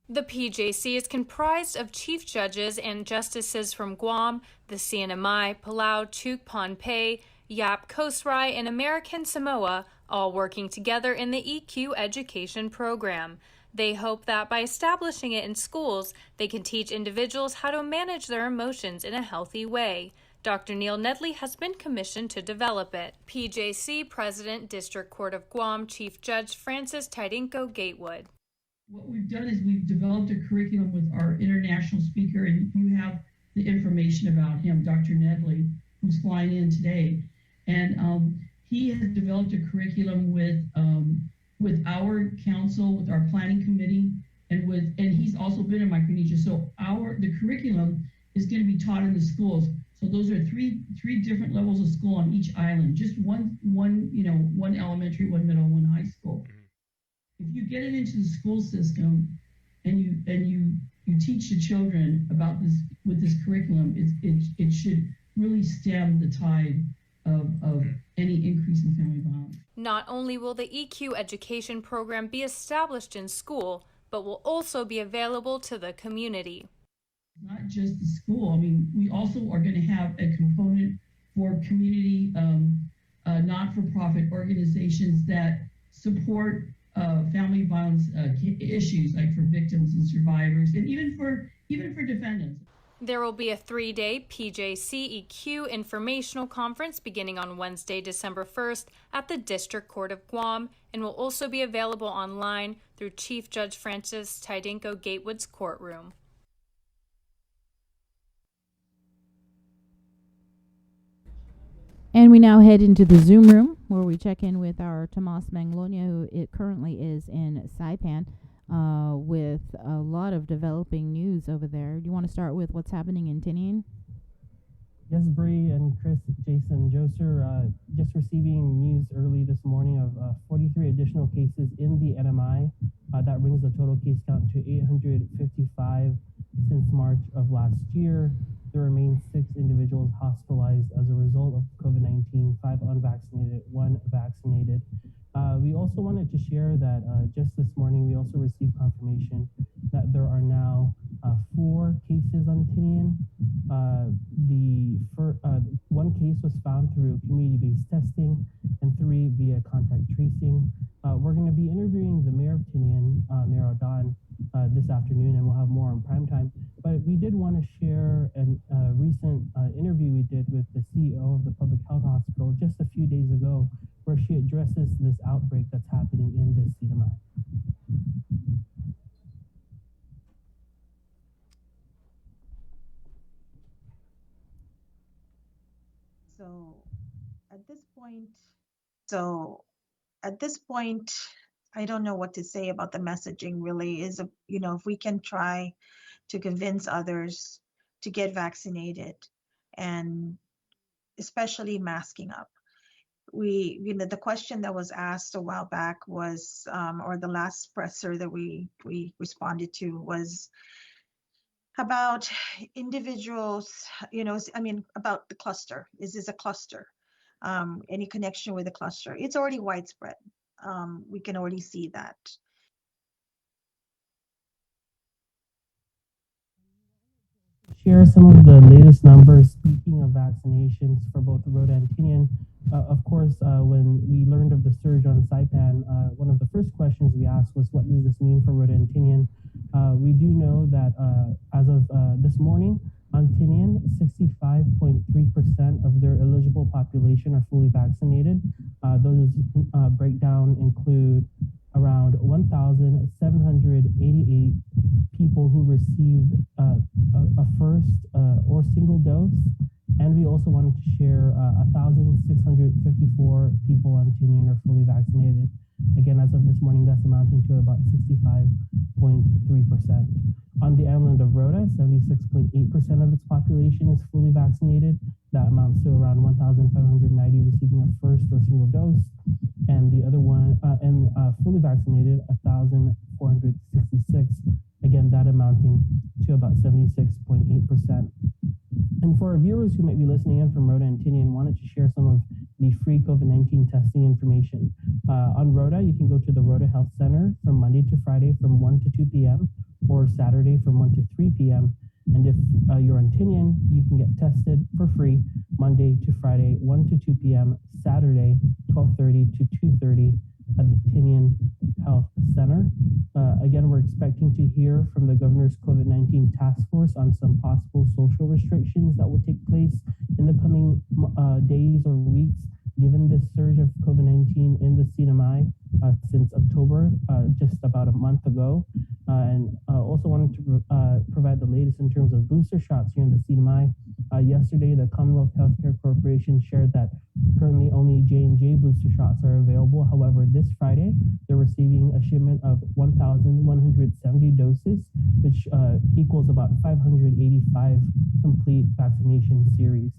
The PJC is comprised of chief judges and justices from Guam, the CNMI, Palau, Chuuk, Pohnpei, Yap, Coast Rai, and American Samoa, all working together in the EQ education program. They hope that by establishing it in schools, they can teach individuals how to manage their emotions in a healthy way. Dr. Neil Nedley has been commissioned to develop it. PJC President, District Court of Guam, Chief Judge Francis Tidinko Gatewood. What we've done is we've developed a curriculum with our international speaker, and you have the information about him, Dr. Nedley, who's flying in today. And he has developed a curriculum with our council, with our planning committee, and he's also been in Micronesia. So the curriculum is going to be taught in the schools. So those are three different levels of school on each island. Just one elementary, one middle, one high school. If you get it into the school system and you teach the children about this with this curriculum, it should really stem the tide of any increase in family violence. Not only will the EQ education program be established in school, but will also be available to the community. Not just the school. I mean, we also are going to have a component for community not-for-profit organizations that support family violence issues, like for victims and survivors, and even for defendants. There will be a 3-day PJC-EQ informational conference beginning on Wednesday, December 1st at the District Court of Guam, and will also be available online through Chief Judge Francis Tidinko Gatewood's courtroom. And we now head into the Zoom room where we check in with our Tomas Manglonia, who it currently is in Saipan, with a lot of developing news over there. Do you want to start with what's happening in Tinian? Yes, Bree and Chris, Jason, Joser, just receiving news early this morning of 43 additional cases in the NMI. That brings the total case count to 855 since March of last year. There remain 6 individuals hospitalized as a result of COVID-19, 5 unvaccinated, 1 vaccinated. We also wanted to share that just this morning, we also received confirmation that there are now 4 cases on Tinian. One case was found through community-based testing and 3 via contact tracing. We're going to be interviewing the mayor of Tinian, Mayor Adan, this afternoon, and we'll have more on prime time. But we did want to share a recent interview we did with the CEO of the Public Health Hospital just a few days ago, where she addresses this outbreak that's happening in this CNMI. So at this point, I don't know what to say about the messaging really is, if we can try to convince others to get vaccinated and especially masking up. The question that was asked a while back was, or the last presser that we responded to was about individuals, about the cluster. Is this a cluster? Any connection with the cluster? It's already widespread. We can already see that. Share some of the latest numbers, speaking of vaccinations for both Rhoda and Tinian. Of course, when we learned of the surge on Saipan, one of the first questions we asked was, what does this mean for Rhoda and Tinian? We do know that as of this morning, on Tinian, 65.3% of their eligible population are fully vaccinated. Those breakdown include around 1,788 people who received a first or single dose. And we also wanted to share 1,654 people on Tinian are fully vaccinated. Again, as of this morning, that's amounting to about 65.3%. On the island of Rhoda, 76.8% of its population is fully vaccinated. That amounts to around 1,590 receiving a first or single dose. And the other one, fully vaccinated, 1,466. Again, that amounting to about 76.8%. And for our viewers who might be listening in from Rhoda and Tinian, wanted to share some of the free COVID-19 testing information. On Rhoda, you can go to the Rhoda Health Center from Monday to Friday from 1 to 2 p.m. or Saturday from 1 to 3 p.m. And if you're on Tinian, you can get tested for free Monday to Friday, 1 to 2 p.m., Saturday, 12:30 to 2:30 at the Tinian Health Center. Again, we're expecting to hear from the governor's COVID-19 task force on some possible social restrictions that will take place in the coming days or weeks, given this surge of COVID-19 in the CNMI since October, just about a month ago. And also wanted to provide the latest in terms of booster shots here in the CNMI. Yesterday, the Commonwealth Healthcare Corporation shared that currently only J&J booster shots are available. However, this Friday, they're receiving a shipment of 1,170 doses, which equals about 585 complete vaccination series.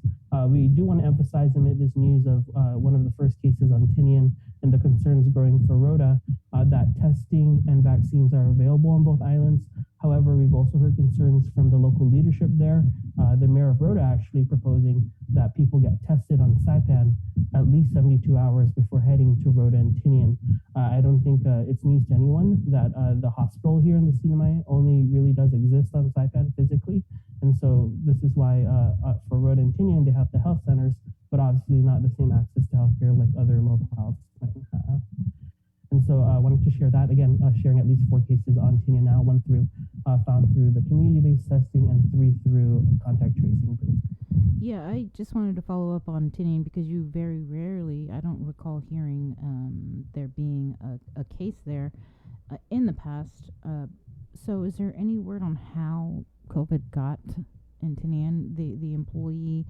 We do want to emphasize amid this news of one of the first cases on Tinian and the concerns growing for Rhoda, that testing and vaccines are available on both islands. However, we've also heard concerns from the local leadership there the mayor of Rhoda actually proposing that people get tested on Saipan at least 72 hours before heading to Rhoda and Tinian. I don't think it's news to anyone that the hospital here in the CNMI only really does exist on Saipan physically. And so this is why for Rhoda and Tinian, they have the health centers, but obviously not the same access to healthcare like other locales might have. And so I wanted to share that again, sharing at least 4 cases on Tinian now, 1 through found through the community-based testing and 3 through contact tracing. Yeah, I just wanted to follow up on Tinian because you very rarely, I don't recall hearing there being a case there in the past. So is there any word on how COVID got in Tinian? The employee,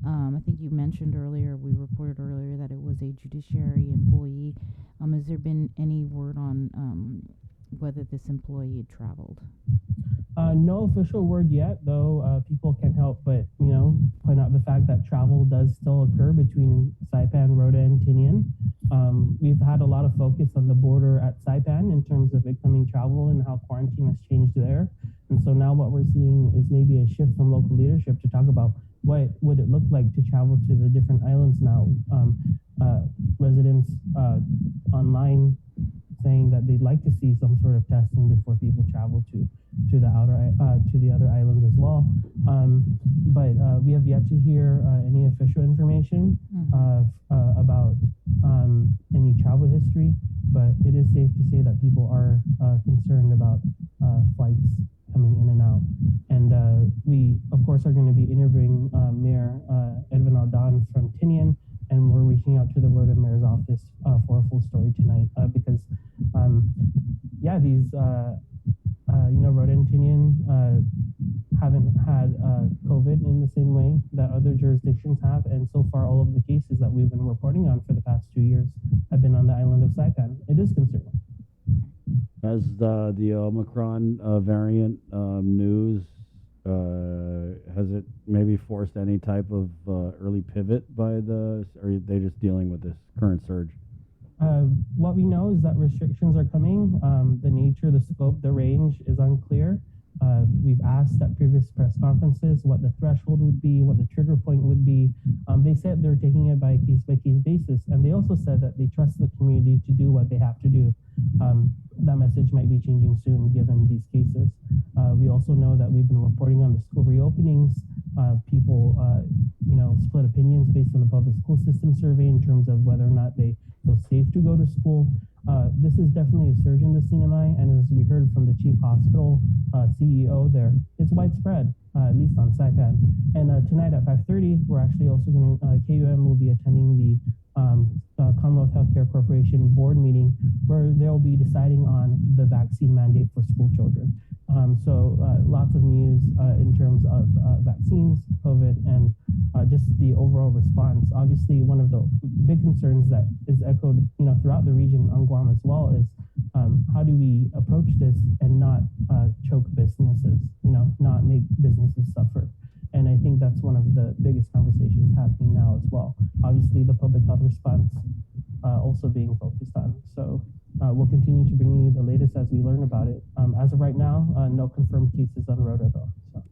I think you mentioned earlier, we reported earlier that it was a judiciary employee. Has there been any word on whether this employee had traveled? No official word yet, though people can't help but, point out the fact that travel does still occur between Saipan, Rhoda, and Tinian. We've had a lot of focus on the border at Saipan in terms of incoming travel and how quarantine has changed there. And so now what we're seeing is maybe a shift from local leadership to talk about what would it look like to travel to the different islands now. Residents online saying that they'd like to see some sort of testing before people travel to the other islands as well. But we have yet to hear any official information about any travel history. But it is safe to say that people are concerned about flights coming in and out. And we, of course, are going to be interviewing Mayor Edwin Aldan from Tinian, and we're reaching out to the Rhoda Mayor's office for a full story tonight because, these, Rhoda and Tinian haven't had COVID in the same way that other jurisdictions have, and so far all of the cases that we've been reporting on for the past 2 years have been on the island of Saipan. It is concerning. Has the Omicron variant news, has it maybe forced any type of early pivot by or are they just dealing with this current surge? What we know is that restrictions are coming. The nature, the scope, the range is unclear. We've asked at previous press conferences what the threshold would be, what the trigger point would be. They said they're taking it by a case-by-case basis, and they also said that they trust the community to do what they have to do. That message might be changing soon given these cases. We also know that we've been reporting on the school reopenings. People, split opinions based on the public school system survey in terms of whether or not they feel safe to go to school. This is definitely a surge in the CNMI, and as we heard from the chief hospital CEO there, it's widespread, at least on Saipan. And tonight at 5:30, we're actually also going to, KUM will be attending the Commonwealth Healthcare Corporation board meeting where they'll be deciding on the vaccine mandate for school children. So lots of news in terms of vaccines, COVID, and just the overall response. Obviously, one of the big concerns that is echoed, throughout the region on Guam as well is how do we approach this and not choke businesses, not make businesses suffer. And I think that's one of the biggest conversations happening now as well. Obviously, the public health response also being focused on. So we'll continue to bring you the latest as we learn about it. As of right now, no confirmed cases on Rhoda, though. So.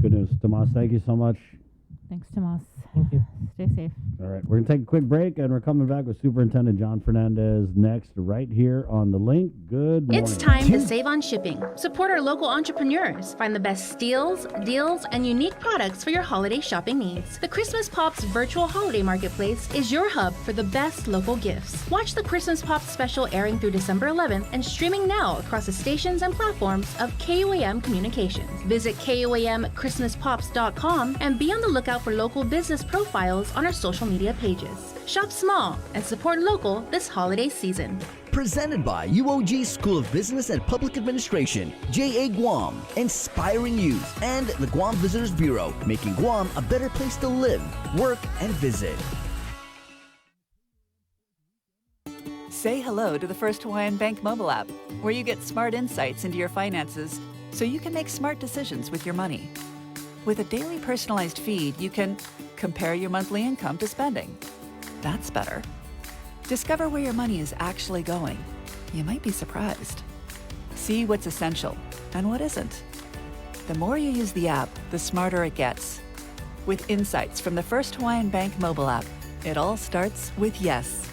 Good news. Tomas, thank you so much. Thanks, Tomas. Thank you. Stay safe. All right, we're going to take a quick break, and we're coming back with Superintendent John Fernandez next, right here on The Link. Good morning. It's time to save on shipping. Support our local entrepreneurs. Find the best steals, deals, and unique products for your holiday shopping needs. The Christmas Pops virtual holiday marketplace is your hub for the best local gifts. Watch the Christmas Pops special airing through December 11th and streaming now across the stations and platforms of KUAM Communications. Visit KUAMChristmasPops.com and be on the lookout for local business profiles on our social media pages. Shop small and support local this holiday season. Presented by UOG School of Business and Public Administration, JA Guam, inspiring youth, and the Guam Visitors Bureau, making Guam a better place to live, work, and visit. Say hello to the First Hawaiian Bank mobile app, where you get smart insights into your finances so you can make smart decisions with your money. With a daily personalized feed, you can compare your monthly income to spending. That's better. Discover where your money is actually going. You might be surprised. See what's essential and what isn't. The more you use the app, the smarter it gets. With insights from the First Hawaiian Bank mobile app, it all starts with yes.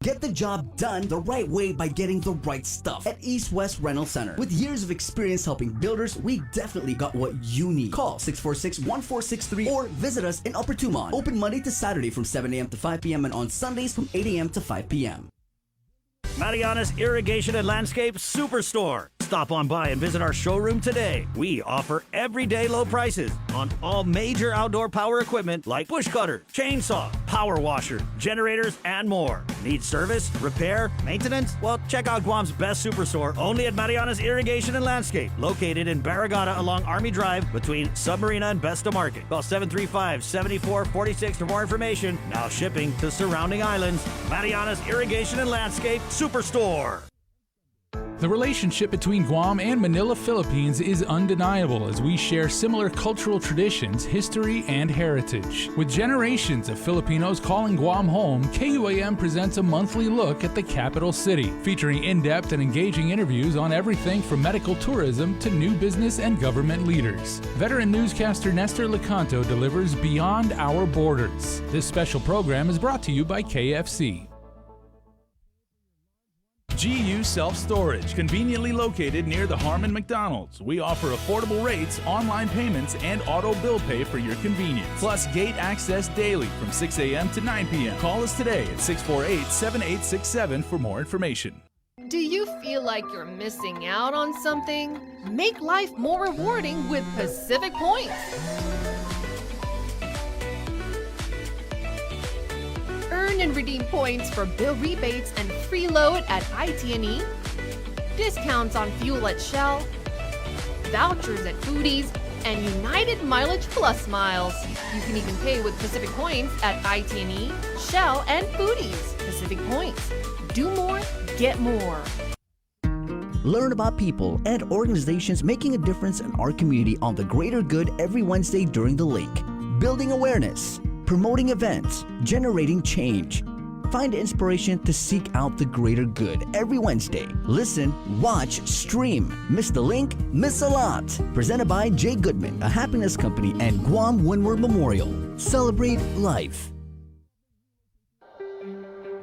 Get the job done the right way by getting the right stuff at East West Rental Center. With years of experience helping builders, we definitely got what you need. Call 646-1463 or visit us in Upper Tumon. Open Monday to Saturday from 7 a.m. to 5 p.m. and on Sundays from 8 a.m. to 5 p.m. Mariana's Irrigation and Landscape Superstore. Stop on by and visit our showroom today. We offer everyday low prices on all major outdoor power equipment like bush cutter, chainsaw, power washer, generators, and more. Need service, repair, maintenance? Well, check out Guam's best superstore only at Mariana's Irrigation and Landscape, located in Barragata along Army Drive between Submarina and Besta Market. Call 735-7446 for more information. Now shipping to surrounding islands. Mariana's Irrigation and Landscape Superstore. The relationship between Guam and Manila, Philippines is undeniable as we share similar cultural traditions, history, and heritage. With generations of Filipinos calling Guam home, KUAM presents a monthly look at the capital city, featuring in-depth and engaging interviews on everything from medical tourism to new business and government leaders. Veteran newscaster Nestor Lecanto delivers Beyond Our Borders. This special program is brought to you by KFC. GU Self-Storage, conveniently located near the Harmon McDonald's. We offer affordable rates, online payments, and auto bill pay for your convenience. Plus gate access daily from 6 a.m. to 9 p.m. Call us today at 648-7867 for more information. Do you feel like you're missing out on something? Make life more rewarding with Pacific Points. Earn and redeem points for bill rebates and free load at IT&E, discounts on fuel at Shell, vouchers at Foodies, and United Mileage Plus miles. You can even pay with Pacific Points at IT&E, Shell, and Foodies. Pacific Points. Do more, get more. Learn about people and organizations making a difference in our community on the greater good every Wednesday during the link. Building awareness, promoting events, generating change. Find inspiration to seek out the greater good every Wednesday. Listen, watch, stream. Miss the link? Miss a lot. Presented by Jay Goodman, a happiness company, and Guam Windward Memorial. Celebrate life.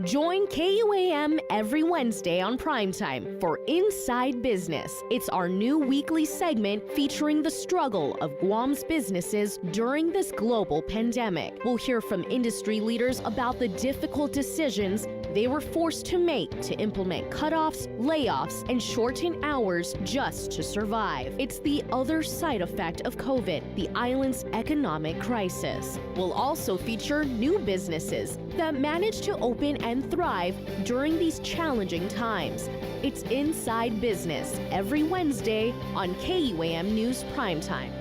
Join KUAM every Wednesday on Primetime for Inside Business. It's our new weekly segment featuring the struggle of Guam's businesses during this global pandemic. We'll hear from industry leaders about the difficult decisions they were forced to make to implement cutoffs, layoffs, and shorten hours just to survive. It's the other side effect of COVID, the island's economic crisis. We'll also feature new businesses that managed to open and thrive during these challenging times. It's Inside Business every Wednesday on KUAM News Primetime.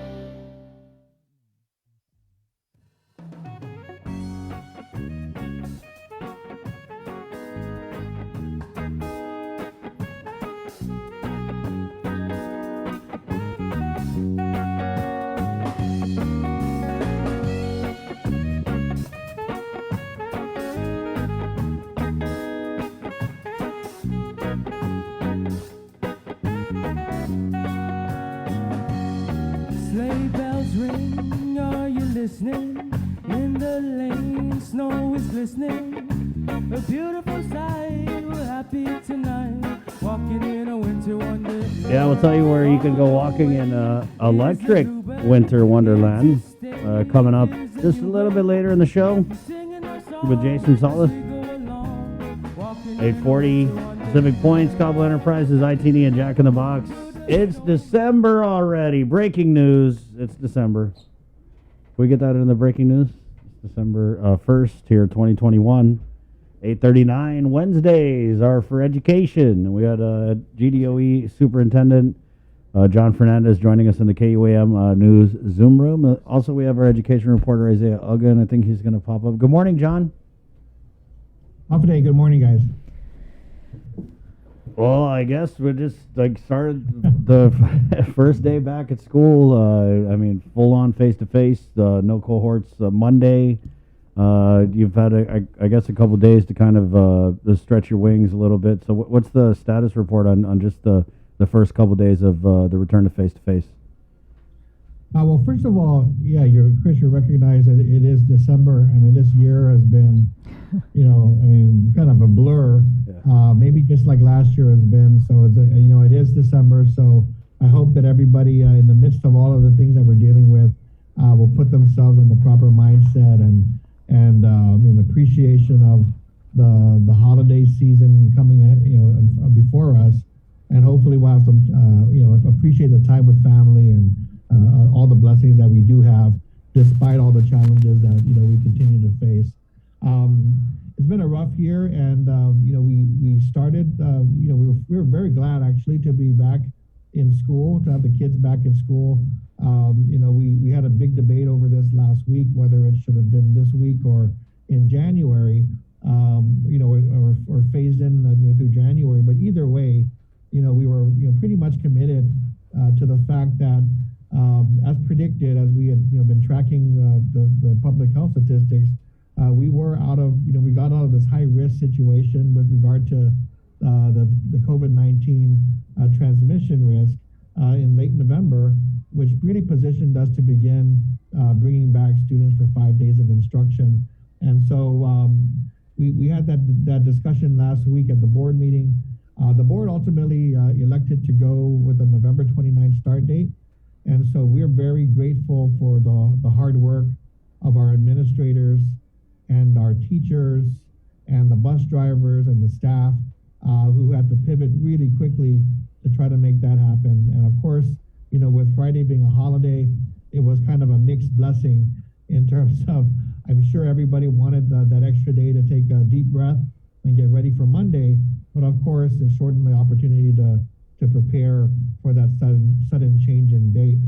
Sleigh bells ring, are you listening? In the lane, snow is glistening. A beautiful sight, we're happy tonight. Walking in a winter wonderland. Yeah, we'll tell you where you can go walking in electric winter wonderland. Coming up just a little bit later in the show with Jason Solis. 840 Pacific Points, Cobble Enterprises, IT&E, and Jack in the Box. It's December already. Breaking news. It's December. Can we get that in the breaking news? It's December 1st here, 2021. 8:39 Wednesdays are for education. We had GDOE Superintendent John Fernandez joining us in the KUAM News Zoom room. Also, we have our education reporter Isaiah Uga, and I think he's going to pop up. Good morning, John. Day. Good morning, guys. Well, I guess we just started the first day back at school. Full on face to face. No cohorts Monday. You've had I guess a couple days to kind of stretch your wings a little bit. So what's the status report on just the the first couple days of the return to face-to-face? Well, first of all, yeah, Chris, you recognize that it is December. I mean, this year has been, kind of a blur. Yeah. Maybe just like last year has been. So, it is December. So I hope that everybody in the midst of all of the things that we're dealing with will put themselves in the proper mindset and in appreciation of the holiday season coming, before us. And hopefully we'll have some, appreciate the time with family and all the blessings that we do have, despite all the challenges that we continue to face. It's been a rough year, and we started. We were very glad actually to be back in school, to have the kids back in school. We had a big debate over this last week, whether it should have been this week or in January, or phased in through January. But either way, we were pretty much committed to the fact that, as predicted, as we had been tracking the public health statistics, we were we got out of this high risk situation with regard to the COVID-19 transmission risk in late November, which really positioned us to begin bringing back students for 5 days of instruction. And so we had that discussion last week at the board meeting. The board ultimately elected to go with a November 29th start date. And so we're very grateful for the hard work of our administrators and our teachers and the bus drivers and the staff who had to pivot really quickly to try to make that happen. And of course, with Friday being a holiday, it was kind of a mixed blessing in terms of, I'm sure everybody wanted that extra day to take a deep breath and get ready for Monday. But of course, it shortened the opportunity to prepare for that sudden change in date.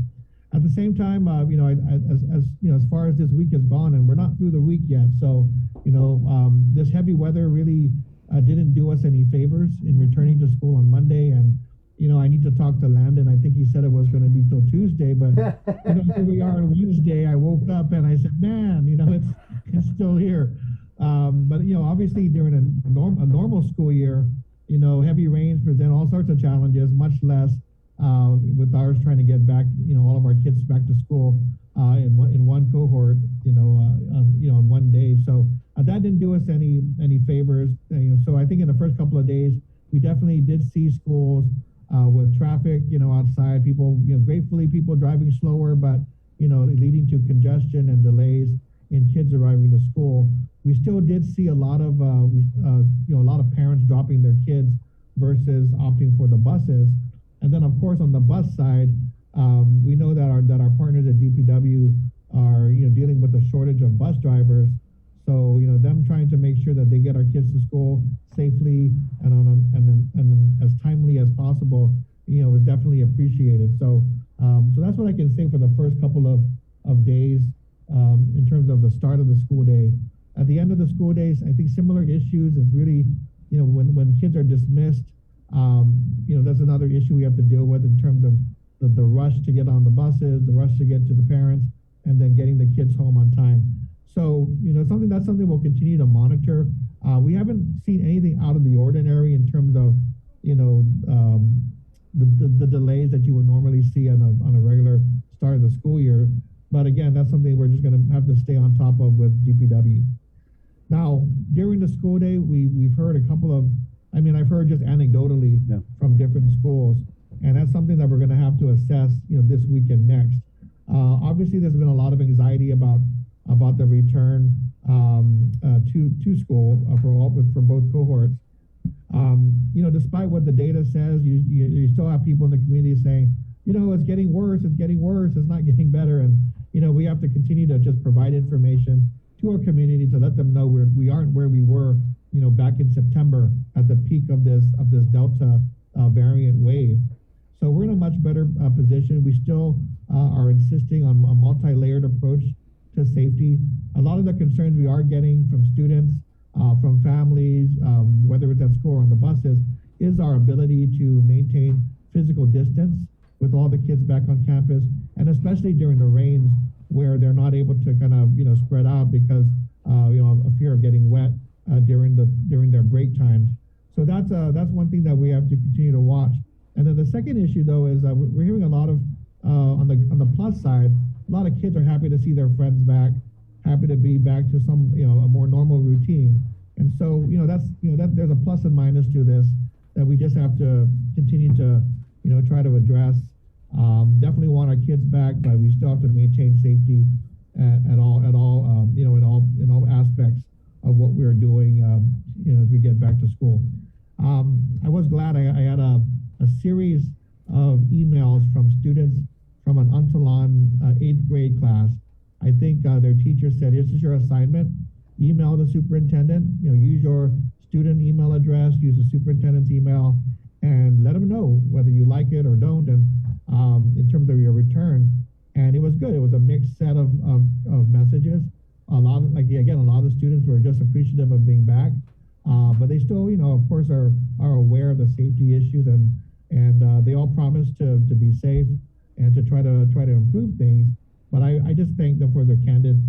At the same time, as far as this week has gone, and we're not through the week yet, so this heavy weather really didn't do us any favors in returning to school on Monday. And I need to talk to Landon. I think he said it was going to be till Tuesday, but here we are on Wednesday. I woke up and I said, man, it's still here. But obviously during a normal school year, heavy rains present all sorts of challenges, much less with ours trying to get back, all of our kids back to school in one cohort, in one day. So that didn't do us any favors. So I think in the first couple of days, we definitely did see schools with traffic, outside, people, gratefully people driving slower, but, leading to congestion and delays in kids arriving to school. We still did see a lot of, a lot of parents dropping their kids versus opting for the buses. And then, of course, on the bus side, we know that our partners at DPW are, dealing with a shortage of bus drivers. So, them trying to make sure that they get our kids to school safely and as timely as possible, is definitely appreciated. So, so that's what I can say for the first couple of days in terms of the start of the school day. At the end of the school days, I think similar issues. It's really, when kids are dismissed, that's another issue we have to deal with in terms of the rush to get on the buses, the rush to get to the parents, and then getting the kids home on time. So, something we'll continue to monitor. We haven't seen anything out of the ordinary in terms of, the delays that you would normally see on a regular start of the school year. But again, that's something we're just going to have to stay on top of with DPW. Now, during the school day, we've heard a couple of, I've heard just anecdotally from different schools, and that's something that we're going to have to assess, this week and next. Obviously, there's been a lot of anxiety about the return to school for both cohorts. Despite what the data says, you still have people in the community saying, it's getting worse, it's not getting better. And, we have to continue to just provide information to our community to let them know we aren't where we were, back in September at the peak of this Delta variant wave. So we're in a much better position. We still are insisting on a multi-layered approach to safety. A lot of the concerns we are getting from students, from families, whether it's at school or on the buses, is our ability to maintain physical distance with all the kids back on campus, and especially during the rains where they're not able to kind of, spread out because, a fear of getting wet during their break times. So that's one thing that we have to continue to watch. And then the second issue, though, is we're hearing a lot of on the plus side, a lot of kids are happy to see their friends back, happy to be back to some a more normal routine. And so that's that there's a plus and minus to this that we just have to continue to try to address. Definitely want our kids back, but we still have to maintain safety in all aspects of what we're doing as we get back to school. I was glad I had a series of emails from students from an Untalon 8th grade class. I think their teacher said, "This is your assignment. Email the superintendent. Use your student email address, use the superintendent's email, and let them know whether you like it or don't, and in terms of your return." And it was good. It was a mixed set of messages. A lot of the students were just appreciative of being back, but they still, of course, are aware of the safety issues, and they all promised to be safe and to try to improve things. But I just thank them for their candid,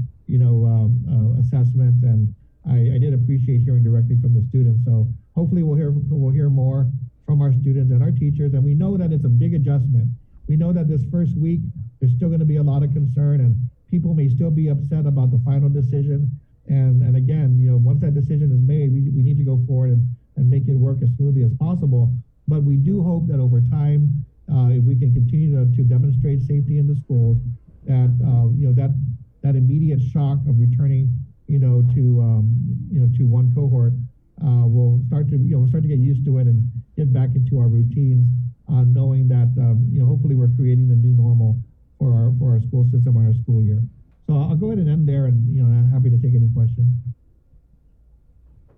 assessments, and I did appreciate hearing directly from the students. So hopefully we'll hear more from our students and our teachers. And we know that it's a big adjustment. We know that this first week there's still going to be a lot of concern, and people may still be upset about the final decision. And again, once that decision is made, we need to go forward and make it work as smoothly as possible. But we do hope that over time, if we can continue to demonstrate safety in the schools, that that immediate shock of returning, to one cohort, we'll start to get used to it and get back into our routines, knowing that hopefully we're creating the new normal for our school system and our school year. So I'll go ahead and end there, and I'm happy to take any questions.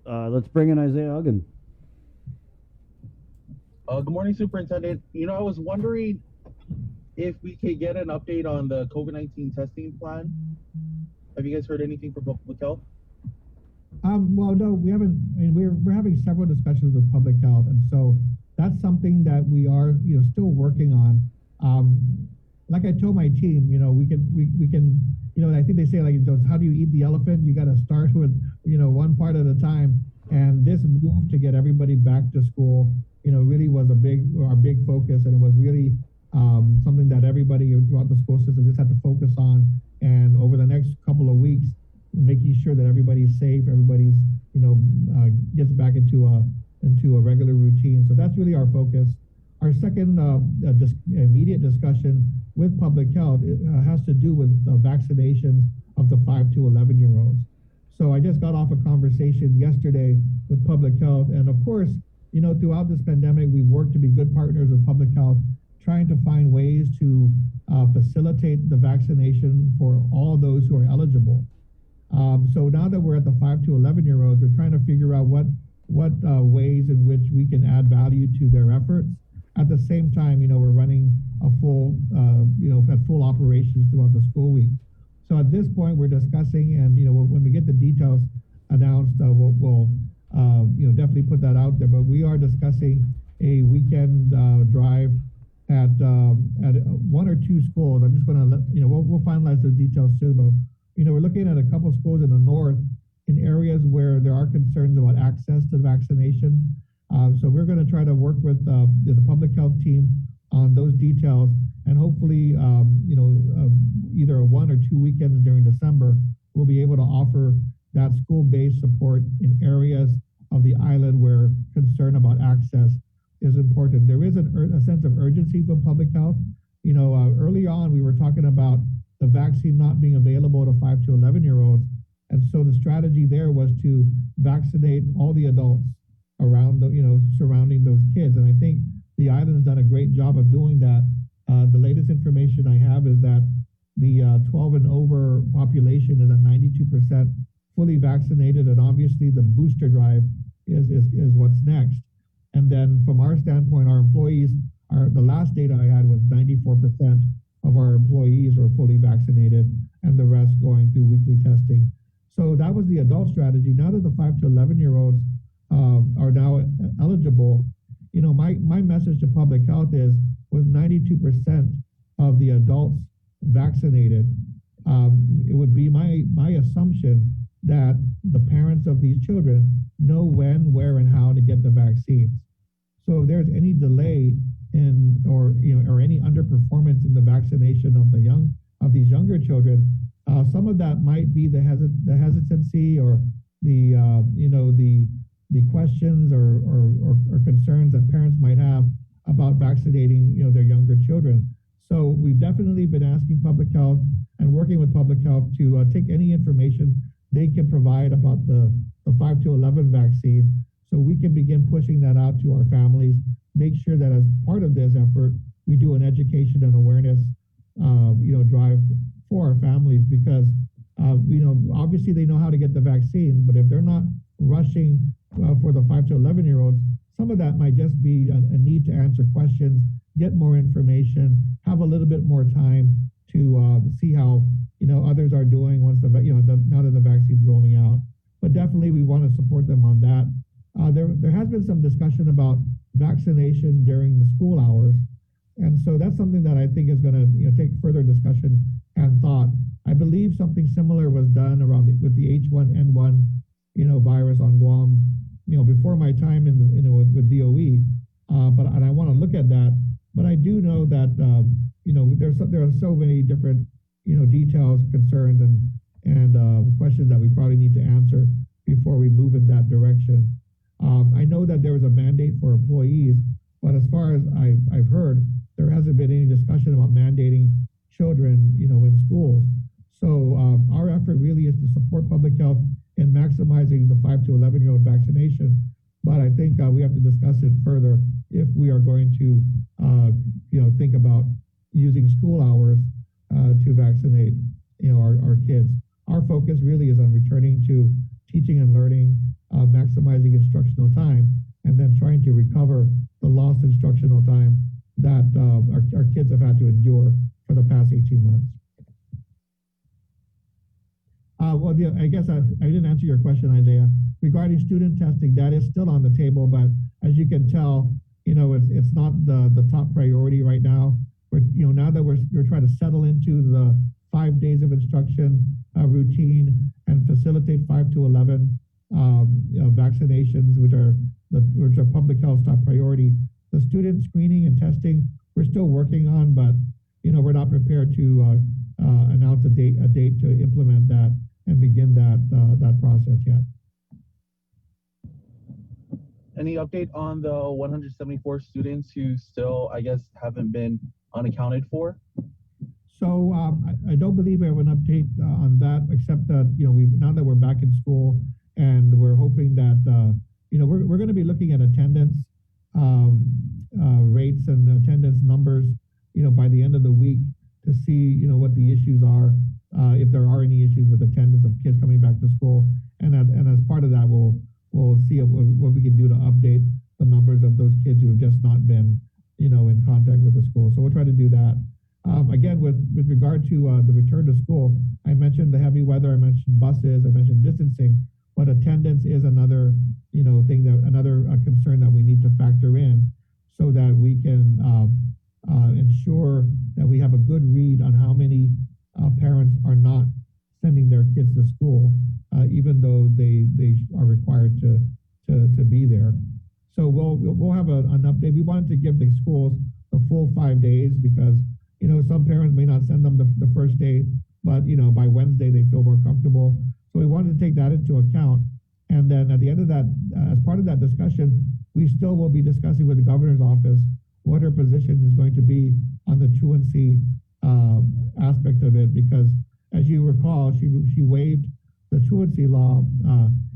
Let's bring in Isaiah Uggan. Good morning, Superintendent. I was wondering if we could get an update on the COVID-19 testing plan. Have you guys heard anything from Public Health? Well, no, we haven't. I mean, we're having several discussions with Public Health, and so that's something that we are, still working on. Like I told my team, we can, I think they say, like, how do you eat the elephant? You got to start with, one part at a time. And this move to get everybody back to school, really was our big focus, and it was really something that everybody throughout the school system just had to focus on. And over the next couple of weeks, making sure that everybody's safe, everybody's, gets back into a regular routine. So that's really our focus. Our second immediate discussion with Public Health has to do with vaccinations of the 5 to 11-year-olds. So I just got off a conversation yesterday with Public Health, and of course, throughout this pandemic, we've worked to be good partners with Public Health, trying to find ways to facilitate the vaccination for all those who are eligible. So now that we're at the 5 to 11-year-olds, we're trying to figure out what ways in which we can add value to their efforts. At the same time, we're running a full, at full operations throughout the school week. So at this point, we're discussing, and when we get the details announced, we'll definitely put that out there. But we are discussing a weekend drive at 1 or 2 schools. I'm just going to let we'll finalize the details soon. But we're looking at a couple of schools in the north, in areas where there are concerns about access to vaccination. So we're going to try to work with the Public Health team on those details, and hopefully, either 1 or 2 weekends during December, we'll be able to offer that school-based support in areas of the island where concern about access is important. There is a sense of urgency from Public Health. Early on, we were talking about the vaccine not being available to 5 to 11-year-olds, and so the strategy there was to vaccinate all the adults around surrounding those kids. And I think the island's done a great job of doing that. The latest information I have is that the 12 and over population is at 92% fully vaccinated, and obviously the booster drive is what's next. And then from our standpoint, our employees the last data I had was 94% of our employees were fully vaccinated, and the rest going through weekly testing. So that was the adult strategy. Now that the 5 to 11-year-olds are now eligible, my message to Public Health is, with 92% of the adults vaccinated, it would be my assumption that the parents of these children know when, where, and how to get the vaccines. So if there's any delay or any underperformance in the vaccination of these younger children, some of that might be the hesitancy or the questions or concerns that parents might have about vaccinating their younger children. So we've definitely been asking public health and working with public health to take any information they can provide about the 5 to 11 vaccine, so we can begin pushing that out to our families. Make sure that as part of this effort, we do an education and awareness, drive for our families, because obviously they know how to get the vaccine, but if they're not rushing for the 5 to 11-year-olds, some of that might just be a need to answer questions, get more information, have a little bit more time to see how others are doing once now that the vaccine's rolling out. But definitely we want to support them on that. There has been some discussion about vaccination during the school hours, and so that's something that I think is going to take further discussion and thought. I believe something similar was done with the H1N1 virus on Guam before my time with DOE, but I want to look at that. But I do know that there are so many different details, concerns, and questions that we probably need to answer before we move in that direction. I know that there was a mandate for employees, but as far as I've heard, there hasn't been any discussion about mandating children in schools. So our effort really is to support public health in maximizing the 5 to 11-year-old vaccination. But I think we have to discuss it further if we are going to think about using school hours to vaccinate our kids. Our focus really is on returning to teaching and learning, maximizing instructional time, and then trying to recover the lost instructional time that our kids have had to endure for the past 18 months. I guess I didn't answer your question, Isaiah. Regarding student testing, that is still on the table, but as you can tell, it's not the top priority right now. Now that we're trying to settle into the 5 days of instruction routine and facilitate 5 to 11 vaccinations, which are public health's top priority. The student screening and testing we're still working on, but we're not prepared to announce a date to implement that and begin that process yet. Any update on the 174 students who still, I guess, haven't been unaccounted for? So I don't believe we have an update on that, except that now that we're back in school, and we're hoping that we're going to be looking at attendance rates and attendance numbers by the end of the week to see what the issues are, if there are any issues with attendance of kids coming back to school, and as part of that we'll see what we can do to update the numbers of those kids who have just not been in contact with the school. So we'll try to do that. Again, with regard to the return to school, I mentioned the heavy weather, I mentioned buses, I mentioned distancing, but attendance is another another concern that we need to factor in, so that we can ensure that we have a good read on how many parents are not sending their kids to school, even though they are required to be there. So we'll have an update. We wanted to give the schools the full 5 days because some parents may not send them the first day, but by Wednesday they feel more comfortable. So we wanted to take that into account. And then at the end of that, as part of that discussion, we still will be discussing with the governor's office what her position is going to be on the truancy aspect of it, because as you recall, she waived the truancy law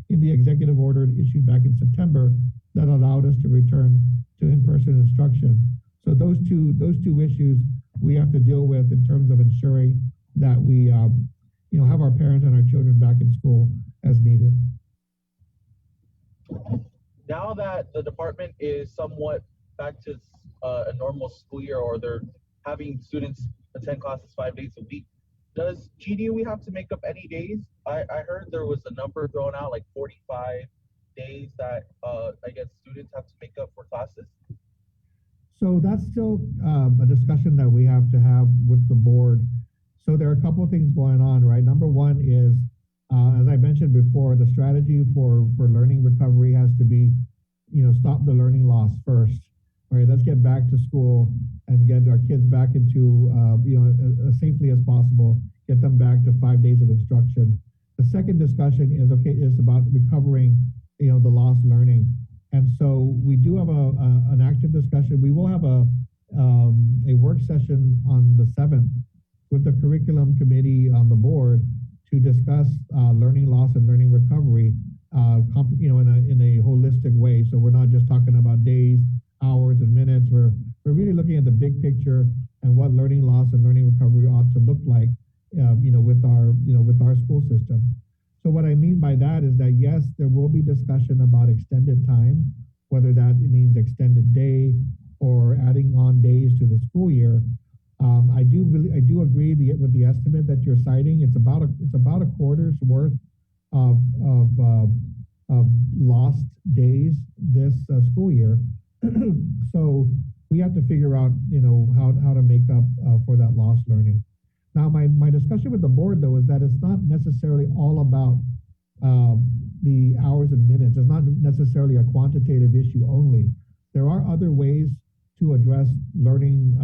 in the executive order issued back in September that allowed us to return to in-person instruction. So those two issues we have to deal with in terms of ensuring that we have our parents and our children back in school as needed. Now that the department is somewhat back to a normal school year, or they're having students attend classes 5 days a week, does GDOE have to make up any days? I heard there was a number thrown out, like 45 days that I guess students have to make up for classes. So that's still a discussion that we have to have with the board. So there are a couple of things going on, right? Number one is, as I mentioned before, the strategy for learning recovery has to be, stop the learning loss first. right? Let's get back to school and get our kids back into, as safely as possible, get them back to 5 days of instruction. The second discussion is about recovering, the lost learning. And so we do have an active discussion. We will have a work session on the 7th with the curriculum committee on the board to discuss learning loss and learning recovery, in a holistic way. So we're not just talking about days, hours, and minutes. We're really looking at the big picture and what learning loss and learning recovery ought to look like, with our school system. So what I mean by that is that yes, there will be discussion about extended time, whether that means extended day or adding on days to the school year. I do agree with the estimate that you're citing. It's about a quarter's worth of lost days this school year. So we have to figure out, how to make up for that lost learning. Now, my discussion with the board, though, is that it's not necessarily all about the hours and minutes. It's not necessarily a quantitative issue only. There are other ways to address learning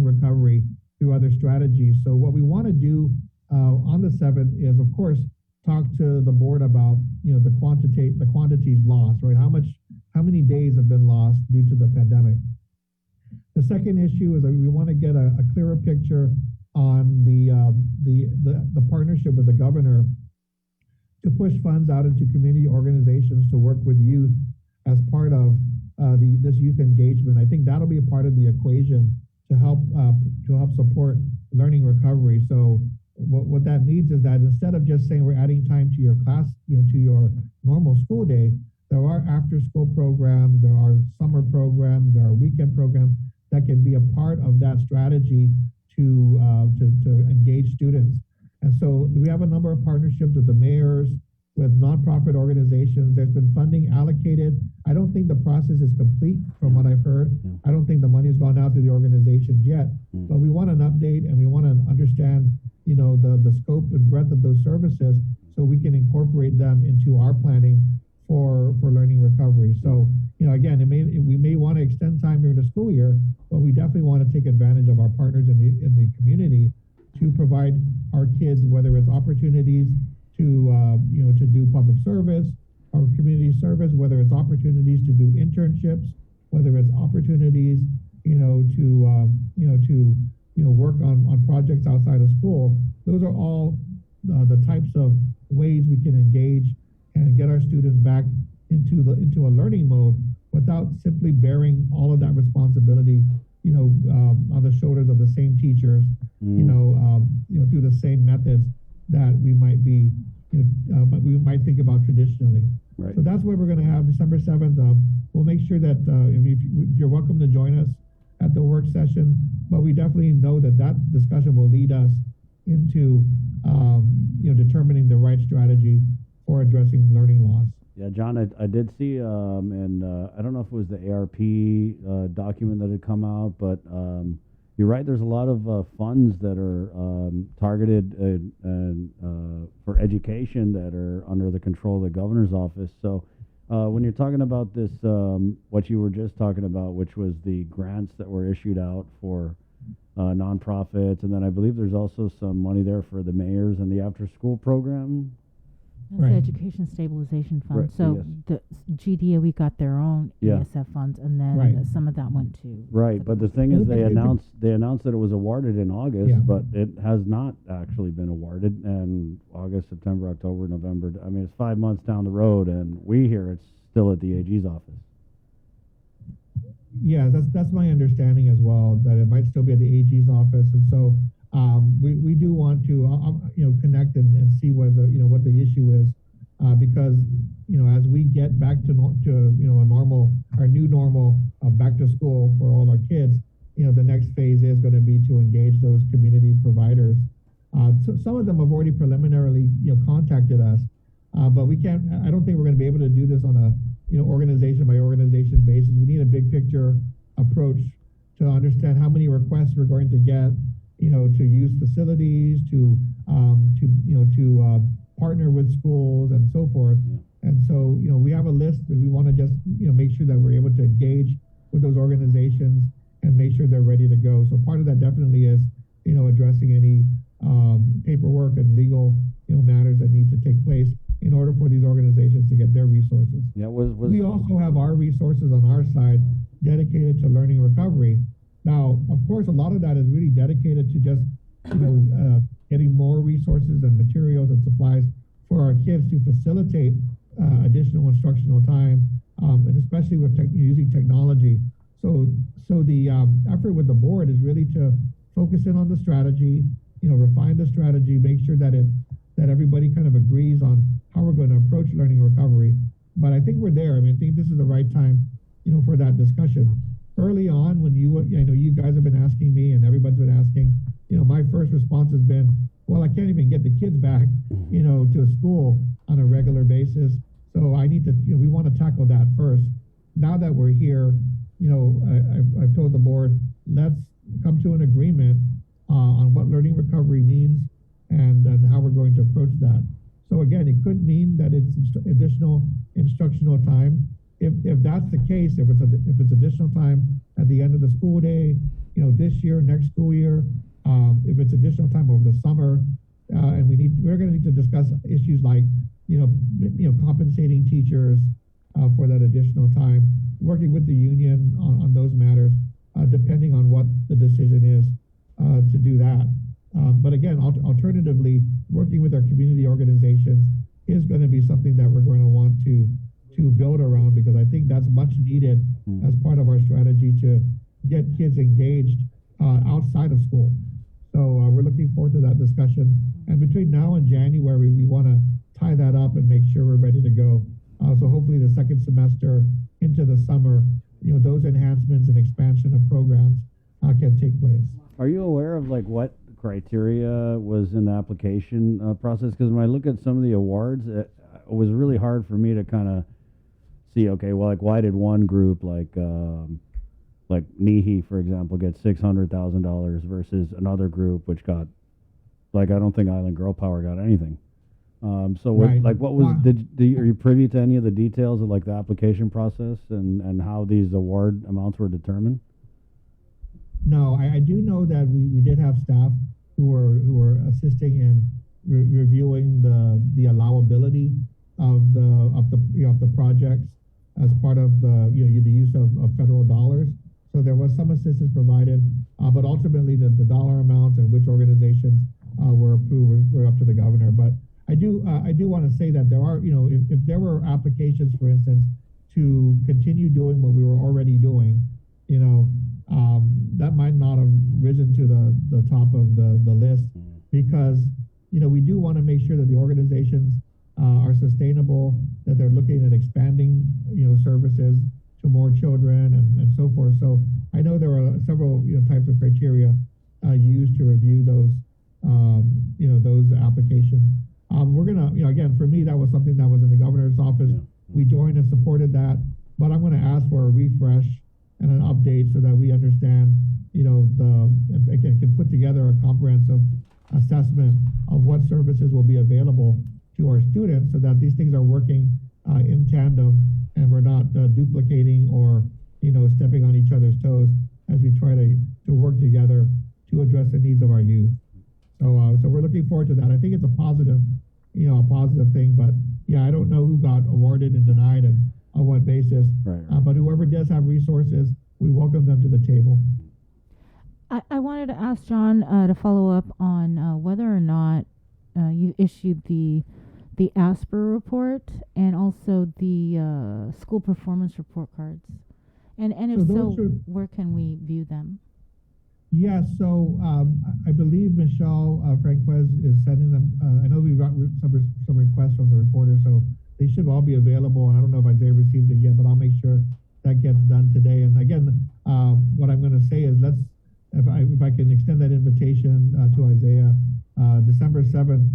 recovery through other strategies. So what we want to do on the 7th is, of course, talk to the board about, the quantities lost, right? How many days have been lost due to the pandemic? The second issue is that we want to get a clearer picture on the partnership with the governor to push funds out into community organizations to work with youth as part of this youth engagement. I think that'll be a part of the equation to help support learning recovery. So what that means is that instead of just saying we're adding time to your class, to your normal school day, there are after school programs, there are summer programs, there are weekend programs that can be a part of that strategy to engage students. And so we have a number of partnerships with the mayors, with nonprofit organizations. There's been funding allocated. I don't think the process is complete from what I've heard. I don't think the money's gone out to the organizations yet, but we want an update and we want to understand, the scope and breadth of those services so we can incorporate them into our planning for learning recovery. So, again, we may want to extend time during the school year, but we definitely want to take advantage of our partners in the community to provide our kids, whether it's opportunities to do public service or community service, whether it's opportunities to do internships, whether it's opportunities, to work on projects outside of school. Those are all the types of ways we can engage and get our students back into a learning mode without simply bearing all of that responsibility, on the shoulders of the same teachers, through the same methods that we might think about traditionally. Right. So that's what we're going to have December 7th. We'll make sure that you're welcome to join us at the work session, but we definitely know that discussion will lead us into determining the right strategy for addressing learning loss. Yeah, John, I did see, and I don't know if it was the ARP document that had come out, but you're right. There's a lot of funds that are targeted for education that are under the control of the governor's office. So when you're talking about this, what you were just talking about, which was the grants that were issued out for nonprofits, and then I believe there's also some money there for the mayors and the after-school program. That's the Education Stabilization Fund. Right, So the GDOE got their own ESF funds, and then some of that went to. Right, but the thing is, they announced that it was awarded in August, but it has not actually been awarded. And August, September, October, November. I mean, it's 5 months down the road, and we hear it's still at the AG's office. Yeah, that's my understanding as well, that it might still be at the AG's office, and so we do want to connect and see what the issue is, because as we get back to our new normal back to school for all our kids, the next phase is going to be to engage those community providers. So some of them have already preliminarily contacted us, but we can't. I don't think we're going to be able to do this on a organization by organization basis. We need a big picture approach to understand how many requests we're going to get, to use facilities, to partner with schools and so forth. And so, we have a list, and we want to just, make sure that we're able to engage with those organizations and make sure they're ready to go. So part of that definitely is, addressing any paperwork and legal, matters that need to take place in order for these organizations to get their resources. Yeah, we also have our resources on our side dedicated to learning recovery. Now, of course, a lot of that is really dedicated to just, getting more resources and materials and supplies for our kids to facilitate additional instructional time, and especially with using technology. So the effort with the board is really to focus in on the strategy, refine the strategy, make sure that everybody kind of agrees on how we're going to approach learning recovery. But I think we're there. I think this is the right time, for that discussion. Early on, when you guys have been asking me and everybody's been asking, my first response has been, well, I can't even get the kids back, to school on a regular basis. So I need to, we want to tackle that first. Now that we're here, I've told the board, let's come to an agreement on what learning recovery means and how we're going to approach that. So again, it could mean that it's additional instructional time. If that's the case, if it's additional time at the end of the school day, this year, next school year, if it's additional time over the summer, and we're going to need to discuss issues like, compensating teachers for that additional time, working with the union on those matters, depending on what the decision is to do that. But again, alternatively, working with our community organizations is going to be something that we're going to want to build around, because I think that's much needed as part of our strategy to get kids engaged outside of school. So we're looking forward to that discussion. And between now and January, we want to tie that up and make sure we're ready to go. So hopefully the second semester into the summer, those enhancements and expansion of programs can take place. Are you aware of what criteria was in the application process? Because when I look at some of the awards, it was really hard for me to kind of see, okay, well, why did one group like NIHI, for example, get $600,000 versus another group which got, I don't think Island Girl Power got anything. So what, Right. what was, are you privy to any of the details of the application process and how these award amounts were determined? No, I do know that we did have staff who were assisting in reviewing the allowability of the projects as part of the use of federal dollars. So there was some assistance provided, but ultimately the dollar amounts and which organizations were approved were up to the governor. But I do want to say that there are, if there were applications, for instance, to continue doing what we were already doing, that might not have risen to the top of the list, because we do want to make sure that the organizations are sustainable, that they're looking at expanding services to more children and so forth. So I know there are several types of criteria used to review those those applications. We're gonna again, for me, that was something that was in the governor's office. Yeah. We joined and supported that, but I'm going to ask for a refresh and an update so that we understand, can put together a comprehensive assessment of what services will be available to our students, so that these things are working in tandem and we're not duplicating or stepping on each other's toes as we try to work together to address the needs of our youth. So we're looking forward to that. I think it's a positive thing, but yeah, I don't know who got awarded and denied and on what basis. Right. But whoever does have resources, we welcome them to the table. I wanted to ask John to follow up on whether or not you issued the ASPR report and also the school performance report cards, and if so, where can we view them? Yes, so I believe Michelle Franquez is sending them. I know we've got some requests from the reporters, so they should all be available. And I don't know if Isaiah received it yet, but I'll make sure that gets done today. And again, what I'm going to say is if I can extend that invitation to Isaiah, December 7th,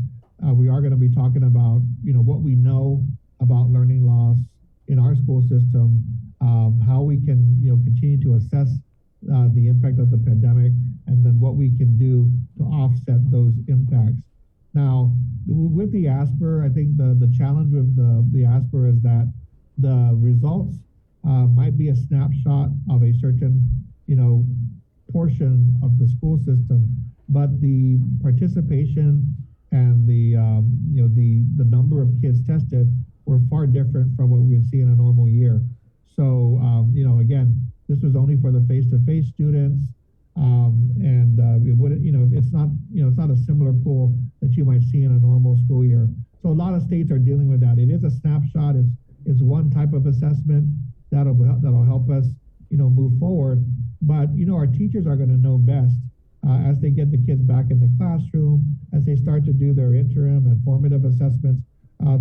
we are going to be talking about what we know about learning loss in our school system, how we can continue to assess the impact of the pandemic, and then what we can do to offset those impacts. Now, with the ASPR, I think the challenge with the ASPR is that the results might be a snapshot of a certain, portion of the school system, but the participation and the number of kids tested were far different from what we would see in a normal year. So, again, this was only for the face-to-face students, and it wouldn't, it's not a similar pool that you might see in a normal school year. So a lot of states are dealing with that. It is a snapshot. It's one type of assessment that'll help us, move forward. But our teachers are going to know best as they get the kids back in the classroom, as they start to do their interim and formative assessments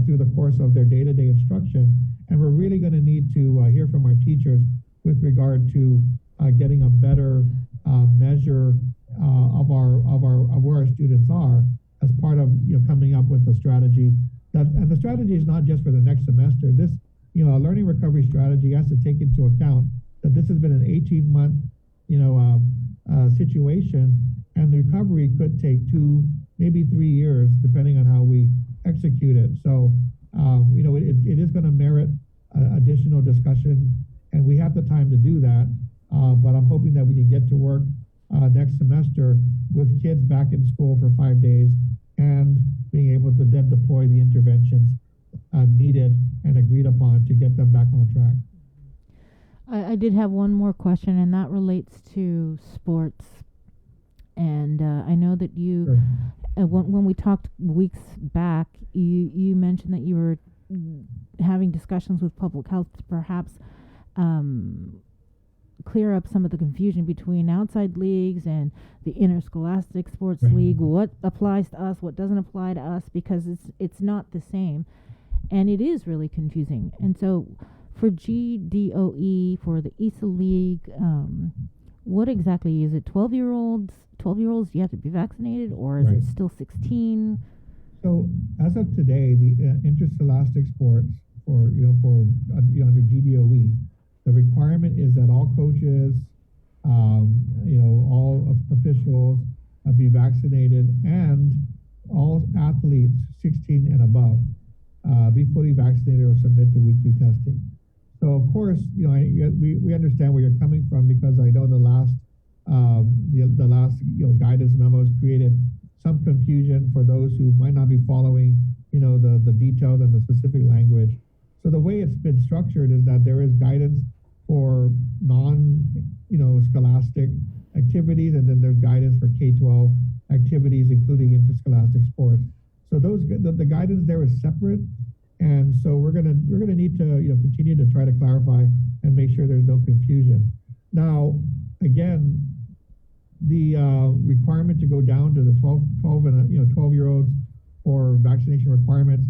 through the course of their day-to-day instruction. And we're really going to need to hear from our teachers with regard to getting a better measure of where our students are as part of coming up with a strategy. And the strategy is not just for the next semester. This, a learning recovery strategy has to take into account that this has been an 18-month, situation, and the recovery could take 2, maybe 3 years, depending on how we execute it. So, it is going to merit additional discussion, and we have the time to do that. But I'm hoping that we can get to work next semester with kids back in school for 5 days and being able to then deploy the interventions needed and agreed upon to get them back on track. I did have one more question, and that relates to sports. And I know that you, Sure. When we talked weeks back, you mentioned that you were having discussions with public health to perhaps clear up some of the confusion between outside leagues and the interscholastic sports league. What applies to us, what doesn't apply to us, because it's not the same, and it is really confusing. And so, for GDOE, for the ESA League, what exactly is it? 12-year-olds? 12-year-olds, do you have to be vaccinated, or is it still 16? So as of today, the interscholastic sports for under GDOE, the requirement is that all coaches, all officials be vaccinated, and all athletes 16 and above be fully vaccinated or submit to weekly testing. So of course, we understand where you're coming from, because I know the last guidance memos created some confusion for those who might not be following, the details and the specific language. So the way it's been structured is that there is guidance for scholastic activities, and then there's guidance for K-12 activities, including interscholastic sports. So the guidance there is separate. And so we're gonna need to continue to try to clarify and make sure there's no confusion. Now, again, the requirement to go down to the 12-year-olds for vaccination requirements,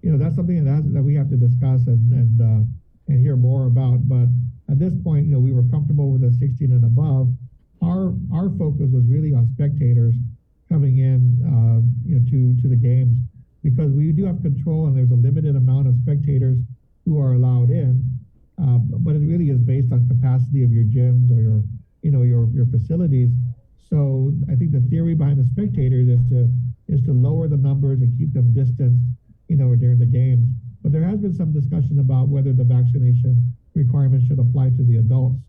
that's something that we have to discuss and hear more about. But at this point, we were comfortable with the 16 and above. Our focus was really on spectators coming in, to the games, because we do have control, and there's a limited amount of spectators who are allowed in. But it really is based on capacity of your gyms or your facilities. So I think the theory behind the spectators is to lower the numbers and keep them distanced, during the games. But there has been some discussion about whether the vaccination requirements should apply to the adults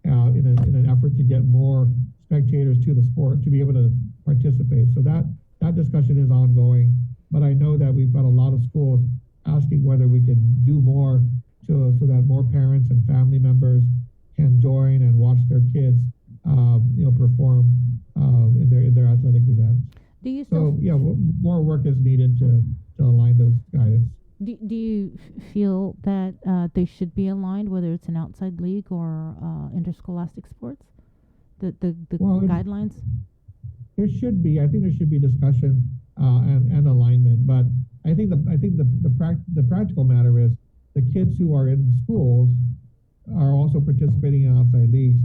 in an effort to get more spectators to the sport to be able to participate. So that discussion is ongoing. But I know that we've got a lot of schools asking whether we can do more so that more parents and family members can join and watch their kids, perform in their athletic events. Do you still more work is needed to align those guidance. Do you feel that they should be aligned, whether it's an outside league or interscholastic sports? The guidelines. There should be. I think there should be discussion and alignment. But I think the practical matter is the kids who are in schools are also participating in outside leagues.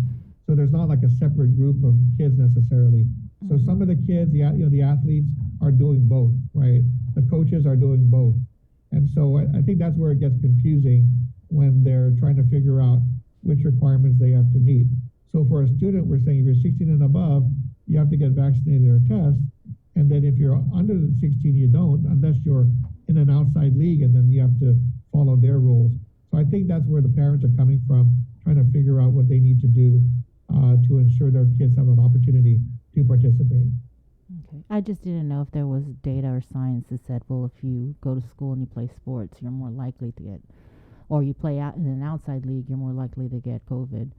So there's not like a separate group of kids necessarily. So some of the kids, the athletes are doing both, right? The coaches are doing both. And so I think that's where it gets confusing when they're trying to figure out which requirements they have to meet. So for a student, we're saying if you're 16 and above, you have to get vaccinated or test. And then if you're under 16, you don't, unless you're in an outside league, and then you have to follow their rules. So I think that's where the parents are coming from, trying to figure out what they need to do to ensure their kids have an opportunity to participate. Okay. I just didn't know if there was data or science that said, well, if you go to school and you play sports, you're more likely to get, or you play out in an outside league, you're more likely to get COVID.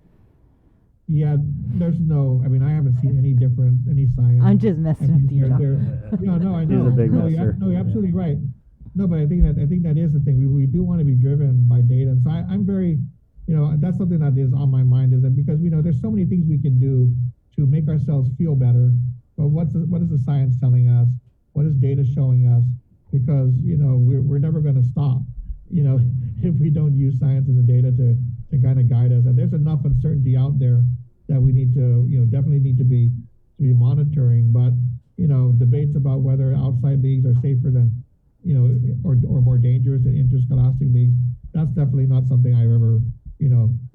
Yeah, there's no, I mean, I haven't seen any difference, any science. I'm just messing with you, John. Yeah, no, I know. He's a big no, messer. you're absolutely right. No, but I think that is the thing. We do want to be driven by data. And so I'm very, that's something that is on my mind, is that because there's so many things we can do to make ourselves feel better. But what is the science telling us? What is data showing us? Because, we're never going to stop, if we don't use science and the data to kind of guide us. And there's enough uncertainty out there that we need to, definitely need to be monitoring. But, debates about whether outside leagues are safer than, or more dangerous than interscholastic leagues, that's definitely not something I've ever,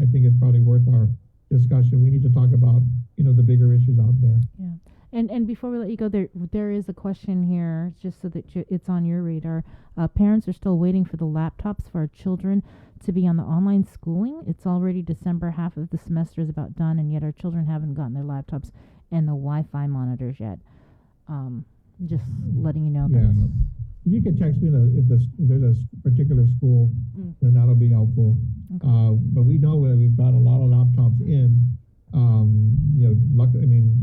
I think is probably worth our discussion. We need to talk about, the bigger issues out there. Yeah. And before we let you go, there is a question here, just so that it's on your radar. Parents are still waiting for the laptops for our children to be on the online schooling. It's already December, half of the semester is about done, and yet our children haven't gotten their laptops and the Wi-Fi monitors yet. Just letting you know that. Yeah. If you could text me if there's a particular school, then that'll be helpful. Okay. But we know that we've got a lot of laptops in.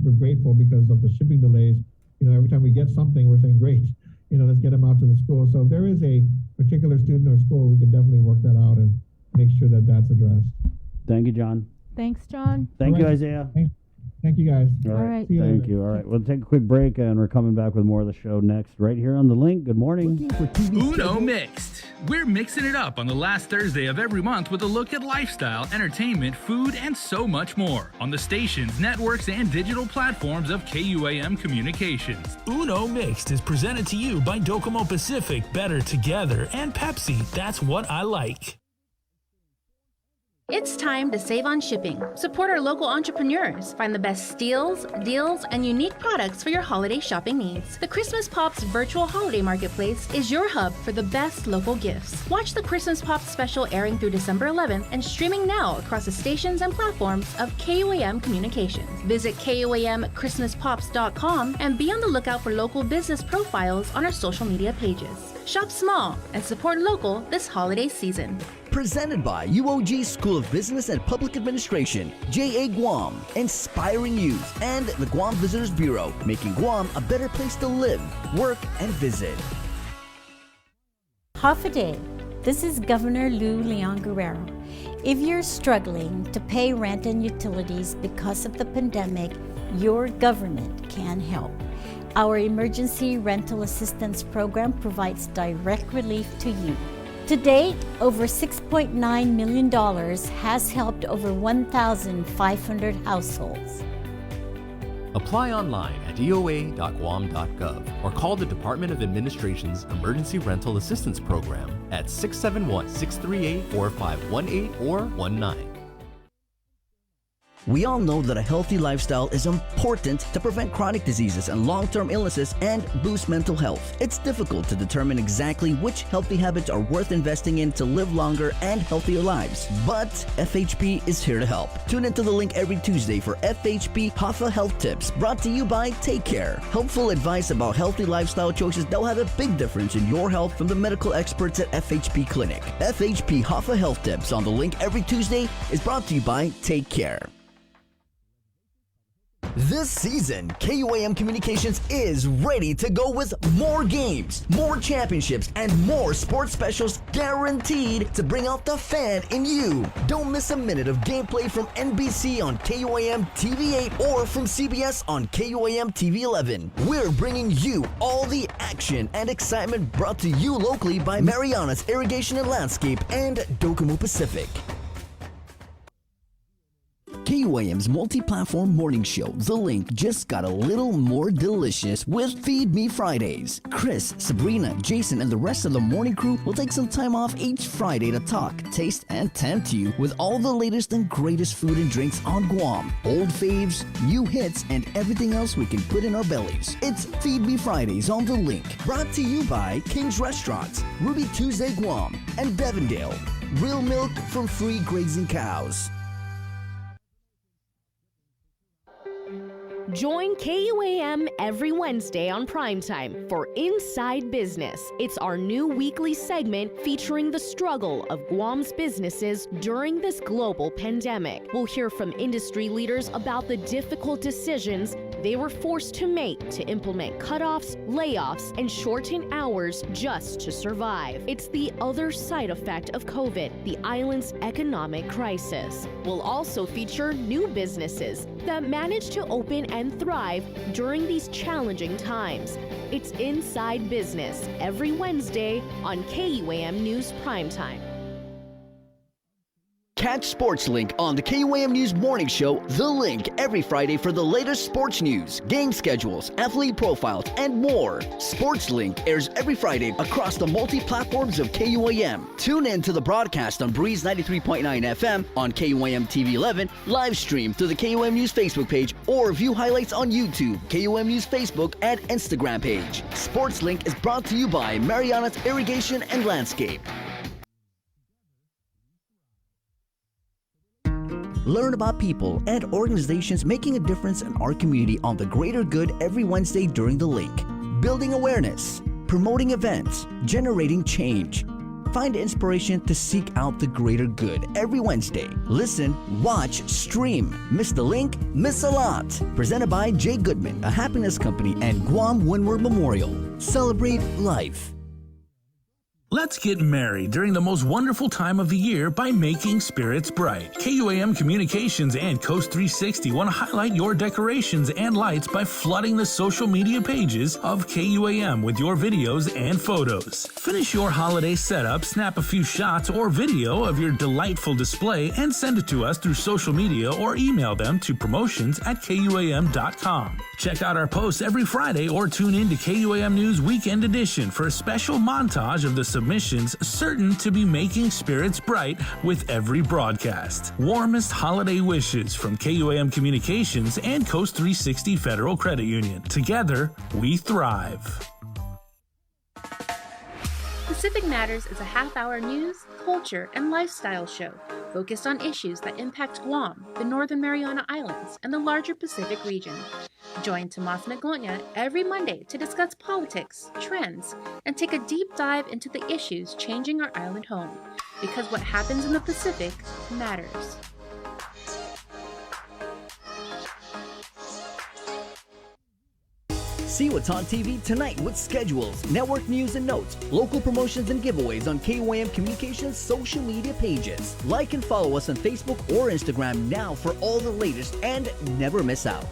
We're grateful because of the shipping delays. Every time we get something, we're saying, great, let's get them out to the school. So if there is a particular student or school, we can definitely work that out and make sure that that's addressed. Thank you, John. Thanks, John. Thank you, Isaiah. Thank you, guys. All right. See you Thank later. you. All right. We'll take a quick break, and we're coming back with more of the show next, right here on The Link. Good morning. Uno Mixed. We're mixing it up on the last Thursday of every month with a look at lifestyle, entertainment, food, and so much more on the stations, networks, and digital platforms of KUAM Communications. Uno Mixed is presented to you by Docomo Pacific, Better Together, and Pepsi. That's what I like. It's time to save on shipping. Support our local entrepreneurs. Find the best deals, and unique products for your holiday shopping needs. The Christmas Pops virtual holiday marketplace is your hub for the best local gifts. Watch the Christmas Pops special airing through December 11th and streaming now across the stations and platforms of KUAM Communications. Visit KUAMChristmasPops.com and be on the lookout for local business profiles on our social media pages. Shop small and support local this holiday season. Presented by UOG School of Business and Public Administration, JA Guam, inspiring youth, and the Guam Visitors Bureau, making Guam a better place to live, work, and visit. Half a day. This is Governor Lou Leon Guerrero. If you're struggling to pay rent and utilities because of the pandemic, your government can help. Our Emergency Rental Assistance Program provides direct relief to you. To date, over $6.9 million has helped over 1,500 households. Apply online at eoa.guam.gov or call the Department of Administration's Emergency Rental Assistance Program at 671-638-4518 or 19. We all know that a healthy lifestyle is important to prevent chronic diseases and long-term illnesses and boost mental health. It's difficult to determine exactly which healthy habits are worth investing in to live longer and healthier lives. But FHP is here to help. Tune into The Link every Tuesday for FHP HAFA Health Tips, brought to you by Take Care. Helpful advice about healthy lifestyle choices that will have a big difference in your health from the medical experts at FHP Clinic. FHP HAFA Health Tips on The Link every Tuesday is brought to you by Take Care. This season, KUAM Communications is ready to go with more games, more championships, and more sports specials guaranteed to bring out the fan in you. Don't miss a minute of gameplay from NBC on KUAM TV8 or from CBS on KUAM TV11. We're bringing you all the action and excitement brought to you locally by Mariana's Irrigation and Landscape and Docomo Pacific. KUAM's multi-platform morning show, The Link, just got a little more delicious with Feed Me Fridays. Chris, Sabrina, Jason, and the rest of the morning crew will take some time off each Friday to talk, taste, and tempt you with all the latest and greatest food and drinks on Guam. Old faves, new hits, and everything else we can put in our bellies. It's Feed Me Fridays on The Link, brought to you by King's Restaurants, Ruby Tuesday Guam, and Devondale. Real milk from free grazing cows. Join KUAM every Wednesday on Primetime for Inside Business. It's our new weekly segment featuring the struggle of Guam's businesses during this global pandemic. We'll hear from industry leaders about the difficult decisions they were forced to make to implement cutoffs, layoffs, and shorten hours just to survive. It's the other side effect of COVID, the island's economic crisis. We'll also feature new businesses that managed to open and thrive during these challenging times. It's Inside Business every Wednesday on KUAM News Primetime. Catch Sports Link on the KUAM News Morning Show, The Link, every Friday for the latest sports news, game schedules, athlete profiles, and more. Sports Link airs every Friday across the multi-platforms of KUAM. Tune in to the broadcast on Breeze 93.9 FM, on KUAM TV 11, live stream through the KUAM News Facebook page, or view highlights on YouTube, KUAM News Facebook, and Instagram page. Sports Link is brought to you by Mariana's Irrigation and Landscape. Learn about people and organizations making a difference in our community on the greater good every Wednesday during The Link. Building awareness, promoting events, generating change. Find inspiration to seek out the greater good every Wednesday. Listen, watch, stream. Miss The Link? Miss a lot. Presented by Jay Goodman, a happiness company, and Guam Windward Memorial. Celebrate life. Let's get merry during the most wonderful time of the year by making spirits bright. KUAM Communications and Coast 360 want to highlight your decorations and lights by flooding the social media pages of KUAM with your videos and photos. Finish your holiday setup, snap a few shots or video of your delightful display, and send it to us through social media or email them to promotions@KUAM.com. Check out our posts every Friday or tune in to KUAM News Weekend Edition for a special montage of the submissions certain to be making spirits bright with every broadcast. Warmest holiday wishes from KUAM Communications and Coast 360 Federal Credit Union. Together, we thrive. Pacific Matters is a half-hour news, culture, and lifestyle show focused on issues that impact Guam, the Northern Mariana Islands, and the larger Pacific region. Join Tomas Nagonia every Monday to discuss politics, trends, and take a deep dive into the issues changing our island home, because what happens in the Pacific matters. See what's on TV tonight with schedules, network news and notes, local promotions and giveaways on KUAM Communications social media pages. Like and follow us on Facebook or Instagram now for all the latest and never miss out.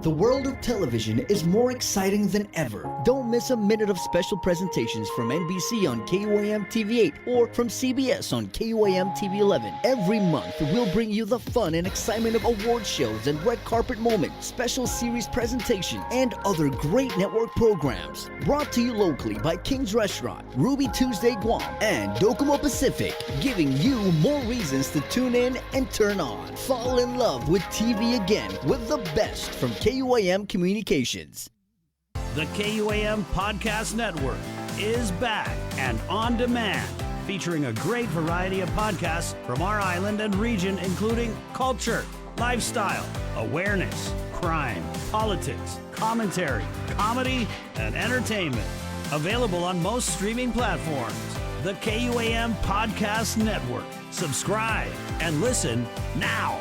The world of television is more exciting than ever. Don't miss a minute of special presentations from NBC on KUAM TV 8 or from CBS on KUAM TV 11. Every month, we'll bring you the fun and excitement of award shows and red carpet moments, special series presentations, and other great network programs. Brought to you locally by King's Restaurant, Ruby Tuesday Guam, and Docomo Pacific, giving you more reasons to tune in and turn on. Fall in love with TV again with the best from KUAM Communications. The KUAM Podcast Network is back and on demand, featuring a great variety of podcasts from our island and region, including culture, lifestyle, awareness, crime, politics, commentary, comedy, and entertainment. Available on most streaming platforms. The KUAM Podcast Network. Subscribe and listen now.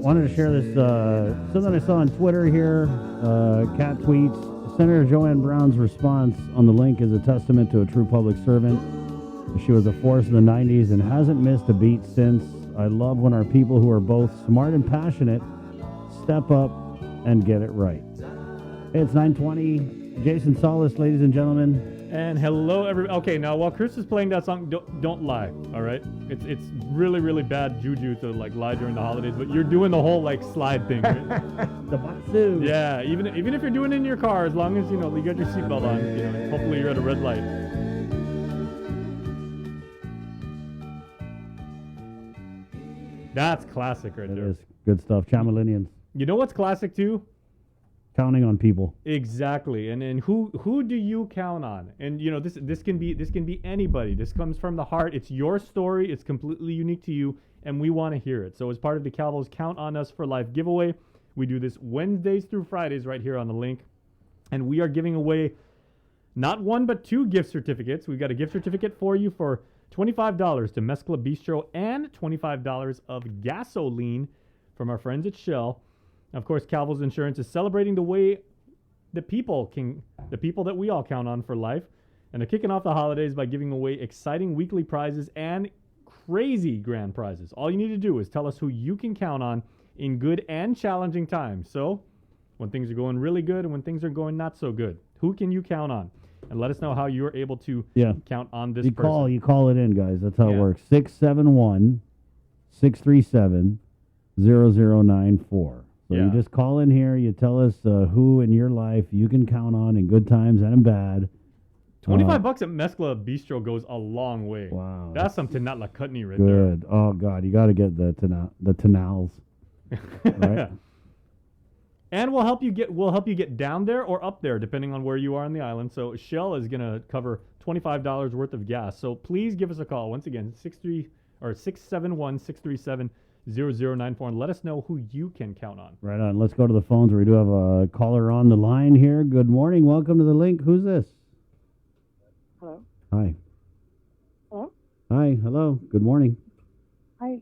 Wanted to share this, something I saw on Twitter here. Cat tweets, Senator Joanne Brown's response on the link is a testament to a true public servant. She was a force in the 90s and hasn't missed a beat since. I love when our people who are both smart and passionate step up and get it right. Hey, it's 9:20. Jason Solis, ladies and gentlemen. And hello, everybody. Okay, now while Chris is playing that song, don't lie. All right, it's really really bad juju to like lie during the holidays. But you're doing the whole like slide thing. Right? The batsu. Yeah, even if you're doing it in your car, as long as you know you got your seatbelt on. You know, hopefully you're at a red light. That's classic right there. It is good stuff. Chamilinians. You know what's classic too? Counting on people. Exactly. And who do you count on? And you know, this can be anybody. This comes from the heart. It's your story. It's completely unique to you, and we want to hear it. So as part of the Calvo's Count on Us for Life giveaway, we do this Wednesdays through Fridays right here on the link. And we are giving away not one but 2 gift certificates. We've got a gift certificate for you for $25 to Mezcla Bistro and $25 of gasoline from our friends at Shell. Of course, Calvo's Insurance is celebrating the way the people that we all count on for life. And they're kicking off the holidays by giving away exciting weekly prizes and crazy grand prizes. All you need to do is tell us who you can count on in good and challenging times. So, when things are going really good and when things are going not so good, who can you count on? And let us know how you're able to count on this person. You call it in, guys. That's how it works. 671-637-0094. So you just call in here. You tell us who in your life you can count on in good times and in bad. $25 at Mezcla Bistro goes a long way. Wow. That's some Tenatla Kutney right there. Good. Oh, God. You got to get the Tenals. Right? And we'll help you get down there or up there, depending on where you are on the island. So Shell is going to cover $25 worth of gas. So please give us a call. Once again, 671-637-0094, and let us know who you can count on. Right on. Let's go to the phones. We do have a caller on the line here. Good morning. Welcome to the link. Who's this? Hello. Hi. Hello. Hi. Hello. Good morning. Hi.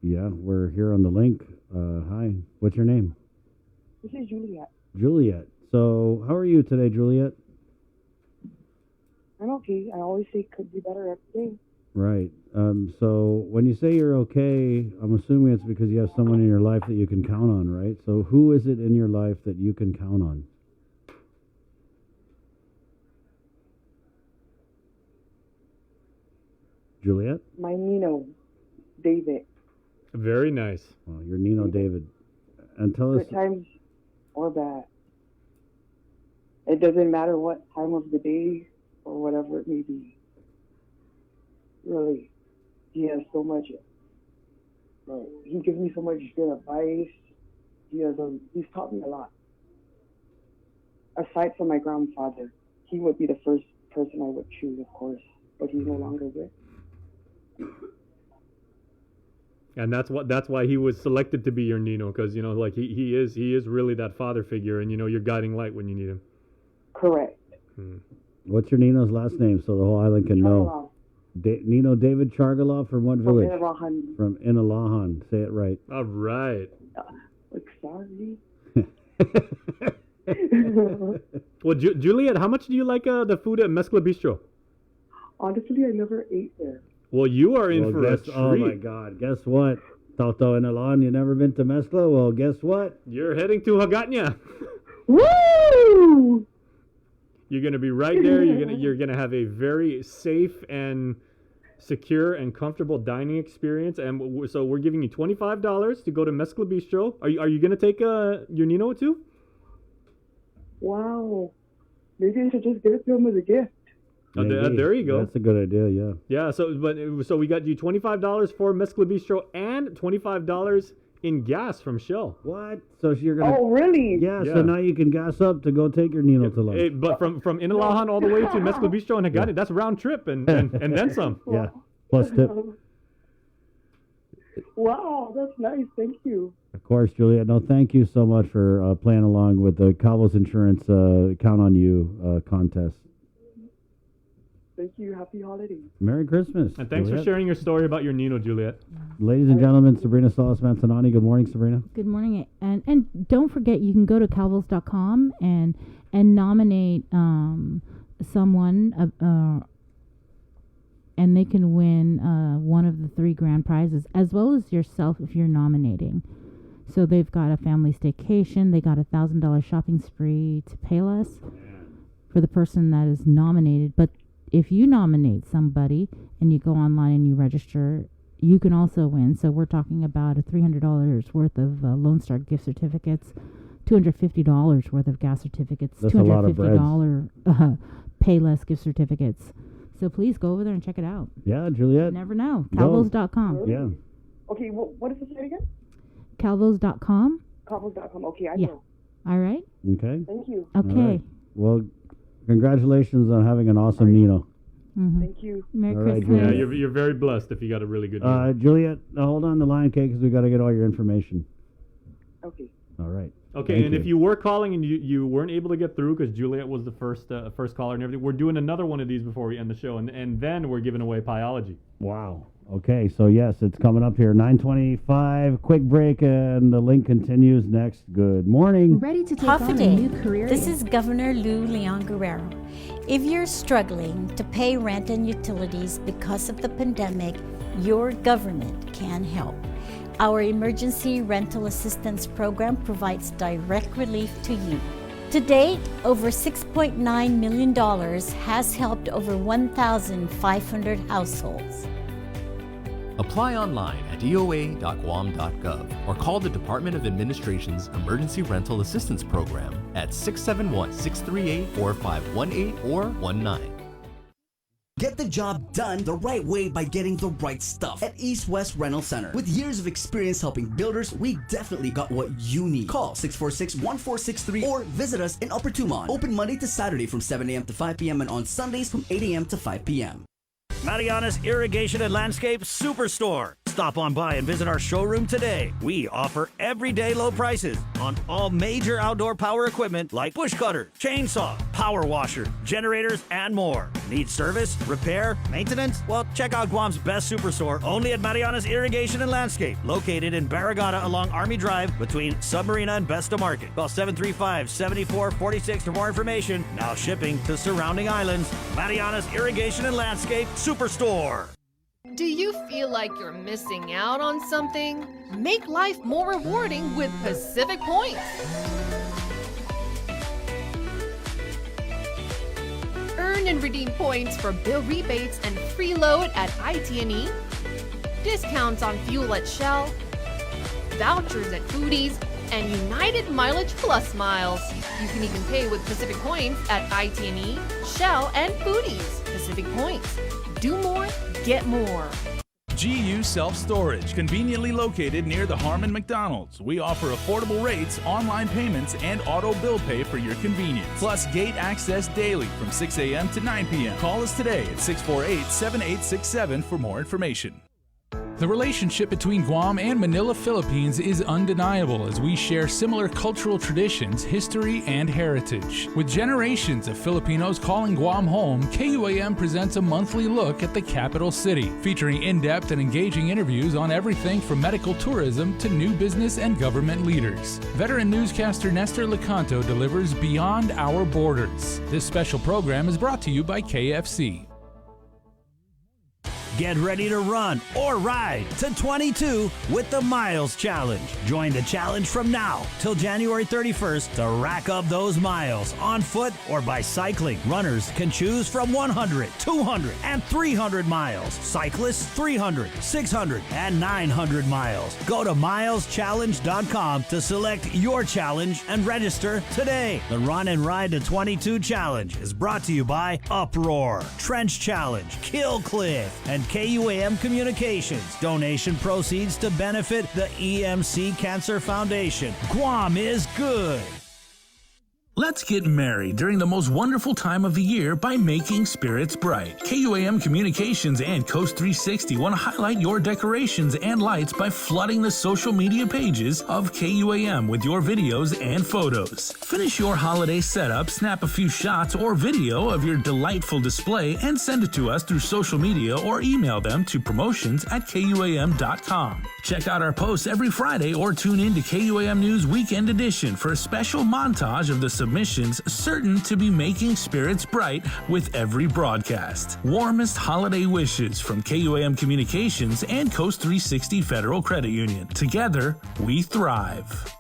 Yeah, we're here on the link. Hi. What's your name? This is Juliet. Juliet. So, how are you today, Juliet? I'm okay. I always say could be better every day. Right. So, when you say you're okay, I'm assuming it's because you have someone in your life that you can count on, right? So, who is it in your life that you can count on? Juliet? My Nino, David. Very nice. Oh, you're Nino David. And tell us... Good times or bad. It doesn't matter what time of the day or whatever it may be. Really, he has so much. He gives me so much good advice. He's taught me a lot. Aside from my grandfather, he would be the first person I would choose, of course, but he's no longer with. And that's why he was selected to be your Nino, because like he is really that father figure, and you're guiding light when you need him. Correct. What's your Nino's last name so the whole island can know? Nino David Chargalov from what village? Inalahan. From Inalahan. Say it right. All right. Sorry. Well, Juliet, how much do you like the food at Mezcla Bistro? Honestly, I never ate there. Well, you are in for a treat. Oh, my God. Guess what? Toto Inalahan, you never been to Mezcla? Well, guess what? You're heading to Hagatnya. Woo! You're going to be right there. You're gonna have a very safe and secure and comfortable dining experience. And so we're giving you $25 to go to Mezcla Bistro. Are you going to take your Nino too? Wow. Maybe I should just give it to him as a gift. There you go. That's a good idea, yeah. Yeah, so we got you $25 for Mezcla Bistro and $25 in gas from Shell. What? So you're gonna? Oh, really? Yeah. So now you can gas up to go take your Nino to lunch. But from Inalahan all the way to Mezcla Bistro and Hagatnya, that's a round trip and then some. Yeah. Plus tip. Wow, that's nice. Thank you. Of course, Juliet. No, thank you so much for playing along with the Calvo's Insurance Count on You contest. Thank you. Happy holidays. Merry Christmas. And thanks for sharing your story about your Nino, Juliet. Ladies and gentlemen, Sabrina Salas Manzanani. Good morning, Sabrina. Good morning. And don't forget, you can go to calvos.com and nominate someone, and they can win one of the 3 grand prizes, as well as yourself if you're nominating. So they've got a family staycation. They got $1,000 shopping spree to Payless. for the person that is nominated. But if you nominate somebody and you go online and you register, you can also win. So we're talking about a $300 worth of Lone Star gift certificates, $250 worth of gas certificates, That's a lot of breads. $250 pay less gift certificates. So please go over there and check it out. Yeah, Juliet. You never know. Go. Calvos.com. Yeah. Okay, what is the site again? Calvos.com. Calvos.com. Okay, I Yeah. know. All right. Okay. Thank you. Okay. All right. Well, congratulations on having an awesome Nino. Mm-hmm. Thank you. Merry All right, Christmas. Yeah, you're very blessed if you got a really good name. Juliet, hold on the line, okay, because we got to get all your information. Okay. All right. Okay, Thank and you. if you were calling and you weren't able to get through because Juliet was the first caller and everything, we're doing another one of these before we end the show, and then we're giving away Pyology. Wow. Okay, so yes, it's coming up here, 9:25. Quick break, and the link continues next. Good morning. Ready to take Half a on a day. new career? This is Governor Lou Leon Guerrero. If you're struggling to pay rent and utilities because of the pandemic, your government can help. Our Emergency Rental Assistance Program provides direct relief to you. To date, over $6.9 million has helped over 1,500 households. Apply online at doa.guam.gov or call the Department of Administration's Emergency Rental Assistance Program at 671-638-4518 or 19. Get the job done the right way by getting the right stuff at East West Rental Center. With years of experience helping builders, we definitely got what you need. Call 646-1463 or visit us in Upper Tumon. Open Monday to Saturday from 7 a.m. to 5 p.m. and on Sundays from 8 a.m. to 5 p.m. Mariana's Irrigation and Landscape Superstore. Stop on by and visit our showroom today. We offer everyday low prices on all major outdoor power equipment like bush cutter, chainsaw, power washer, generators, and more. Need service, repair, maintenance? Well, check out Guam's best superstore only at Mariana's Irrigation and Landscape, located in Barragata along Army Drive between Submarina and Besta Market. Call 735-7446 for more information. Now shipping to surrounding islands. Mariana's Irrigation and Landscape Superstore. Do you feel like you're missing out on something? Make life more rewarding with Pacific Points. Earn and redeem points for bill rebates and free load at IT&E, discounts on fuel at Shell, vouchers at Foodies, and United Mileage Plus miles. You can even pay with Pacific Points at IT&E, Shell, and Foodies. Pacific Points. Do more, get more. GU Self-Storage, conveniently located near the Harmon McDonald's. We offer affordable rates, online payments, and auto bill pay for your convenience. Plus gate access daily from 6 a.m. to 9 p.m. Call us today at 648-7867 for more information. The relationship between Guam and Manila, Philippines is undeniable as we share similar cultural traditions, history, and heritage. With generations of Filipinos calling Guam home, KUAM presents a monthly look at the capital city, featuring in-depth and engaging interviews on everything from medical tourism to new business and government leaders. Veteran newscaster Nestor Lecanto delivers Beyond Our Borders. This special program is brought to you by KFC. Get ready to run or ride to 22 with the Miles Challenge. Join the challenge from now till January 31st to rack up those miles on foot or by cycling. Runners can choose from 100, 200, and 300 miles. Cyclists 300, 600, and 900 miles. Go to mileschallenge.com to select your challenge and register today. The Run and Ride to 22 Challenge is brought to you by Uproar, Trench Challenge, Kill Cliff, and KUAM Communications. Donation proceeds to benefit the EMC Cancer Foundation. Guam is good. Let's get merry during the most wonderful time of the year by making spirits bright. KUAM Communications and Coast 360 want to highlight your decorations and lights by flooding the social media pages of KUAM with your videos and photos. Finish your holiday setup, snap a few shots or video of your delightful display, and send it to us through social media or email them to promotions@kuam.com. Check out our posts every Friday or tune in to KUAM News Weekend Edition for a special montage of the submissions certain to be making spirits bright with every broadcast. Warmest holiday wishes from KUAM Communications and Coast 360 Federal Credit Union. Together, we thrive.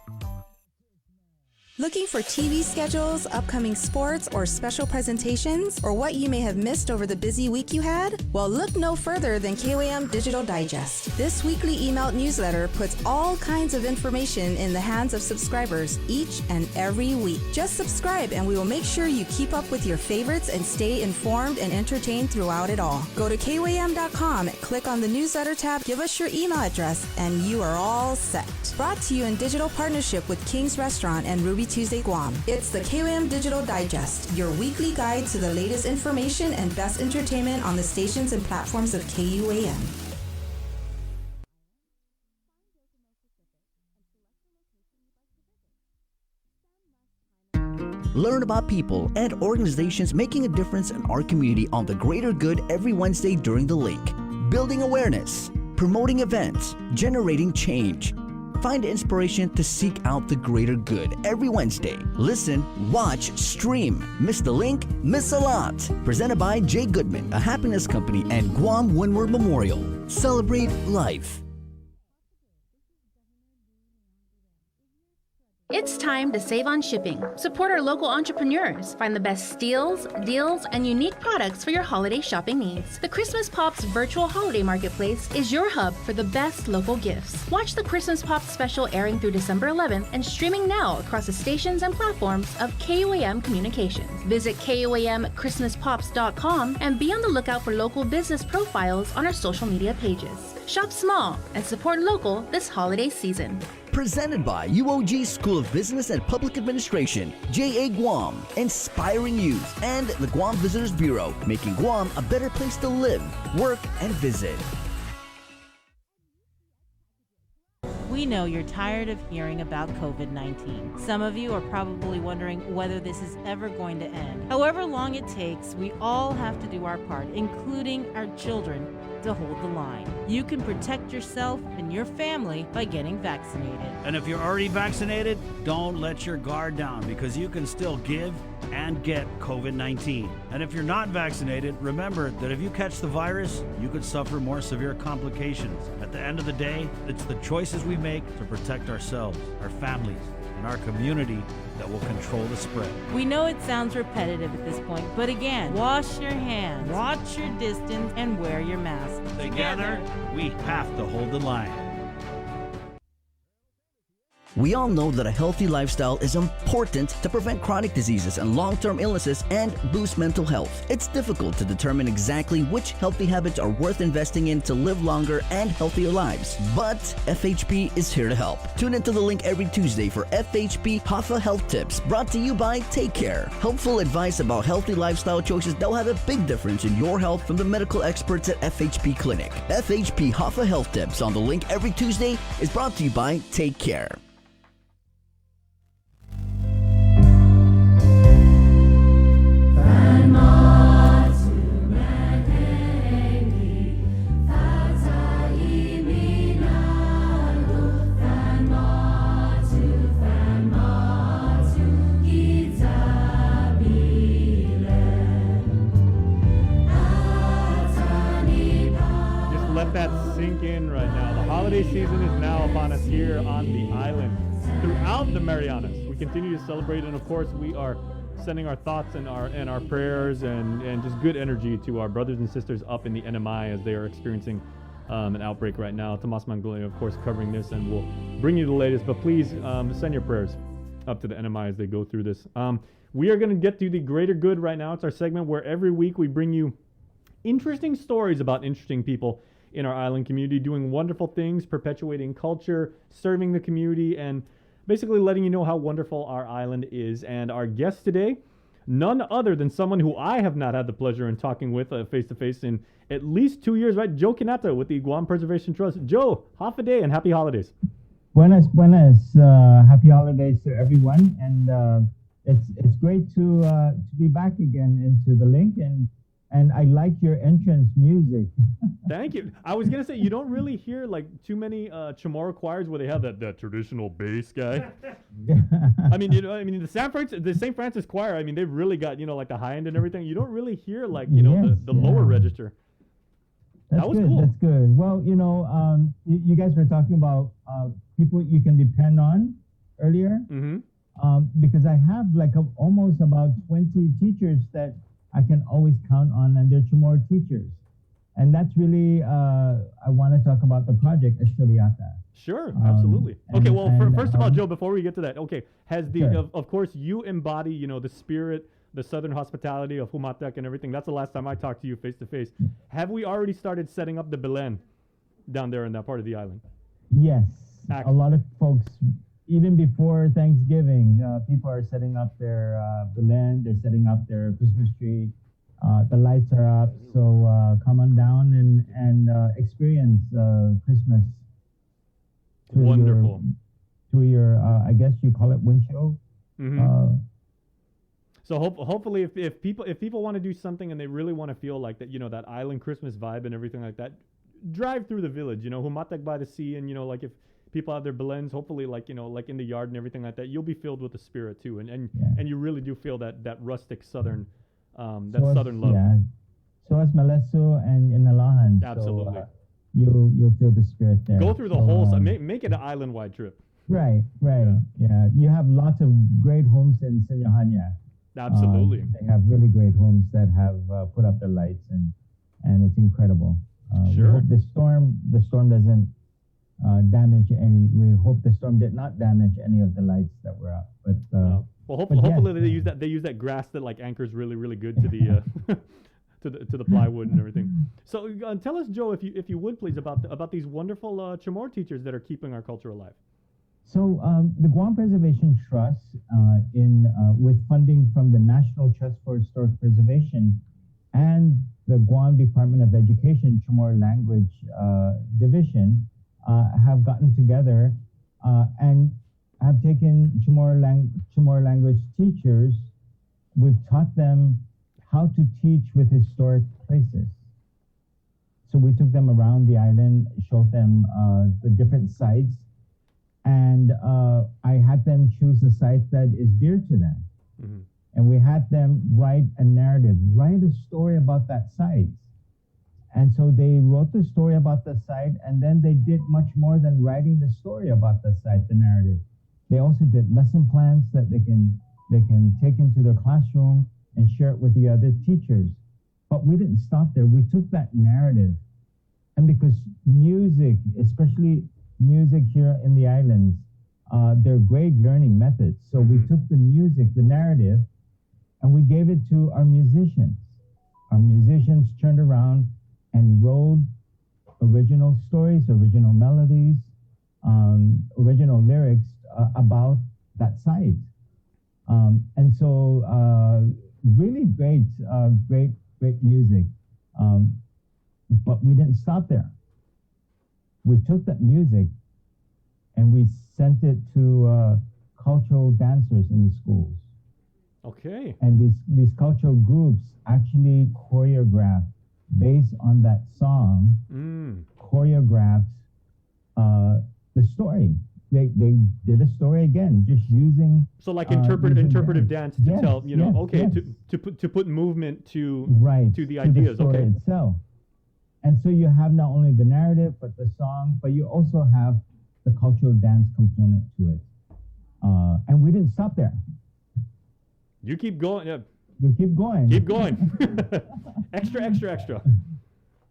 Looking for TV schedules, upcoming sports, or special presentations, or what you may have missed over the busy week you had? Well, look no further than KOAM Digital Digest. This weekly emailed newsletter puts all kinds of information in the hands of subscribers each and every week. Just subscribe and we will make sure you keep up with your favorites and stay informed and entertained throughout it all. Go to KOAM.com, click on the newsletter tab, give us your email address, and you are all set. Brought to you in digital partnership with King's Restaurant and Ruby Tuesday Guam. It's the KOAM Digital Digest, your weekly guide to the latest information and best entertainment on the stations and platforms of KUAM. Learn about people and organizations making a difference in our community on the greater good every Wednesday during the link. Building awareness, promoting events, generating change. Find inspiration to seek out the greater good every Wednesday. Listen, watch, stream. Miss the link? Miss a lot. Presented by Jay Goodman, a happiness company, and Guam Windward Memorial. Celebrate life. It's time to save on shipping. Support our local entrepreneurs. Find the best deals, and unique products for your holiday shopping needs. The Christmas Pops virtual holiday marketplace is your hub for the best local gifts. Watch the Christmas Pops special airing through December 11th and streaming now across the stations and platforms of KUAM Communications. Visit KUAMChristmasPops.com and be on the lookout for local business profiles on our social media pages. Shop small and support local this holiday season. Presented by UOG School of Business and Public Administration, JA Guam, inspiring youth, and the Guam Visitors Bureau, making Guam a better place to live, work, and visit. We know you're tired of hearing about COVID-19. Some of you are probably wondering whether this is ever going to end. However long it takes, we all have to do our part, including our children, to hold the line. You can protect yourself and your family by getting vaccinated. And if you're already vaccinated, don't let your guard down because you can still give and get COVID-19. And if you're not vaccinated, remember that if you catch the virus, you could suffer more severe complications. At the end of the day, it's the choices we make to protect ourselves, our families, and our community that will control the spread. We know it sounds repetitive at this point, but again, wash your hands, watch your distance, and wear your mask. Together, we have to hold the line. We all know that a healthy lifestyle is important to prevent chronic diseases and long-term illnesses and boost mental health. It's difficult to determine exactly which healthy habits are worth investing in to live longer and healthier lives. But FHP is here to help. Tune into the link every Tuesday for FHP HAFA Health Tips, brought to you by Take Care. Helpful advice about healthy lifestyle choices that will have a big difference in your health from the medical experts at FHP Clinic. FHP HAFA Health Tips on the link every Tuesday is brought to you by Take Care. That sink in right now. The holiday season is now upon us here on the island. Throughout the Marianas, we continue to celebrate, and of course, we are sending our thoughts and our prayers and just good energy to our brothers and sisters up in the NMI as they are experiencing an outbreak right now. Tomas Mangulio, of course, covering this, and we'll bring you the latest. But please send your prayers up to the NMI as they go through this. We are going to get to the greater good right now. It's our segment where every week we bring you interesting stories about interesting people in our island community, doing wonderful things, perpetuating culture, serving the community, and basically letting you know how wonderful our island is. And our guest today, none other than someone who I have not had the pleasure in talking with face-to-face in at least 2 years, right? Joe Kanata with the Guam Preservation Trust. Joe, half a day and happy holidays. Buenas. Happy holidays to everyone. And it's great to be back again into the link, and I like your entrance music. Thank you. I was gonna say you don't really hear like too many Chamorro choirs where they have that traditional bass guy. I mean, the St. Francis choir. I mean, they've really got like the high end and everything. You don't really hear like the lower register. That was cool. That's good. Well, you guys were talking about people you can depend on earlier. Mm-hmm. because I have like almost about 20 teachers that I can always count on, and they're Chamorro teachers. And that's really, I want to talk about the project Estudiata. Sure, absolutely. Okay, well, first of all, Joe, before we get to that, okay, has the, Sure. of course, you embody, you know, the spirit, the Southern hospitality of Humatek and everything. That's the last time I talked to you face to face. Have we already started setting up the Belen down there in that part of the island? Yes, a lot of folks, even before Thanksgiving, people are setting up their Belen, they're setting up their Christmas tree. The lights are up, so come on down and experience Christmas. Wonderful. Through your, I guess you call it windshield. So hopefully, if people want to do something and they really want to feel like that, you know, that island Christmas vibe and everything like that, drive through the village. You know, Humatek by the sea, and you know, like if people have their Belens, hopefully, like, you know, like in the yard and everything like that, you'll be filled with the spirit too, and you really do feel that rustic southern. Southern love. Yeah. So as Maleso and Inalahan. Absolutely. So, you'll feel the spirit there. Go through the whole side. Make it an island-wide trip. Right. Yeah. You have lots of great homes in Senyahanya. Absolutely. They have really great homes that have put up their lights, and it's incredible. Sure. We hope the storm doesn't damage any. We hope the storm did not damage any of the lights that were up. But well, hopefully they use that grass that like anchors really really good to the to the plywood and everything. So tell us, Joe, if you would please about these wonderful Chamorro teachers that are keeping our culture alive. So the Guam Preservation Trust, with funding from the National Trust for Historic Preservation and the Guam Department of Education Chamorro Language Division, have gotten together and have taken Chamorro language teachers. We've taught them how to teach with historic places. So we took them around the island, showed them the different sites, and I had them choose a site that is dear to them. And we had them write a narrative, write a story about that site. And so they wrote the story about the site, and then they did much more than writing the story about the site, the narrative. They also did lesson plans that they can take into their classroom and share it with the other teachers. But we didn't stop there. We took that narrative, and because music, especially music here in the islands, they're great learning methods. So we took the music, the narrative, and we gave it to our musicians. Our musicians turned around and wrote original stories, original melodies, original lyrics about that site. And so really great music. But we didn't stop there. We took that music and we sent it to cultural dancers in the schools. Okay. And these cultural groups actually choreographed based on that song, choreographed the story. They did a story again, just using like interpretive dance to tell, you know, to put movement to the ideas, the story itself. And so you have not only the narrative but the song, but you also have the cultural dance component to it. And we didn't stop there. You keep going. Yeah. We keep going. Keep going. extra.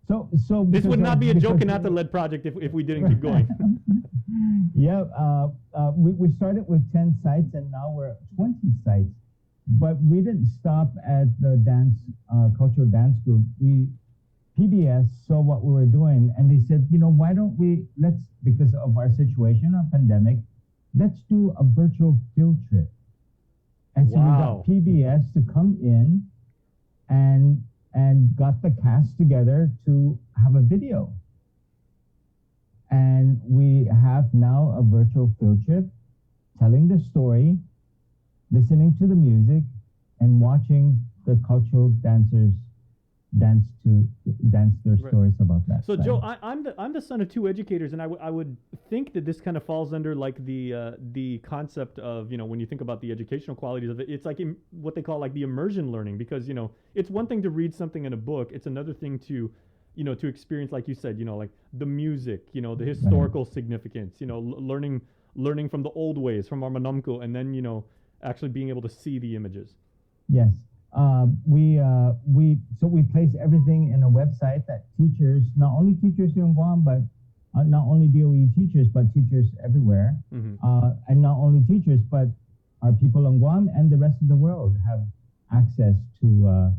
So this would not be a Joe Kanata-led project if we didn't keep going. Yeah, we started with 10 sites and now we're at 20 sites. But we didn't stop at the dance, cultural dance group. PBS saw what we were doing and they said, you know, why don't because of our situation, our pandemic, let's do a virtual field trip. And so we got PBS to come in and got the cast together to have a video. And we have now a virtual field trip, telling the story, listening to the music, and watching the cultural dancers dance their stories about that. So Joe, I'm the son of two educators, and I would think that this kind of falls under like the concept of, you know, when you think about the educational qualities of it, it's like what they call like the immersion learning, because, you know, it's one thing to read something in a book, it's another thing to, you know, to experience, like you said, you know, like the music, you know, the historical significance, you know, learning learning from the old ways, from our manamko, and then, actually being able to see the images. Yes. We place everything in a website that teachers, not only teachers here in Guam, but not only DOE teachers, but teachers everywhere, and not only teachers, but our people in Guam and the rest of the world have access to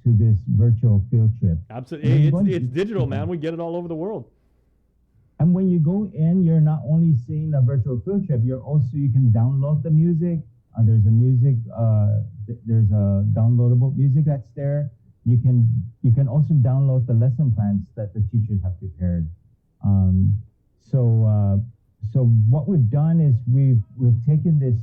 this virtual field trip. Absolutely, it's digital, man. We get it all over the world. And when you go in, you're not only seeing a virtual field trip, you can download the music. There's a downloadable music that's there. You can also download the lesson plans that the teachers have prepared. So what we've done is we've taken this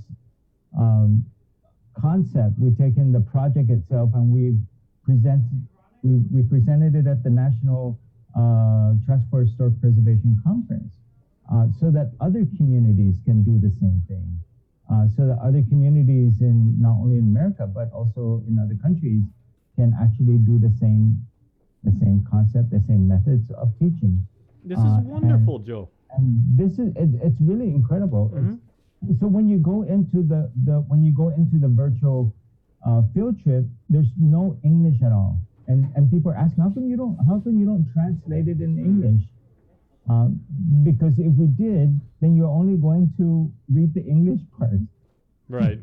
concept, we've taken the project itself, and we presented it at the National Trust for Historic Preservation Conference, so that other communities can do the same thing. So that other communities in not only in America but also in other countries can actually do the same concept, the same methods of teaching. This is wonderful, Joe. And this is it's really incredible. So when you go into the virtual field trip, there's no English at all, and people are asking, how come you don't translate it in English? Because if we did, then you're only going to read the English part. Right.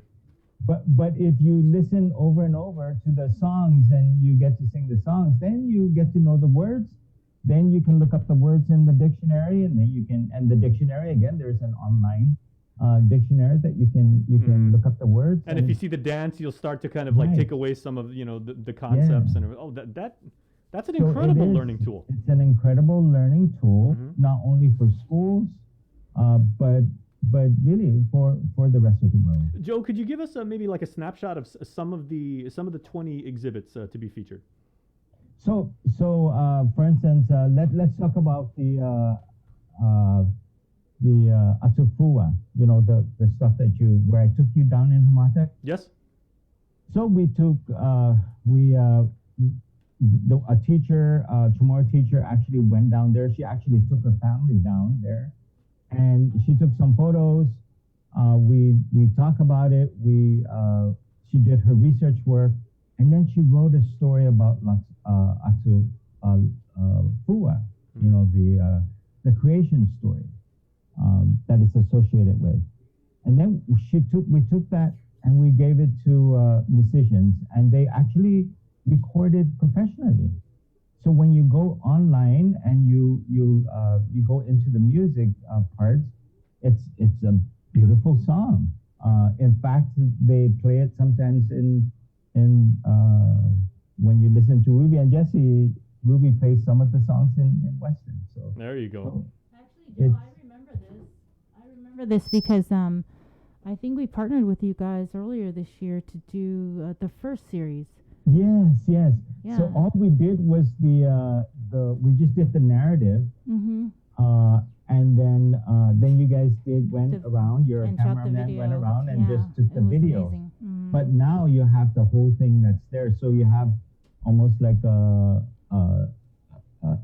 But if you listen over and over to the songs and you get to sing the songs, then you get to know the words. Then you can look up the words in the dictionary, and then and the dictionary, again, there's an online dictionary that you can look up the words. And if you see the dance, you'll start to kind of like take away some of the concepts and that's an incredible learning tool. It's an incredible learning tool, not only for schools, but really for the rest of the world. Joe, could you give us maybe like a snapshot of some of the 20 exhibits to be featured? So for instance, let's talk about the atufua, the stuff where I took you down in Humatec. Yes. So we took a teacher, Chamorro teacher, actually went down there. She actually took her family down there, and she took some photos. We talk about it. She did her research work, and then she wrote a story about Fua, the creation story that is associated with. And then we took that and we gave it to musicians, and they actually recorded professionally. So when you go online and you go into the music parts, it's a beautiful song. In fact, they play it sometimes in when you listen to Ruby and Jesse. Ruby plays some of the songs in Western. So there you go. Actually, Joe, I remember this because I think we partnered with you guys earlier this year to do the first series. Yes. Yeah. So all we did was we just did the narrative, and then you guys went around. Your cameraman went around and just took the video. But now you have the whole thing that's there. So you have almost like a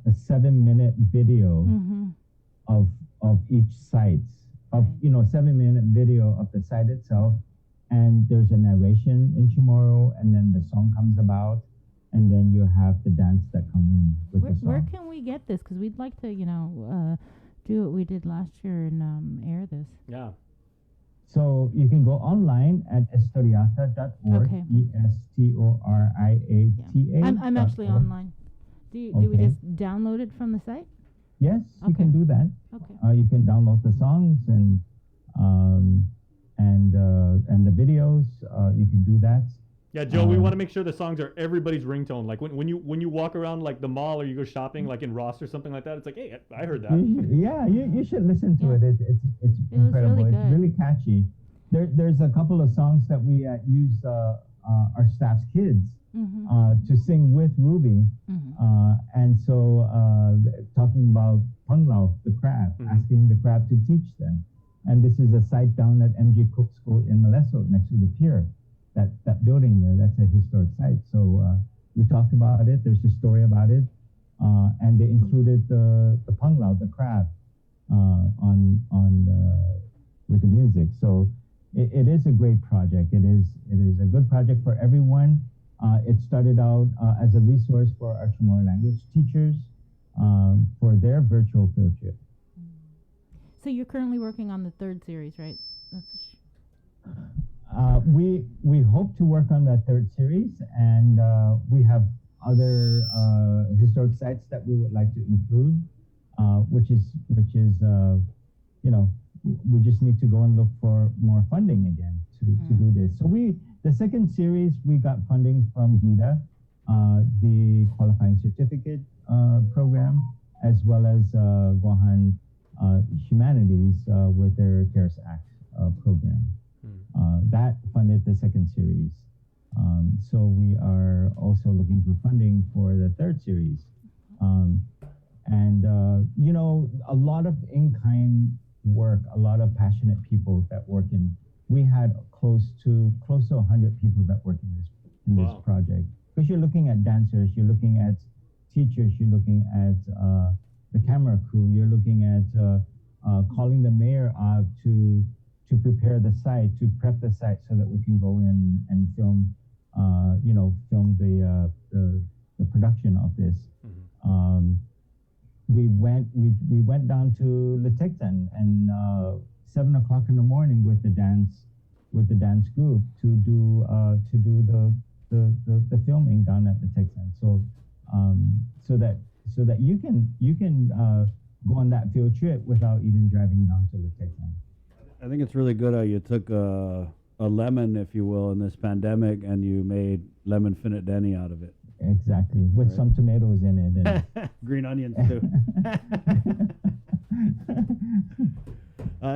7-minute video of each site, 7-minute video of the site itself. And there's a narration in Chamorro, and then the song comes about, and then you have the dance that come in with the song. Where can we get this? Because we'd like to, do what we did last year and air this. Yeah. So you can go online at estoriata.org, Okay. ESTORIATA. I'm actually online. Do we just download it from the site? Yes, you can do that. Okay. You can download the songs and the videos. You can do that. Yeah, Joe, we want to make sure the songs are everybody's ringtone. Like when you walk around like the mall or you go shopping like in Ross or something like that, it's like, hey, I heard that. You should listen to it. It's incredible. Really it's really catchy. There's a couple of songs that we use our staff's kids to sing with Ruby, and so talking about Punglao, the crab, asking the crab to teach them. And this is a site down at MG Cook School in Malesso, next to the pier. That building there, that's a historic site. So we talked about it. There's a story about it, and they included the punglao, the crab, with the music. So it is a great project. It is a good project for everyone. It started out as a resource for our Chamorro language teachers for their virtual field trip. So you're currently working on the third series, right? We hope to work on that third series, and we have other historic sites that we would like to include, which is we just need to go and look for more funding again to do this. So the second series, we got funding from GDA, the qualifying certificate program, as well as Guahan Humanities with their CARES Act program. That funded the second series. So we are also looking for funding for the third series. A lot of in-kind work, a lot of passionate people that work in. We had close to 100 people that work in this project. Because you're looking at dancers, you're looking at teachers, you're looking at the camera crew, you're looking at calling the mayor to prepare the site, to prep the site so that we can go in and film, film the production of this. We went down to Litektan and 7 o'clock in the morning with the dance group to do the filming down at Litektan. So that you can go on that field trip without even driving down to Litektan. I think it's really good how you took a lemon, if you will, in this pandemic, and you made lemon finite Denny out of it. Exactly, with some tomatoes in it. And green onions, too.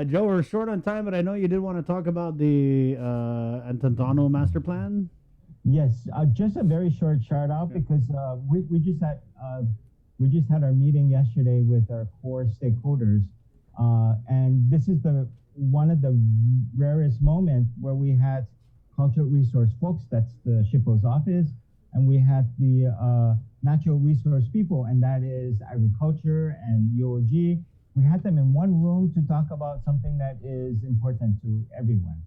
Joe, we're short on time, but I know you did want to talk about the Antantano master plan. Yes, just a very short shout out because we just had our meeting yesterday with our core stakeholders, and this is one of the rarest moments where we had cultural resource folks, that's the SHPO's office, and we had the natural resource people, and that is agriculture and UOG. We had them in one room to talk about something that is important to everyone.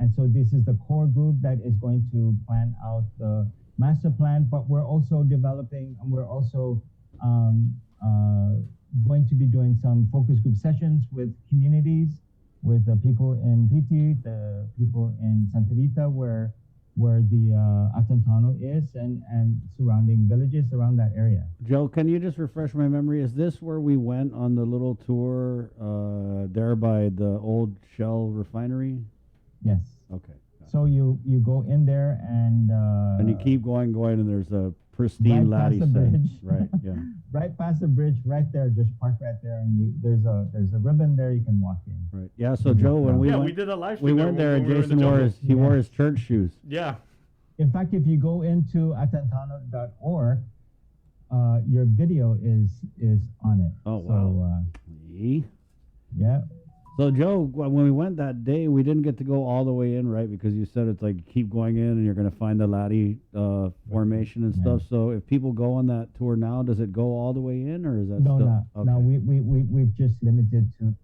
And so this is the core group that is going to plan out the master plan, but we're also developing, and we're also going to be doing some focus group sessions with communities, with the people in PT, the people in Santa Rita, where the Atantano is, and surrounding villages around that area. Joe, can you just refresh my memory? Is this where we went on the little tour there by the old Shell refinery? Yes. Okay. So you go in there and you keep going, and there's a pristine laddie set. Right. Yeah. Right past the bridge, right there. Just park right there, and there's a ribbon there you can walk in. Right. Yeah. So Joe, when we did a live stream. We went there, and Jason wore his church shoes. Yeah. In fact, if you go into atantano.org, your video is on it. Oh wow. So, yeah. So Joe, when we went that day, we didn't get to go all the way in, right? Because you said it's like keep going in, and you're going to find the laddie formation and stuff. So if people go on that tour now, does it go all the way in, or is that no? Okay. No, we've just limited to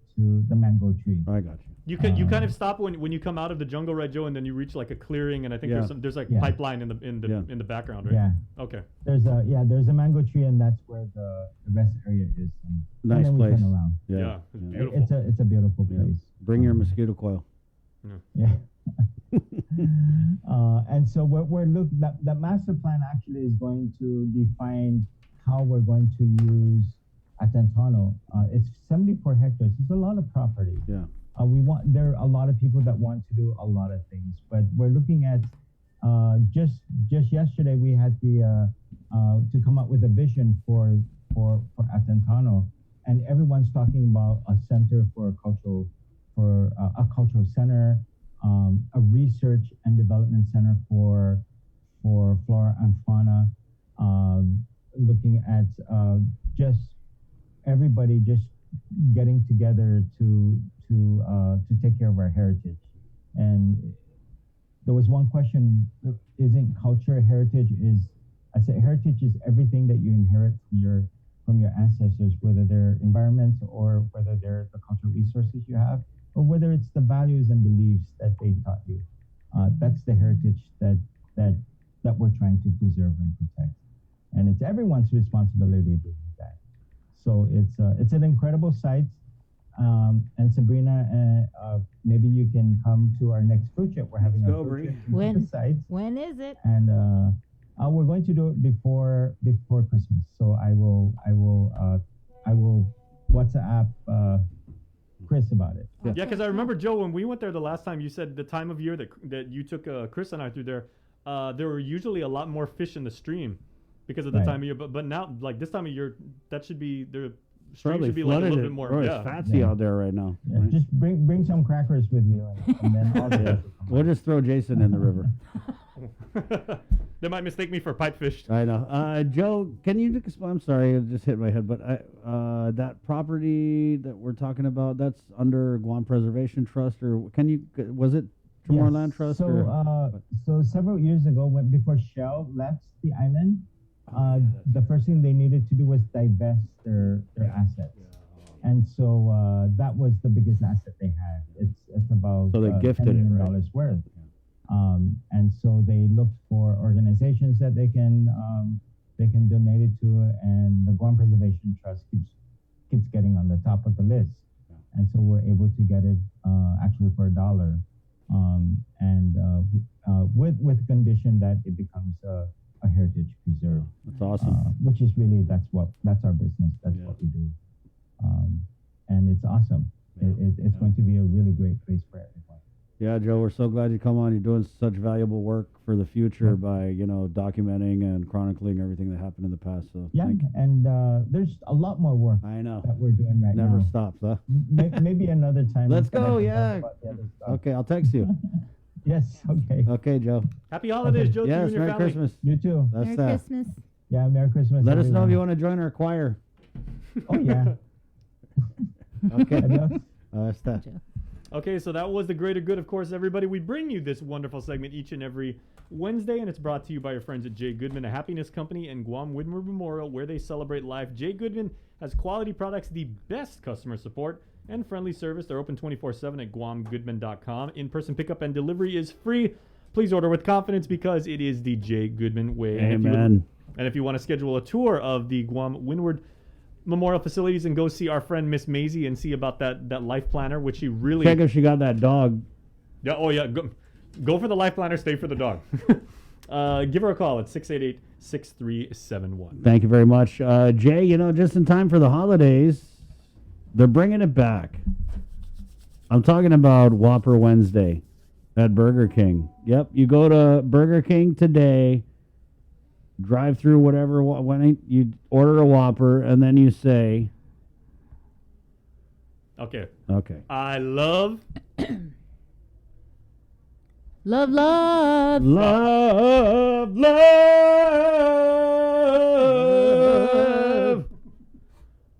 the mango tree. I got you. You kind of stop when you come out of the jungle, right, Joe, and then you reach like a clearing, and I think there's like pipeline in the background, right? Yeah. Okay. There's a mango tree, and that's where the rest area is. Nice and then place. We turn around. Yeah, it's beautiful. It's a beautiful place. Bring your mosquito coil. Yeah. And so that master plan actually is going to define how we're going to use Atantano. It's 74 hectares. It's a lot of property. Yeah. There are a lot of people that want to do a lot of things, but we're looking at just yesterday we had to come up with a vision for Atantano, and everyone's talking about a center for a cultural center, a research and development center for flora and fauna, looking at just everybody just getting together to take care of our heritage. And there was one question: isn't culture heritage? I said heritage is everything that you inherit from your from your ancestors, whether they're environments or whether they're the cultural resources you have, or whether it's the values and beliefs that they taught you. That's the heritage that we're trying to preserve and protect, and it's everyone's responsibility to do that. So it's an incredible site. And Sabrina, maybe you can come to our next food trip. We're having a food trip to the site. When is it? And we're going to do it before Christmas. So I will WhatsApp Chris about it. Yeah, because I remember, Joe, when we went there the last time, you said the time of year that you took Chris and I through there, there were usually a lot more fish in the stream because of the time of year. But now, like this time of year, that should be the stream should be like a little bit more. It's fancy out there right now. Yeah, right? just bring some crackers with you, and then all the We'll just throw Jason in the river. They might mistake me for pipefish. I know. Joe, can you I'm sorry, it just hit my head, but that property that we're talking about, that's under Guam Preservation Trust, or was it Chamorro Land Trust? So several years ago, before Shell left the island, the first thing they needed to do was divest their assets. And so that was the biggest asset they had. It's about so they gifted $10 million right? worth. And so they looked for organizations that they can donate it to, and the Guam Preservation Trust keeps getting on the top of the list. And so we're able to get it actually for $1, and with condition that it becomes a heritage preserve. That's awesome. Which is really that's our business. That's what we do, and it's awesome. It's going to be a really great place for everyone. Yeah, Joe, we're so glad you come on. You're doing such valuable work for the future by documenting and chronicling everything that happened in the past. So and there's a lot more work. I know that we're doing right now. Never stops, huh? Maybe another time. Let's go. Yeah. Okay, I'll text you. Yes. Okay. Okay, Joe. Happy holidays, Joe. Yes, to you and your Merry family. Christmas. You too. That's Merry that. Christmas. Yeah, Merry Christmas. Let us know if everyone. you want to join our choir. Oh yeah. Okay. That's that. Okay, so that was the greater good, of course, everybody. We bring you this wonderful segment each and every Wednesday, and it's brought to you by your friends at J. Goodman, a happiness company, and Guam Windward Memorial, where they celebrate life. J. Goodman has quality products, the best customer support, and friendly service. They're open 24/7 at guamgoodman.com. In-person pickup and delivery is free. Please order with confidence because it is the J. Goodman way. Amen. And if you want to schedule a tour of the Guam Windward Memorial facilities and go see our friend Miss Maisie and see about that life planner, which she really Check if she got that dog. Yeah. Oh yeah. Go for the life planner. Stay for the dog. Give her a call at 688-6371. Thank you very much, Jay. Just in time for the holidays, they're bringing it back. I'm talking about Whopper Wednesday at Burger King. Yep, you go to Burger King today. Drive through whatever, when you order a Whopper, and then you say, Okay. I love love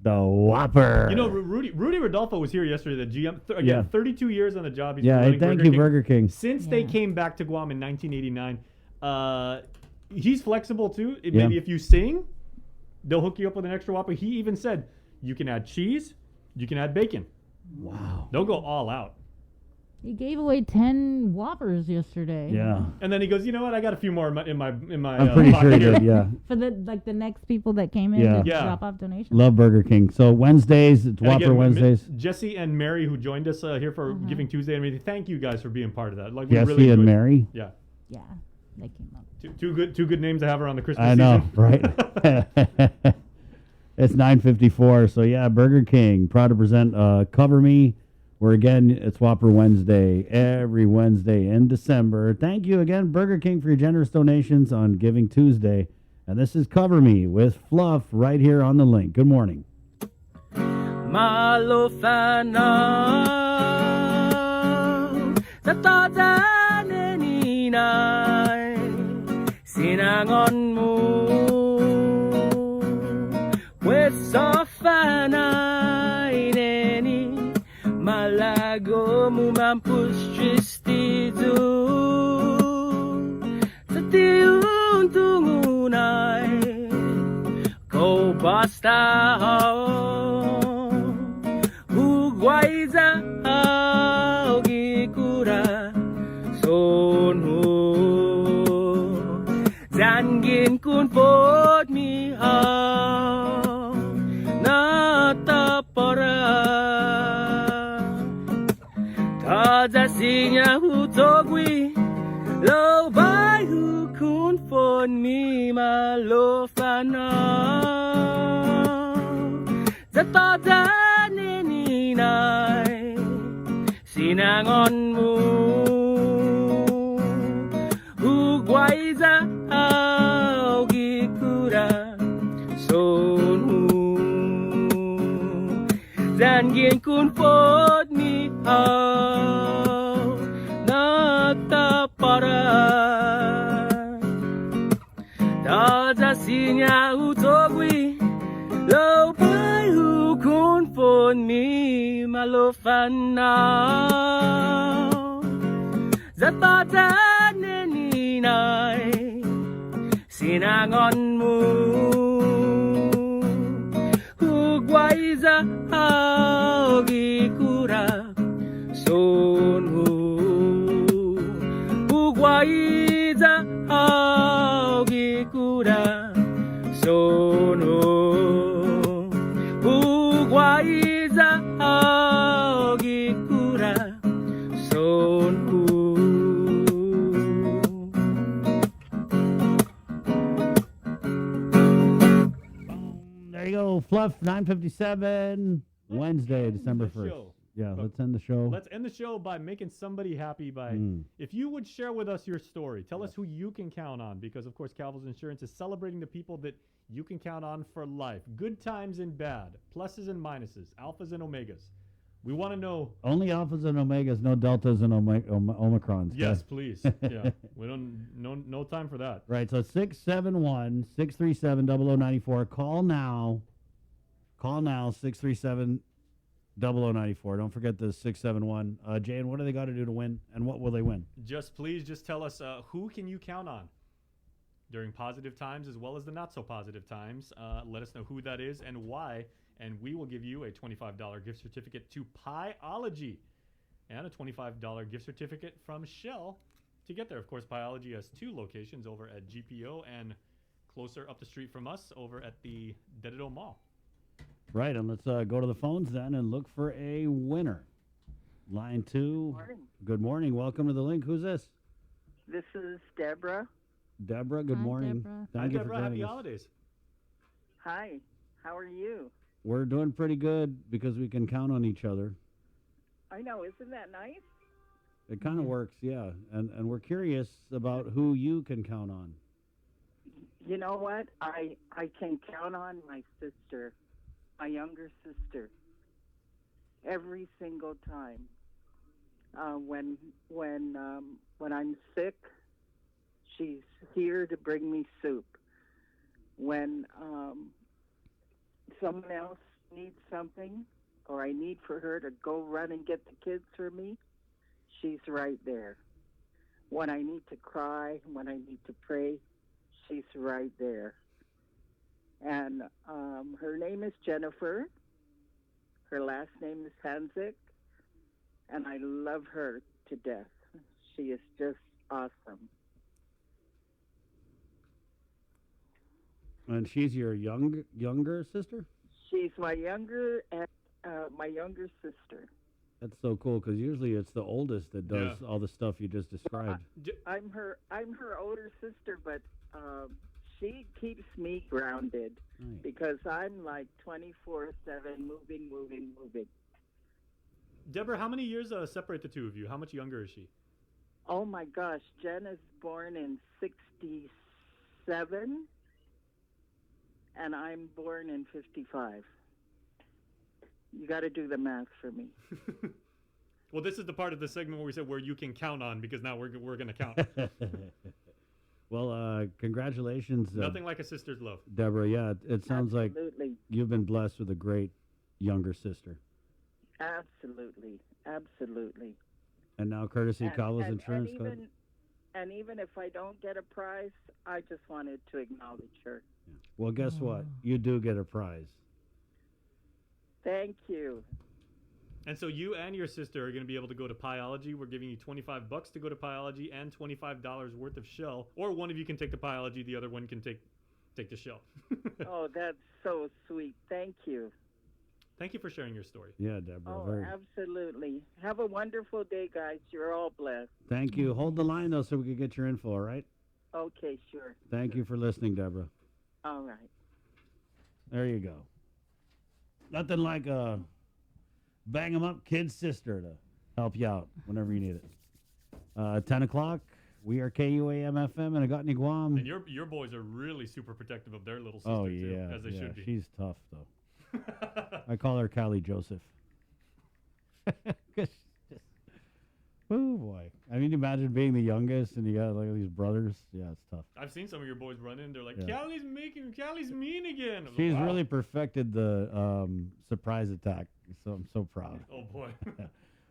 the Whopper. Rudy Rodolfo was here yesterday, the GM. 32 years on the job. He's Hey, thank you, Burger King. Since they came back to Guam in 1989, he's flexible too. Maybe if you sing, they'll hook you up with an extra Whopper. He even said you can add cheese, you can add bacon. Wow. They'll go all out. He gave away 10 Whoppers yesterday. Yeah. And then he goes, you know what? I got a few more in my I'm pretty sure he here. did, yeah. For the next people that came in to drop off donations. Love Burger King. So Wednesdays, it's And Whopper again, Wednesdays. Jesse and Mary, who joined us here for Giving Tuesday, and everything, thank you guys for being part of that. Like, we Jesse really and enjoyed it. Mary? Yeah. Yeah, they came up. Two good names to have around the Christmas I know, season. right? It's 9:54. So yeah, Burger King proud to present Cover Me, where again it's Whopper Wednesday every Wednesday in December. Thank you again, Burger King, for your generous donations on Giving Tuesday. And this is Cover Me with Fluff right here on the link. Good morning. Malofana Tatatan ninay Sinangon mo Wesofanay neni Malago mumampus tristido Sa tiyong tungunay Go basta hugway za gikura son hu zangin kun pot mi na tapara ta za sinya hu togwi lo bai hu kun phon mi ma lo fana za ta za ni ni nai sinangon mu hu gwai za ao gi kura son hu zan gien kun phot mi na ta para ta za sinya u togwi lo bai hu kun phon mi ma lo fan now za ta za ne ni nai sinangon mu hu gwai za ao gi kura son hu hu gwai za ao gi kura son hu hu gwai za ao gi kura son hu. There you go, Fluff 9:57, Wednesday, December 1st. show. Yeah, let's end the show. Let's end the show by making somebody happy by, if you would share with us your story, tell us who you can count on, because of course Calvo's Insurance is celebrating the people that you can count on for life. Good times and bad, pluses and minuses, alphas and omegas. We want to know. Only alphas and omegas, no deltas and omicrons. Yes, please. Yeah, we don't no time for that. Right, so 671-637-0094. Call now. Call now, 637-0094. Don't forget the 671. Jane, what do they got to do to win, and what will they win? Just tell us who can you count on during positive times as well as the not so positive times. Let us know who that is and why, and we will give you a $25 gift certificate to Pieology and a $25 gift certificate from Shell to get there. Of course, Pieology has 2 locations over at GPO and closer up the street from us over at the Dedido Mall. Right, and let's go to the phones then and look for a winner. Line 2. Morning. Good morning. Welcome to the link. Who's this? This is Deborah. Deborah, good morning. Deborah. Thank you for Deborah, happy joining us. holidays. Hi. How are you? We're doing pretty good because we can count on each other. I know. Isn't that nice? It kind of works, yeah. And we're curious about who you can count on. You know what? I can count on my sister, my younger sister, every single time. When I'm sick, she's here to bring me soup. When someone else needs something, or I need for her to go run and get the kids for me, she's right there. When I need to cry, when I need to pray, she's right there. And her name is Jennifer. Her last name is Hanzik. And I love her to death. She is just awesome. And she's your younger sister? She's my younger sister. That's so cool because usually it's the oldest that does all the stuff you just described. I'm her older sister, but she keeps me grounded because I'm like 24/7 moving. Deborah, how many years separate the two of you? How much younger is she? Oh my gosh, Jen is born in 67 and I'm born in 55. You got to do the math for me. Well, this is the part of the segment where we said where you can count on, because now we're going to count. Well, congratulations. Nothing like a sister's love. Deborah, yeah, it sounds Absolutely. like you've been blessed with a great younger sister. Absolutely. And now courtesy Calvo's Insurance. And even if I don't get a prize, I just wanted to acknowledge her. Well, guess what? You do get a prize. Thank you. And so you and your sister are going to be able to go to Pyology. We're giving you $25 to go to Pyology and $25 worth of shell. Or one of you can take the Pyology, the other one can take the shell. Oh, that's so sweet. Thank you. Thank you for sharing your story. Yeah, Deborah. Oh, absolutely. Have a wonderful day, guys. You're all blessed. Thank you. Hold the line, though, so we can get your info, all right? Okay, sure. Thank you for listening, Deborah. All right. There you go. Nothing like a bang 'em up kid's sister to help you out whenever you need it. 10 o'clock, we are KUAM-FM in Agotni, Guam. And your boys are really super protective of their little sister, Oh, too, yeah. as they should be. She's tough, though. I call her Callie Joseph. Oh, boy. I mean, imagine being the youngest and you got like these brothers. Yeah, it's tough. I've seen some of your boys run in. They're like, Yeah. Callie's mean again. I'm like, She's wow. really perfected the surprise attack, so I'm so proud. Oh, boy.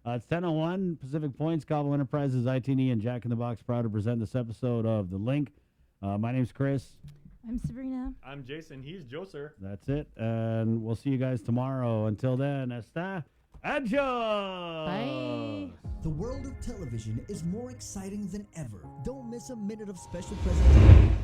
It's 10:01 Pacific Points. Cabo Enterprises, ITNE, and Jack in the Box proud to present this episode of The Link. My name's Chris. I'm Sabrina. I'm Jason. He's Joser. That's it. And we'll see you guys tomorrow. Until then, hasta adios. Bye. The world of television is more exciting than ever. Don't miss a minute of special presentation.